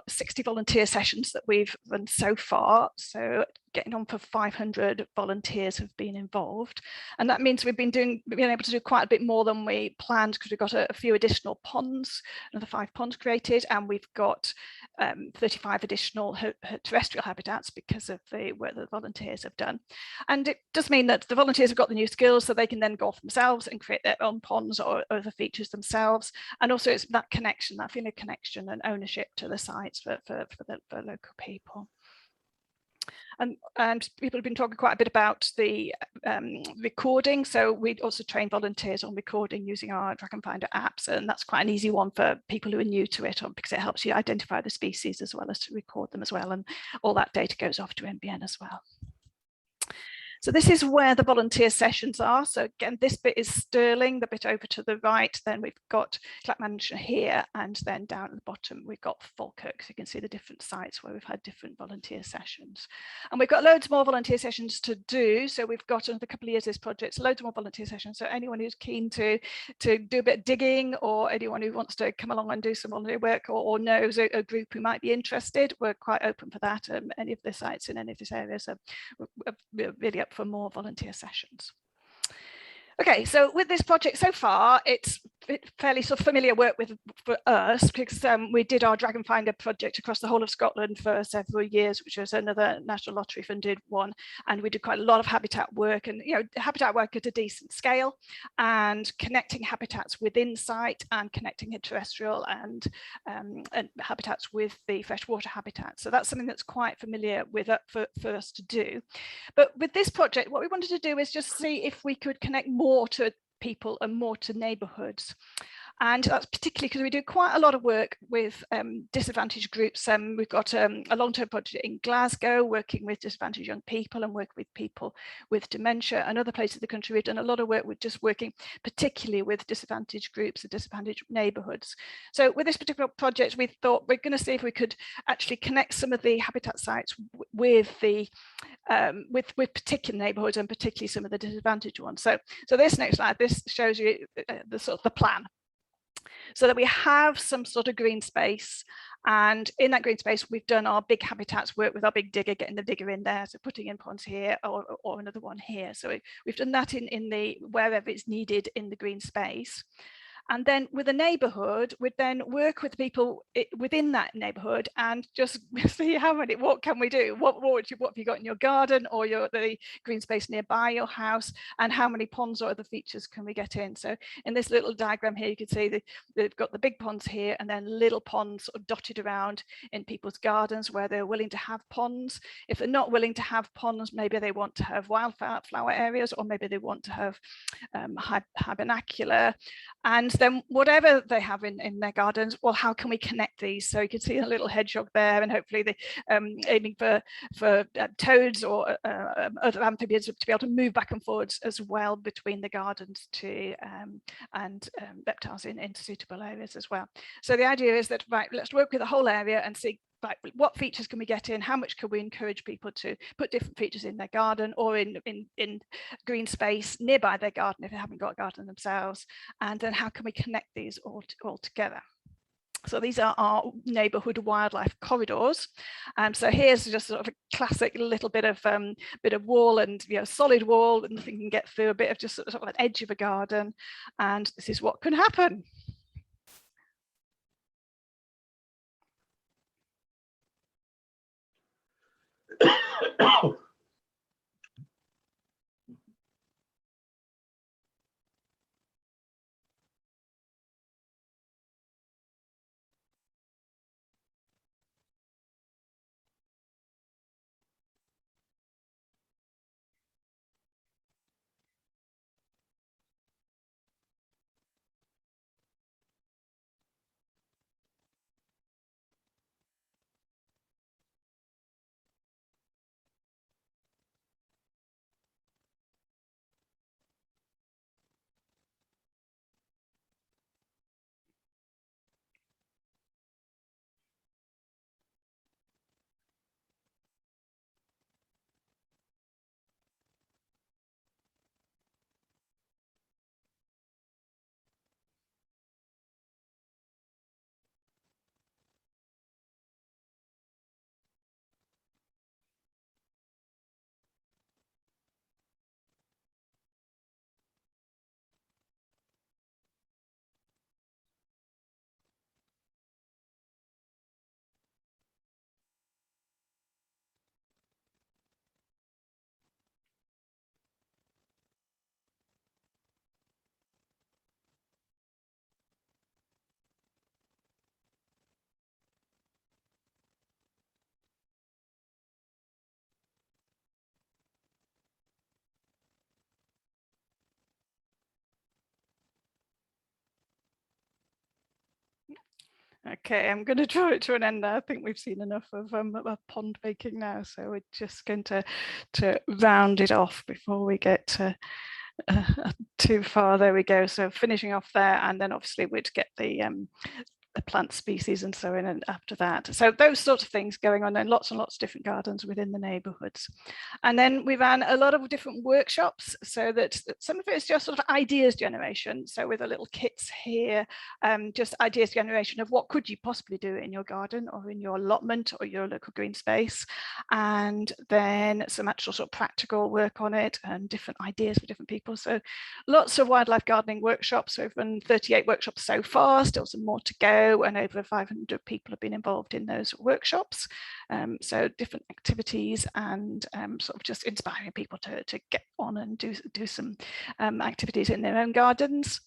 volunteer sessions that we've run so far. So getting on for 500 volunteers have been involved. And that means we've been able to do quite a bit more than we planned, because we've got a few additional ponds, another 5 ponds created, and we've got 35 additional terrestrial habitats because of the work that the volunteers have done. And it does mean that the volunteers have got the new skills, so they can then go off themselves and create their own ponds or other features themselves. And also it's that connection, that feeling of connection and ownership to the sites for local people. And people have been talking quite a bit about the recording. So we also train volunteers on recording using our Dragon Finder apps, and that's quite an easy one for people who are new to it, because it helps you identify the species as well as to record them as well, and all that data goes off to NBN as well. So this is where the volunteer sessions are. So again, this bit is Stirling, the bit over to the right. Then we've got Clackmannanshire here, and then down at the bottom we've got Falkirk. So you can see the different sites where we've had different volunteer sessions. And we've got loads more volunteer sessions to do. So we've got another couple of years this project, loads more volunteer sessions. So anyone who's keen to do a bit of digging, or anyone who wants to come along and do some volunteer work, or knows a group who might be interested, we're quite open for that. Any of the sites in any of this area, so we're really up for more volunteer sessions. Okay, so with this project so far, it's fairly sort of familiar work for us, because we did our Dragon Finder project across the whole of Scotland for several years, which was another National Lottery funded one, and we did quite a lot of habitat work, and habitat work at a decent scale, and connecting habitats within site and connecting terrestrial and habitats with the freshwater habitat. So that's something that's quite familiar with for us to do. But with this project, what we wanted to do is just see if we could connect more to people and more to neighbourhoods. And that's particularly because we do quite a lot of work with disadvantaged groups. We've got a long-term project in Glasgow working with disadvantaged young people and work with people with dementia, and other places of the country we've done a lot of work with just working particularly with disadvantaged groups and disadvantaged neighbourhoods. So with this particular project, we thought we're going to see if we could actually connect some of the habitat sites with the with particular neighbourhoods, and particularly some of the disadvantaged ones. So this next slide, this shows you the sort of the plan. So that we have some sort of green space, and in that green space we've done our big habitats work with our big digger, getting the digger in there, so putting in ponds here or another one here. So we've done that in the wherever it's needed in the green space. And then with a neighbourhood, we'd then work with people within that neighbourhood and just see what can we do? What have you got in your garden or the green space nearby your house, and how many ponds or other features can we get in? So in this little diagram here, you can see they've got the big ponds here, and then little ponds sort of dotted around in people's gardens where they're willing to have ponds. If they're not willing to have ponds, maybe they want to have wildflower areas, or maybe they want to have hibernacular. And then whatever they have in their gardens, well, how can we connect these? So you can see a little hedgehog there, and hopefully they aiming for toads or other amphibians to be able to move back and forwards as well between the gardens and reptiles in suitable areas as well. So the idea is that, right, let's work with the whole area and see, right, what features can we get in? How much can we encourage people to put different features in their garden or in green space nearby their garden if they haven't got a garden themselves? And then how can we connect these all together? So these are our neighbourhood wildlife corridors. So here's just sort of a classic little bit of wall, and solid wall, and nothing can get through, a bit of just sort of an edge of a garden, and this is what can happen. Okay, I'm going to draw it to an end now. I think we've seen enough of pond making now, so we're just going to round it off before we get too far. There we go. So finishing off there, and then obviously we'd get the plant species and so on, and after that. So those sorts of things going on, and lots of different gardens within the neighbourhoods. And then we ran a lot of different workshops, so that some of it is just sort of ideas generation. So with the little kits here, just ideas generation of what could you possibly do in your garden or in your allotment or your local green space. And then some actual sort of practical work on it and different ideas for different people. So lots of wildlife gardening workshops. We've run 38 workshops so far, still some more to go. And over 500 people have been involved in those workshops. So different activities and sort of just inspiring people to get on and do some activities in their own gardens.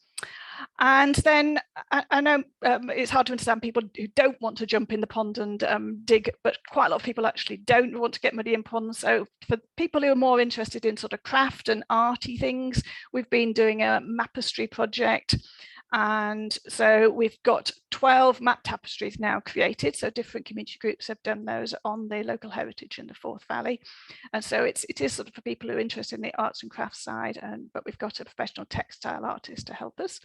And then I know it's hard to understand people who don't want to jump in the pond and dig, but quite a lot of people actually don't want to get muddy in ponds. So for people who are more interested in sort of craft and arty things, we've been doing a mapestry project. And so we've got 12 map tapestries now created. So different community groups have done those on the local heritage in the Forth Valley. And so it is sort of for people who are interested in the arts and crafts side, but we've got a professional textile artist to help us.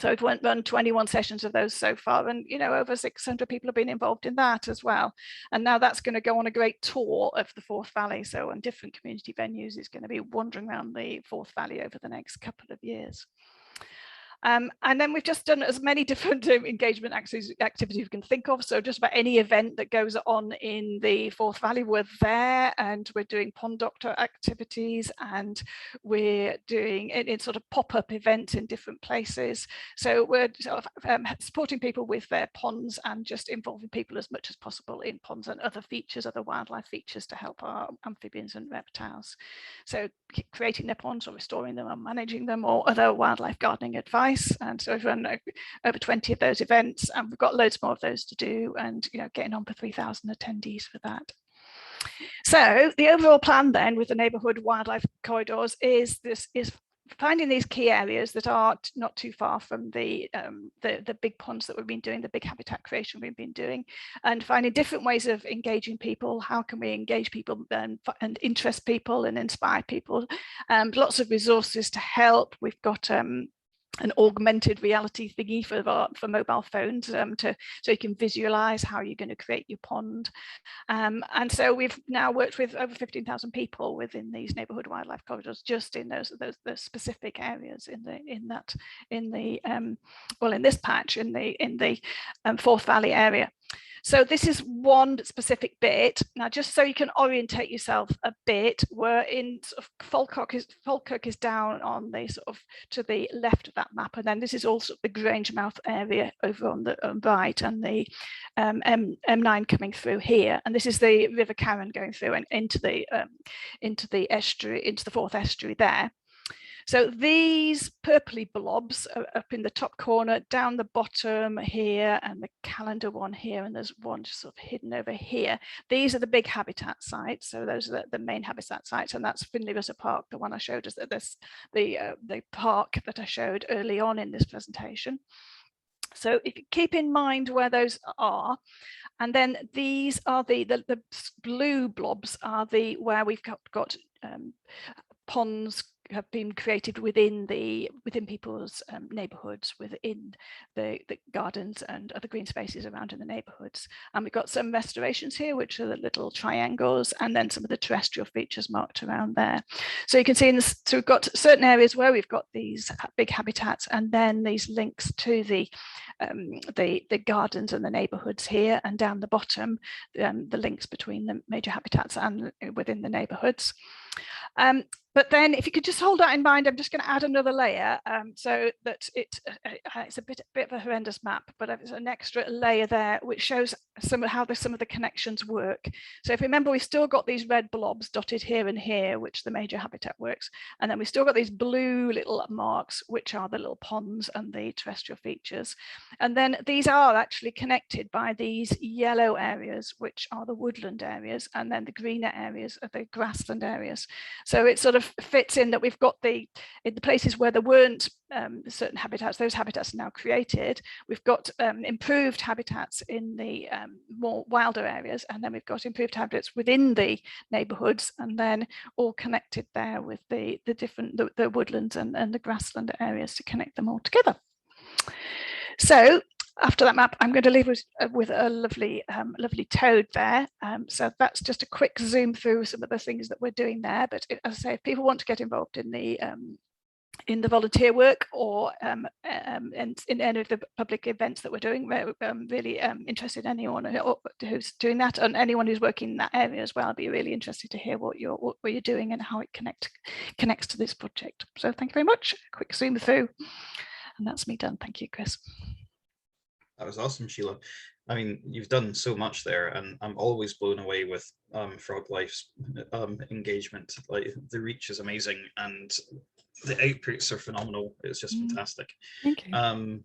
So we've run 21 sessions of those so far, and over 600 people have been involved in that as well. And now that's going to go on a great tour of the Forth Valley. So on different community venues, it's going to be wandering around the Forth Valley over the next couple of years. And then we've just done as many different engagement activities we can think of. So just about any event that goes on in the Forth Valley, we're there, and we're doing pond doctor activities, and we're doing it in sort of pop-up events in different places. So we're sort of supporting people with their ponds and just involving people as much as possible in ponds and other features, other wildlife features to help our amphibians and reptiles. So creating their ponds or restoring them or managing them, or other wildlife gardening advice. And so we've run over 20 of those events, and we've got loads more of those to do, and getting on for 3,000 attendees for that. So the overall plan then with the neighbourhood wildlife corridors is finding these key areas that are not too far from the big ponds that we've been doing, the big habitat creation we've been doing, and finding different ways of engaging people. How can we engage people and interest people and inspire people? Lots of resources to help. We've got an augmented reality thingy for mobile phones so you can visualize how you're going to create your pond. And so we've now worked with over 15,000 people within these neighborhood wildlife corridors, just in those specific areas in this patch in the Forth Valley area. So this is one specific bit. Now, just so you can orientate yourself a bit, we're in sort of Falkirk is down on the sort of to the left of that map, and then this is also the Grangemouth area over on the right, and the M9 coming through here, and this is the River Carron going through and into the estuary, into the Forth estuary there. So these purpley blobs are up in the top corner, down the bottom here, and the calendar one here, and there's one just sort of hidden over here. These are the big habitat sites. So those are the main habitat sites, and that's Finley River Park, the one I showed us, the park that I showed early on in this presentation. So if you keep in mind where those are, and then these are the blue blobs are where we've got ponds have been created within people's neighbourhoods, within the gardens and other green spaces around in the neighbourhoods. And we've got some restorations here, which are the little triangles, and then some of the terrestrial features marked around there. So you can see so we've got certain areas where we've got these big habitats, and then these links to the gardens and the neighbourhoods here, and down the bottom the links between the major habitats and within the neighbourhoods. But then if you could just hold that in mind, I'm just going to add another layer so that it's a bit of a horrendous map, but there's an extra layer there which shows how some of the connections work. So if you remember, we've still got these red blobs dotted here and here, which the major habitat works. And then we've still got these blue little marks, which are the little ponds and the terrestrial features. And then these are actually connected by these yellow areas, which are the woodland areas, and then the greener areas are the grassland areas. So it's sort of of fits in that we've got in the places where there weren't certain habitats, those habitats are now created. We've got improved habitats in the more wilder areas, and then we've got improved habitats within the neighbourhoods, and then all connected there with the different the woodlands and the grassland areas to connect them all together. So after that map, I'm going to leave with a lovely toad there. So that's just a quick zoom through some of the things that we're doing there. But as I say, if people want to get involved in the volunteer work or in any of the public events that we're doing, we're really interested in anyone who's doing that, and anyone who's working in that area as well. I'd be really interested to hear what you're doing and how it connects to this project. So thank you very much. A quick zoom through, and that's me done. Thank you, Chris. That was awesome, Sheila. I mean, you've done so much there, and I'm always blown away with Froglife's engagement. Like, the reach is amazing, and the outputs are phenomenal. It's just fantastic. Thank you.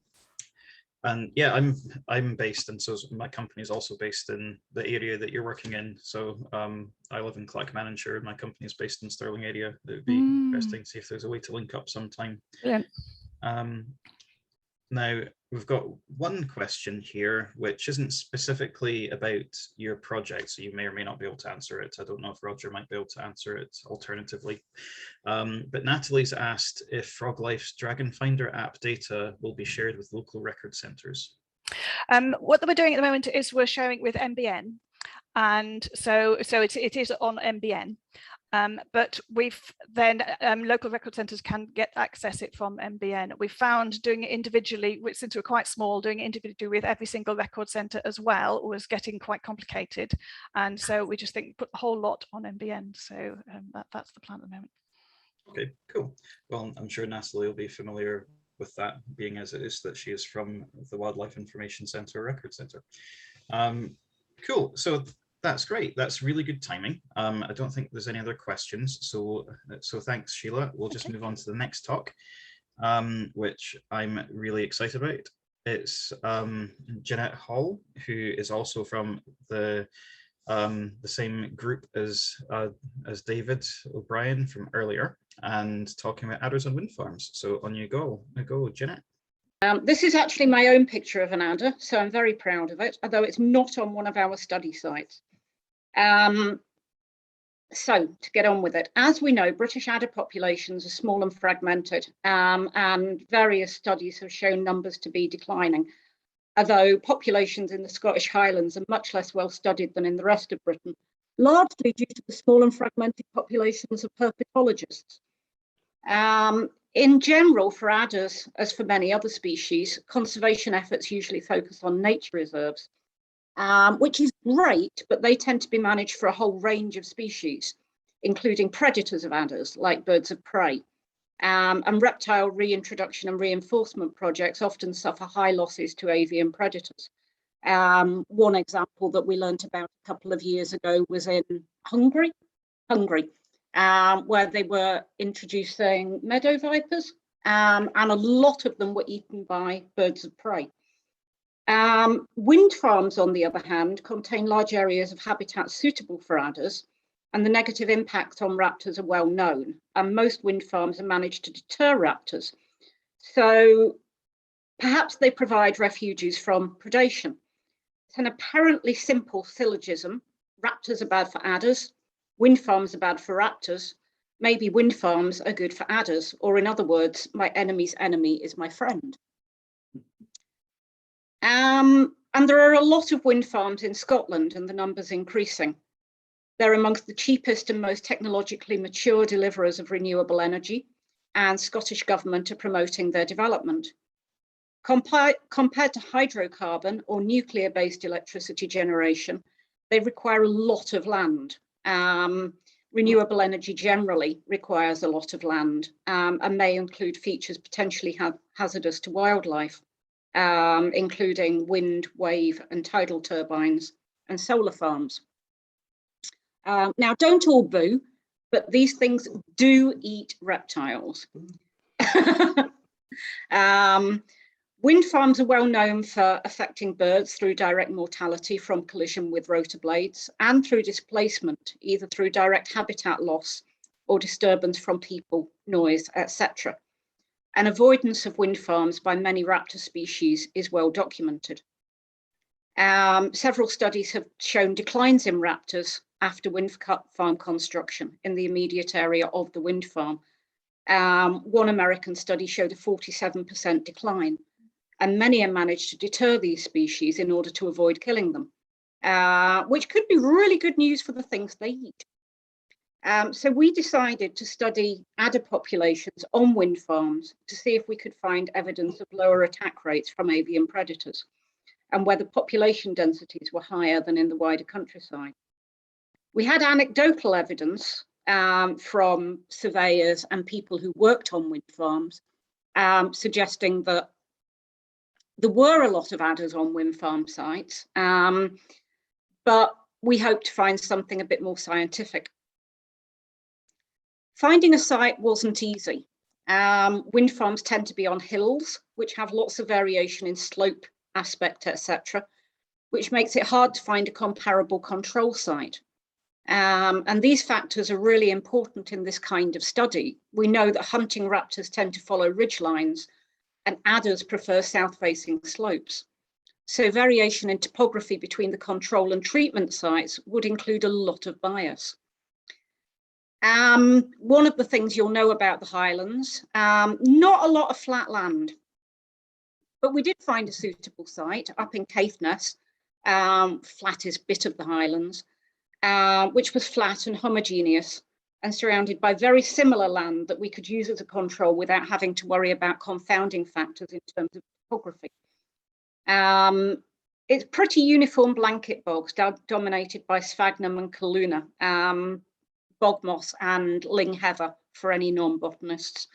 And yeah, I'm based, and so my company is also based in the area that you're working in. So I live in Clackmannanshire, and my company is based in Stirling area. It would be interesting to see if there's a way to link up sometime. Yeah. Now, we've got one question here, which isn't specifically about your project, so you may or may not be able to answer it. I don't know if Roger might be able to answer it alternatively. But Natalie's asked if Froglife's Dragon Finder app data will be shared with local record centres. What we're doing at the moment is we're sharing it with NBN. And so it is on NBN. But we've then local record centres can access it from NBN. We found doing it individually, since we're quite small, doing it individually with every single record centre as well was getting quite complicated, and so we just think put the whole lot on NBN. So that's the plan at the moment. Okay, cool. Well, I'm sure Natalie will be familiar with that, being as it is that she is from the Wildlife Information Centre Record Centre. Cool. So that's great. That's really good timing. I don't think there's any other questions. So thanks, Sheila. We'll just move on to the next talk, which I'm really excited about. It's Jeanette Hall, who is also from the same group as David O'Brien from earlier, and talking about adders and wind farms. So on you go, Jeanette. This is actually my own picture of an adder, so I'm very proud of it, although it's not on one of our study sites. So to get on with it, as we know, British adder populations are small and fragmented, and various studies have shown numbers to be declining, although populations in the Scottish Highlands are much less well studied than in the rest of Britain, largely due to the small and fragmented populations of herpetologists. In general, for adders, as for many other species, conservation efforts usually focus on nature reserves, which is great, but they tend to be managed for a whole range of species, including predators of adders, like birds of prey. And reptile reintroduction and reinforcement projects often suffer high losses to avian predators. One example that we learned about a couple of years ago was in Hungary, where they were introducing meadow vipers, and a lot of them were eaten by birds of prey. Wind farms, on the other hand, contain large areas of habitat suitable for adders, and the negative impacts on raptors are well known, and most wind farms are managed to deter raptors. So perhaps they provide refuges from predation. It's an apparently simple syllogism. Raptors are bad for adders, wind farms are bad for raptors, maybe wind farms are good for adders, or in other words, my enemy's enemy is my friend. And there are a lot of wind farms in Scotland, and the number's increasing. They're amongst the cheapest and most technologically mature deliverers of renewable energy, and Scottish Government are promoting their development. Compared to hydrocarbon or nuclear-based electricity generation, they require a lot of land. Renewable energy generally requires a lot of land, and may include features potentially hazardous to wildlife, including wind, wave, and tidal turbines and solar farms. Now, don't all boo, but these things do eat reptiles. Wind farms are well known for affecting birds through direct mortality from collision with rotor blades and through displacement, either through direct habitat loss or disturbance from people, noise, etc. And avoidance of wind farms by many raptor species is well documented. Several studies have shown declines in raptors after wind farm construction in the immediate area of the wind farm. One American study showed a 47% decline, and many have managed to deter these species in order to avoid killing them, which could be really good news for the things they eat. So we decided to study adder populations on wind farms to see if we could find evidence of lower attack rates from avian predators and whether population densities were higher than in the wider countryside. We had anecdotal evidence from surveyors and people who worked on wind farms, suggesting that there were a lot of adders on wind farm sites, but we hoped to find something a bit more scientific. Finding a site wasn't easy. Wind farms tend to be on hills, which have lots of variation in slope aspect, etc., which makes it hard to find a comparable control site. And these factors are really important in this kind of study. We know that hunting raptors tend to follow ridge lines and adders prefer south-facing slopes. So variation in topography between the control and treatment sites would include a lot of bias. One of the things you'll know about the Highlands, not a lot of flat land, but we did find a suitable site up in Caithness, flattest bit of the Highlands, which was flat and homogeneous and surrounded by very similar land that we could use as a control without having to worry about confounding factors in terms of topography. It's pretty uniform blanket bogs dominated by sphagnum and calluna, bog moss and ling heather for any non-botanists,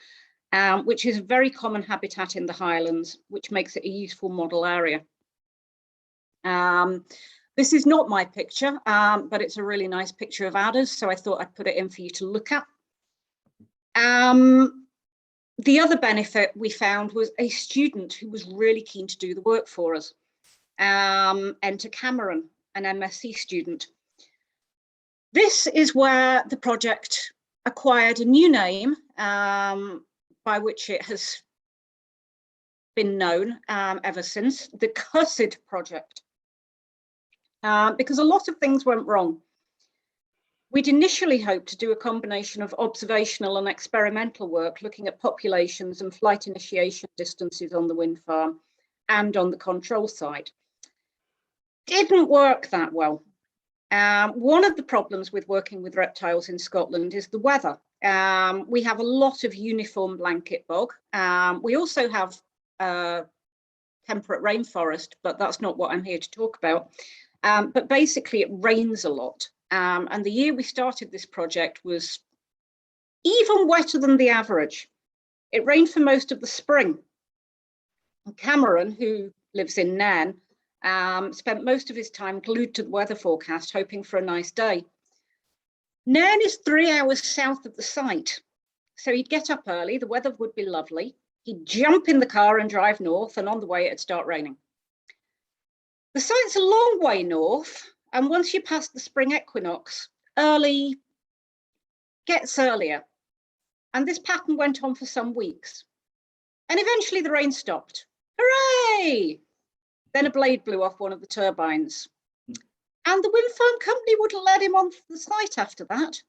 which is a very common habitat in the Highlands, which makes it a useful model area. This is not my picture, but it's a really nice picture of adders, so I thought I'd put it in for you to look at. The other benefit we found was a student who was really keen to do the work for us. Enter Cameron, an MSc student. This is where the project acquired a new name by which it has been known ever since, the Cursed Project, because a lot of things went wrong. We'd initially hoped to do a combination of observational and experimental work looking at populations and flight initiation distances on the wind farm and on the control side. Didn't work that well. One of the problems with working with reptiles in Scotland is the weather. We have a lot of uniform blanket bog. We also have temperate rainforest, but that's not what I'm here to talk about. But basically it rains a lot. And the year we started this project was even wetter than the average. It rained for most of the spring. And Cameron, who lives in Nairn, spent most of his time glued to the weather forecast, hoping for a nice day. Nairn is 3 hours south of the site. So he'd get up early, the weather would be lovely. He'd jump in the car and drive north, and on the way it'd start raining. The site's a long way north, and once you pass the spring equinox, early gets earlier. And this pattern went on for some weeks. And eventually the rain stopped. Hooray! Then a blade blew off one of the turbines. And the wind farm company wouldn't let him on the site after that.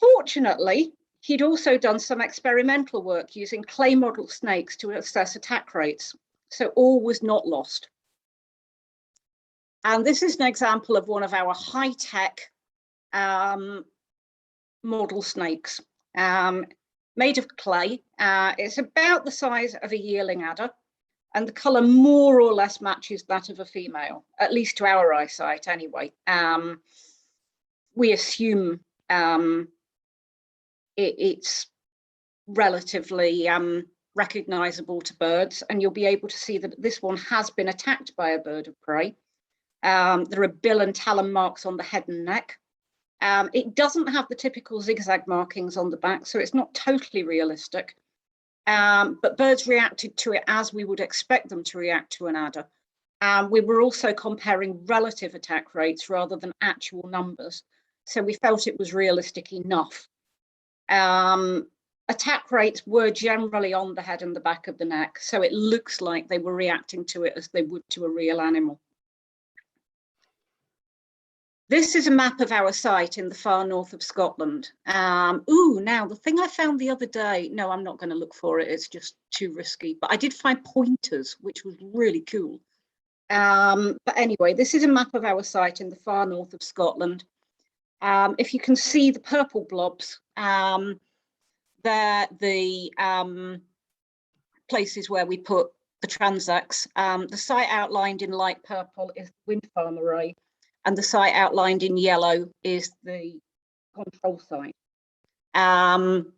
Fortunately, he'd also done some experimental work using clay model snakes to assess attack rates. So all was not lost. And this is an example of one of our high-tech model snakes made of clay. It's about the size of a yearling adder, and the colour more or less matches that of a female, at least to our eyesight anyway. We assume it's relatively recognisable to birds, and you'll be able to see that this one has been attacked by a bird of prey. There are bill and talon marks on the head and neck. It doesn't have the typical zigzag markings on the back, so it's not totally realistic. But birds reacted to it as we would expect them to react to an adder. We were also comparing relative attack rates rather than actual numbers. So we felt it was realistic enough. Attack rates were generally on the head and the back of the neck, so it looks like they were reacting to it as they would to a real animal. This is a map of our site in the far north of Scotland. Now the thing I found the other day, no, I'm not going to look for it, it's just too risky, but I did find pointers, which was really cool. But anyway, this is a map of our site in the far north of Scotland. If you can see the purple blobs, they're the places where we put the transects. The site outlined in light purple is the wind farm array, and the site outlined in yellow is the control site. And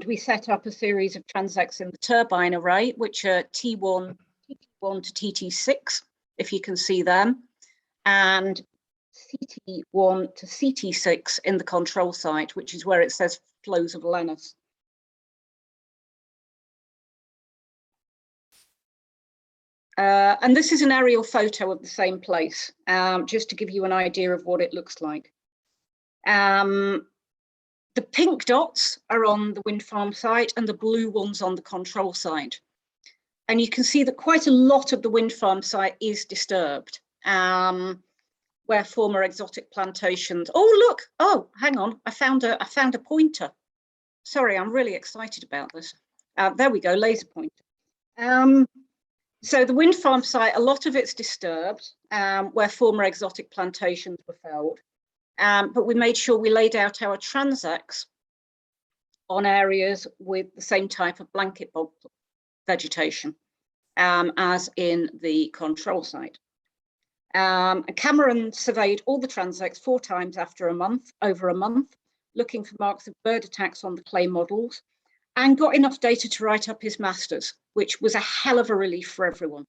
we set up a series of transects in the turbine array, which are T1 to TT6, if you can see them, and CT1 to CT6 in the control site, which is where it says flows of Lenus. And this is an aerial photo of the same place, just to give you an idea of what it looks like. The pink dots are on the wind farm site and the blue ones on the control site. And you can see that quite a lot of the wind farm site is disturbed, where former exotic plantations. Oh, look, oh, hang on, I found a pointer. Sorry, I'm really excited about this. There we go, laser pointer. So the wind farm site, a lot of it's disturbed, where former exotic plantations were felled. But we made sure we laid out our transects on areas with the same type of blanket bog vegetation as in the control site. Cameron surveyed all the transects 4 times over a month, looking for marks of bird attacks on the clay models, and got enough data to write up his masters, which was a hell of a relief for everyone.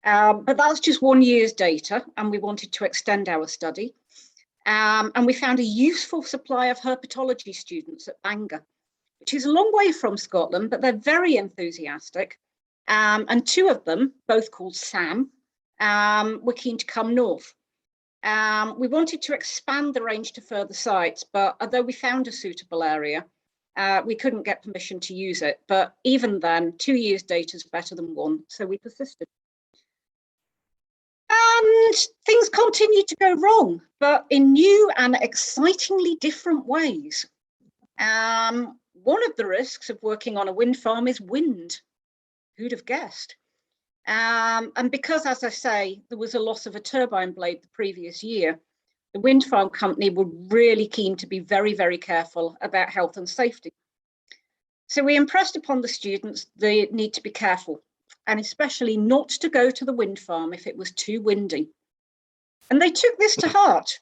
But that's just 1 year's data, and we wanted to extend our study. And we found a useful supply of herpetology students at Bangor, which is a long way from Scotland, but they're very enthusiastic. And 2 of them, both called Sam, were keen to come north. We wanted to expand the range to further sites, but although we found a suitable area, we couldn't get permission to use it. But even then, 2 years' data is better than 1, so we persisted. And things continued to go wrong, but in new and excitingly different ways. One of the risks of working on a wind farm is wind. Who'd have guessed? And because, as I say, there was a loss of a turbine blade the previous year, the wind farm company were really keen to be very, very careful about health and safety. So we impressed upon the students the need to be careful, and especially not to go to the wind farm if it was too windy. And they took this to heart,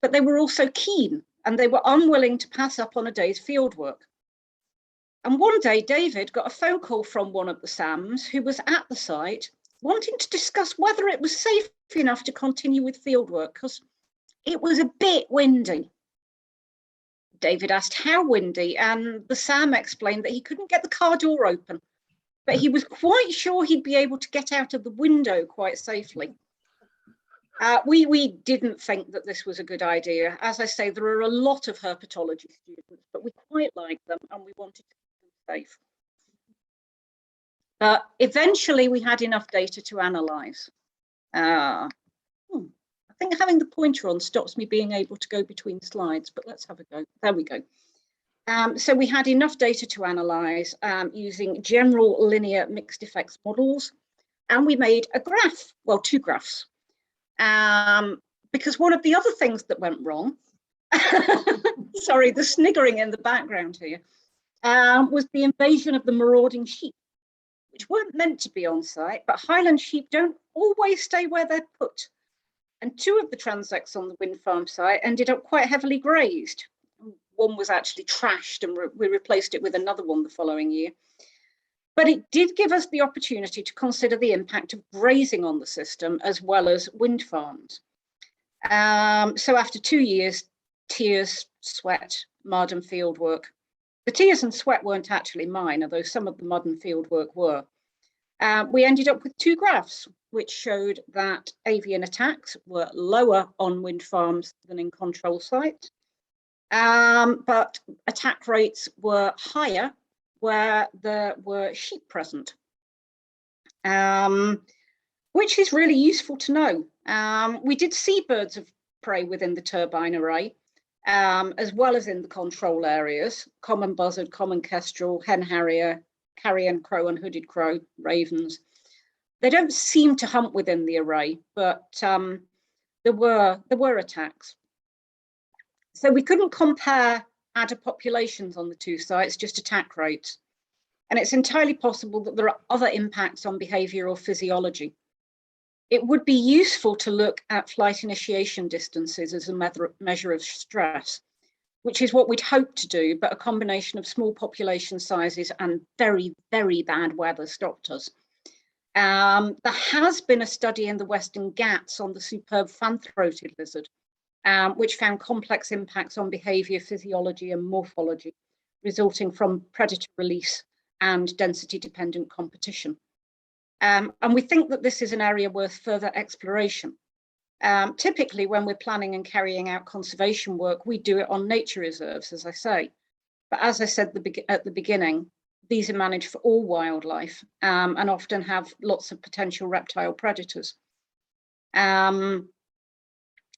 but they were also keen, and they were unwilling to pass up on a day's field work. And one day, David got a phone call from one of the SAMs who was at the site, wanting to discuss whether it was safe enough to continue with field work, because it was a bit windy. David asked how windy, and the SAM explained that he couldn't get the car door open, but he was quite sure he'd be able to get out of the window quite safely. We didn't think that this was a good idea. As I say, there are a lot of herpetology students, but we quite like them and we wanted to keep them safe. But eventually we had enough data to analyse. I think having the pointer on stops me being able to go between slides, but let's have a go. There we go. So we had enough data to analyse using general linear mixed effects models, and we made a graph, well, 2 graphs. Because one of the other things that went wrong, sorry, the sniggering in the background here, was the invasion of the marauding sheep, which weren't meant to be on site, but Highland sheep don't always stay where they're put. And 2 of the transects on the wind farm site ended up quite heavily grazed. One was actually trashed and we replaced it with another one the following year. But it did give us the opportunity to consider the impact of grazing on the system as well as wind farms. So after 2 years, tears, sweat, mud and field work. The tears and sweat weren't actually mine, although some of the mud and field work were. We ended up with 2 graphs, which showed that avian attacks were lower on wind farms than in control sites. but attack rates were higher where there were sheep present, which is really useful to know. We did see birds of prey within the turbine array, as well as in the control areas: common buzzard, common kestrel, hen harrier, carrion crow and hooded crow, ravens. They don't seem to hunt within the array, but there were attacks. So we couldn't compare adder populations on the two sites, just attack rates. And it's entirely possible that there are other impacts on behaviour or physiology. It would be useful to look at flight initiation distances as a measure of stress, which is what we'd hoped to do, but a combination of small population sizes and very, very bad weather stopped us. There has been a study in the Western Ghats on the superb fan-throated lizard, which found complex impacts on behaviour, physiology and morphology, resulting from predator release and density-dependent competition. And we think that this is an area worth further exploration. Typically, when we're planning and carrying out conservation work, we do it on nature reserves, as I say. But as I said at the beginning, these are managed for all wildlife and often have lots of potential reptile predators. And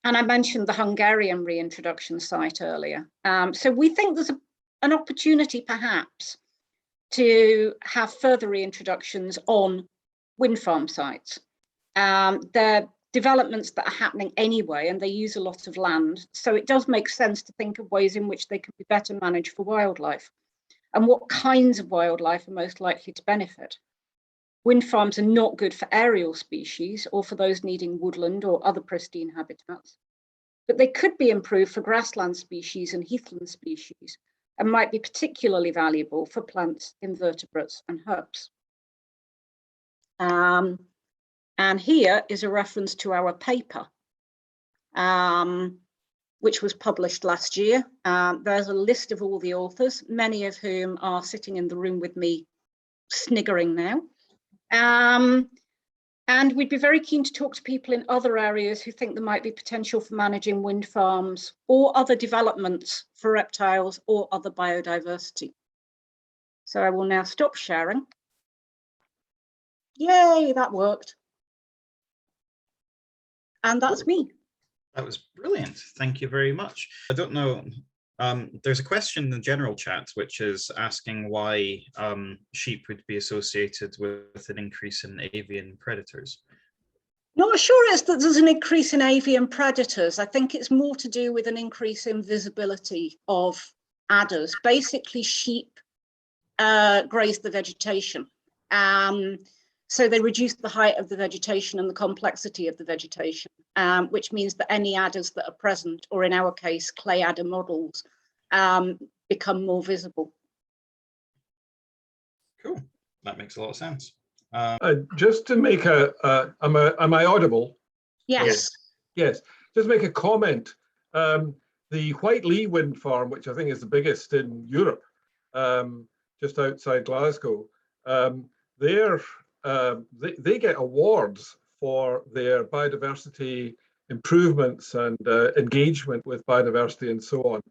I mentioned the Hungarian reintroduction site earlier. So we think there's an opportunity perhaps to have further reintroductions on wind farm sites. They're developments that are happening anyway, and they use a lot of land. So it does make sense to think of ways in which they can be better managed for wildlife and what kinds of wildlife are most likely to benefit. Wind farms are not good for aerial species or for those needing woodland or other pristine habitats, but they could be improved for grassland species and heathland species and might be particularly valuable for plants, invertebrates and herbs. And here is a reference to our paper, which was published last year. There's a list of all the authors, many of whom are sitting in the room with me sniggering now. And we'd be very keen to talk to people in other areas who think there might be potential for managing wind farms or other developments for reptiles or other biodiversity. So I will now stop sharing. Yay, that worked. And that's me. That was brilliant. Thank you very much. I don't know. There's a question in the general chat, which is asking why sheep would be associated with an increase in avian predators. Not sure it's that there's an increase in avian predators. I think it's more to do with an increase in visibility of adders. Basically, sheep graze the vegetation. So they reduce the height of the vegetation and the complexity of the vegetation, which means that any adders that are present, or in our case, clay adder models, become more visible. Cool, that makes a lot of sense. Just to make am I audible? Yes. Yes, just make a comment. The White Lee wind farm, which I think is the biggest in Europe, just outside Glasgow, they get awards for their biodiversity improvements and engagement with biodiversity and so on.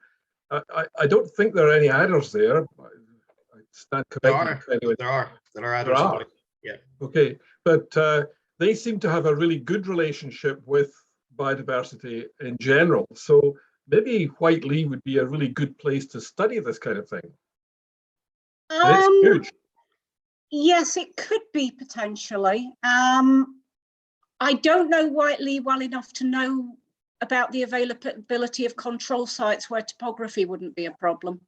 I don't think there are any adders there. I stand corrected. There are adders. Yeah. Okay, but they seem to have a really good relationship with biodiversity in general. So maybe White Lee would be a really good place to study this kind of thing. It's huge. Yes, it could be potentially. I don't know White Lee well enough to know about the availability of control sites where topography wouldn't be a problem.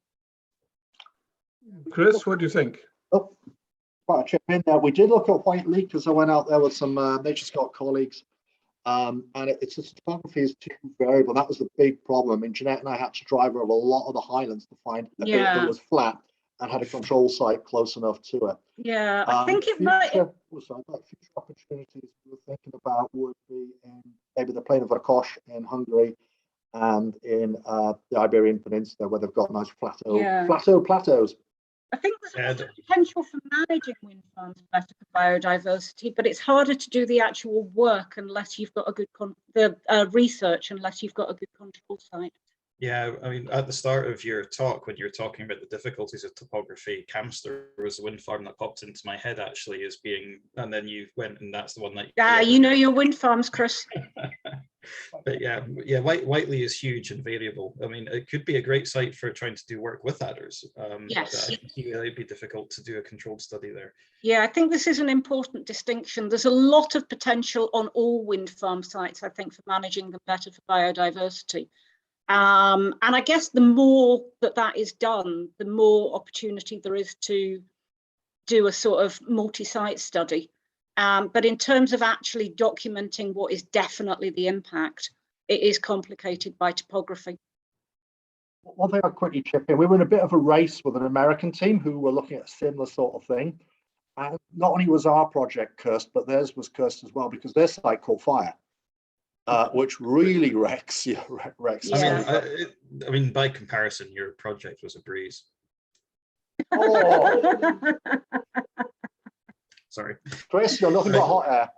Chris, what do you think? Oh, quite a chip in there. We did look at White Lee because I went out there with some Nature Scott colleagues, and it's the topography is too variable. That was the big problem. And Jeanette and I had to drive over a lot of the Highlands to find a bit that was flat and had a control site close enough to it. Yeah, I think it might. Future opportunities we're thinking about would be in maybe the plain of Rakosh in Hungary and in the Iberian Peninsula, where they've got nice plateaus. I think there's also potential for managing wind farms better for biodiversity, but it's harder to do the actual work unless you've got a good research, unless you've got a good control site. Yeah, I mean, at the start of your talk, when you were talking about the difficulties of topography, Camster was the wind farm that popped into my head actually as being, and then you went and that's the one that. Yeah, you know your wind farms, Chris. But yeah, Whiteley is huge and variable. I mean, it could be a great site for trying to do work with adders. Yes. But I think it'd be difficult to do a controlled study there. Yeah, I think this is an important distinction. There's a lot of potential on all wind farm sites, I think, for managing them better for biodiversity. And I guess the more that is done, the more opportunity there is to do a sort of multi-site study. But in terms of actually documenting what is definitely the impact, it is complicated by topography. One thing I'll quickly chip in, we were in a bit of a race with an American team who were looking at a similar sort of thing. And not only was our project cursed, but theirs was cursed as well because their site caught fire. Which really wrecks. Yeah. I mean, by comparison, your project was a breeze. Oh. Sorry, Chris, you're nothing but hot air.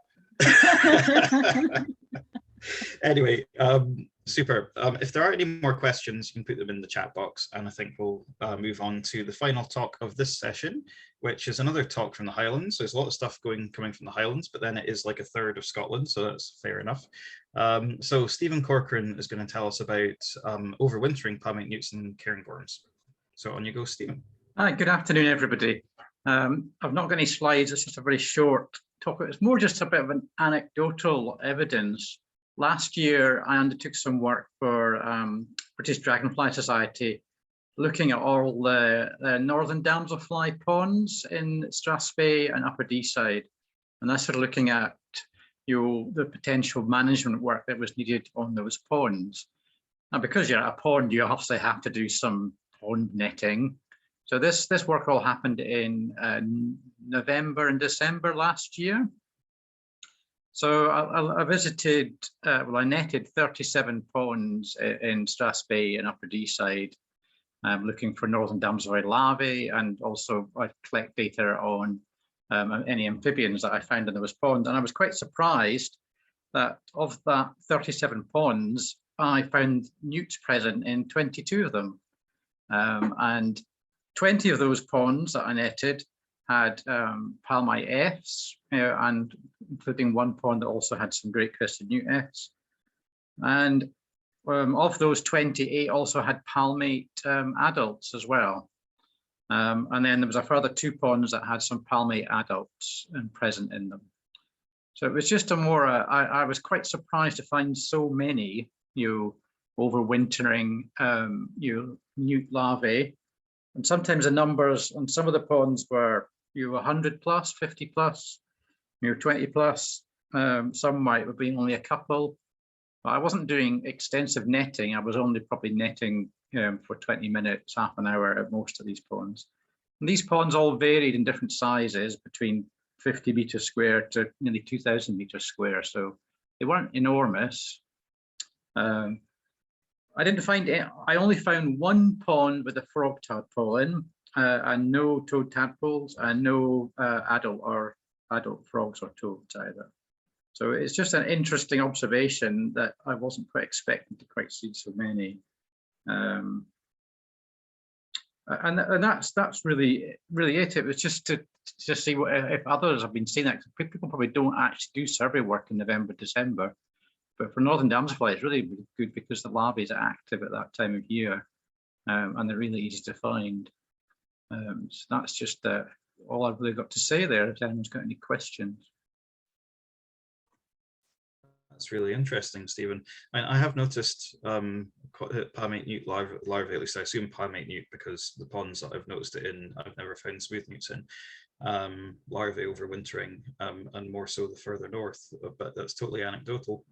Anyway, super. If there are any more questions, you can put them in the chat box, and I think we'll move on to the final talk of this session, which is another talk from the Highlands. There's a lot of stuff coming from the Highlands, but then it is like a third of Scotland, so that's fair enough. So Stephen Corcoran is going to tell us about overwintering palmate newts and cairngorms. So on you go, Stephen. Hi, good afternoon, everybody. I've not got any slides. It's just a very short talk. It's more just a bit of an anecdotal evidence. Last year, I undertook some work for British Dragonfly Society, looking at all the northern damselfly ponds in Strathspey and Upper Deeside, and that's sort of looking at the potential management work that was needed on those ponds. Now, because you're at a pond, you obviously have to do some pond netting. So this work all happened in November and December last year. So I visited, I netted 37 ponds in Strathspey and Upper Deeside, looking for northern damselfly larvae, and also I collect data on any amphibians that I found in those ponds. And I was quite surprised that of that 37 ponds, I found newts present in 22 of them. And 20 of those ponds that I netted had palmite Fs, and including one pond that also had some great crested newt Fs. And of those 28 also had palmate adults as well. And then there was a further 2 ponds that had some palmate adults present in them. So it was just a more, I was quite surprised to find so many, overwintering, newt larvae. And sometimes the numbers on some of the ponds were 100 plus, 50 plus, 20 plus. Some might have been only a couple. But I wasn't doing extensive netting. I was only probably netting for 20 minutes, half an hour at most of these ponds. And these ponds all varied in different sizes, between 50 meters square to nearly 2,000 meters square. So they weren't enormous. I didn't find it. I only found one pond with a frog tadpole in, and no toad tadpoles, and no adult frogs or toads either. So it's just an interesting observation that I wasn't quite expecting to quite see so many. And that's really it. It was just to see what if others have been seeing that. People probably don't actually do survey work in November, December. But for northern damselfly, it's really good because the larvae are active at that time of year, and they're really easy to find. So that's just all I've really got to say there. If anyone's got any questions. That's really interesting, Stephen. I have noticed palmate newt larvae, at least I assume palmate newt, because the ponds that I've noticed it in, I've never found smooth newts in. Larvae overwintering, and more so the further north, but that's totally anecdotal.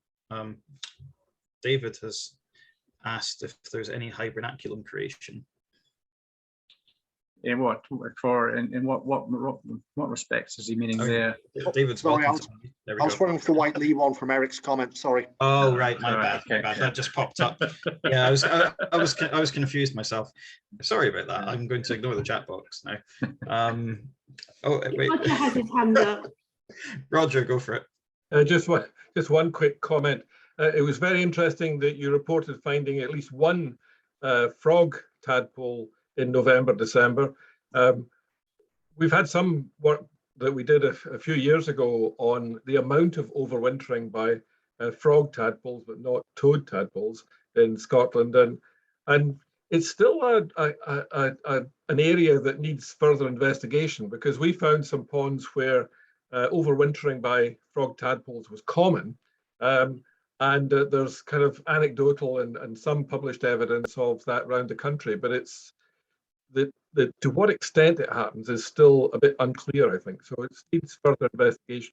David has asked if there's any hibernaculum creation. In what respects is he meaning there? David's sorry, I was wondering for the white Lee one from Eric's comment. Sorry. Oh right, my bad. Okay. My bad. That just popped up. Yeah, I was confused myself. Sorry about that. I'm going to ignore the chat box now. Oh wait. Roger has his hand up. Roger, go for it. Just one quick comment. It was very interesting that you reported finding at least one frog tadpole in November, December. We've had some work that we did a few years ago on the amount of overwintering by frog tadpoles, but not toad tadpoles in Scotland, and it's still an area that needs further investigation, because we found some ponds where overwintering by frog tadpoles was common, and there's kind of anecdotal and some published evidence of that around the country, but it's to what extent it happens is still a bit unclear, I think. So it needs further investigation.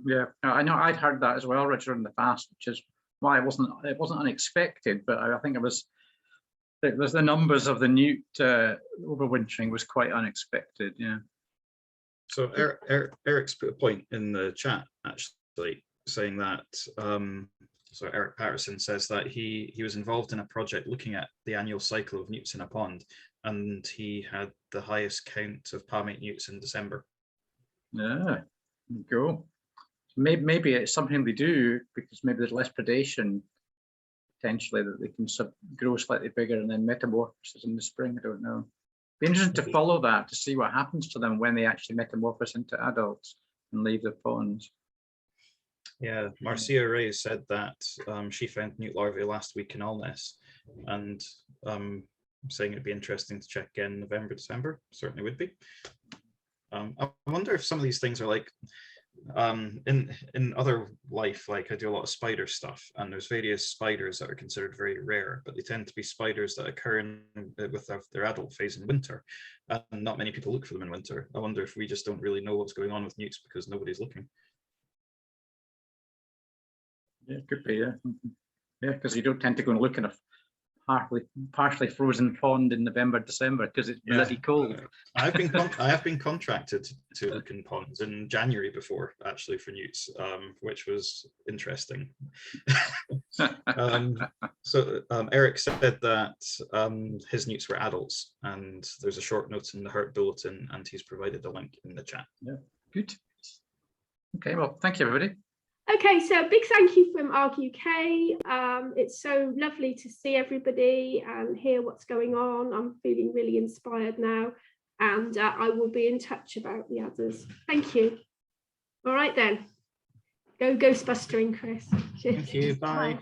Yeah, I know I'd heard that as well, Richard, in the past, which is why it wasn't unexpected, but I think it was the numbers of the newt overwintering was quite unexpected. Yeah. So Eric's put a point in the chat actually saying that. So Eric Patterson says that he was involved in a project looking at the annual cycle of newts in a pond, and he had the highest count of palmate newts in December. Yeah, there you go. Maybe it's something they do because maybe there's less predation potentially, that they can grow slightly bigger and then metamorphosis in the spring. I don't know. Be interesting to follow that, to see what happens to them when they actually metamorphose into adults and leave the ponds. Yeah, Marcia Ray said that she found newt larvae last week in Alness, and saying it'd be interesting to check again November, December. Certainly would be. I wonder if some of these things are like in other life, like I do a lot of spider stuff, and there's various spiders that are considered very rare, but they tend to be spiders that occur with their adult phase in winter, and not many people look for them in winter. I wonder if we just don't really know what's going on with newts because nobody's looking. Yeah, it could be, yeah. Yeah, because you don't tend to go and look in a partially frozen pond in November, December, because it's bloody cold. I have been contracted to look in ponds in January before, actually, for newts, which was interesting. Eric said that his newts were adults, and there's a short note in the HARP bulletin, and he's provided a link in the chat. Yeah, good. Okay, well, thank you, everybody. Okay, so a big thank you from ARG UK. It's so lovely to see everybody and hear what's going on. I'm feeling really inspired now, and I will be in touch about the others. Thank you. All right then, go Ghostbustering, Chris. Thank you, bye.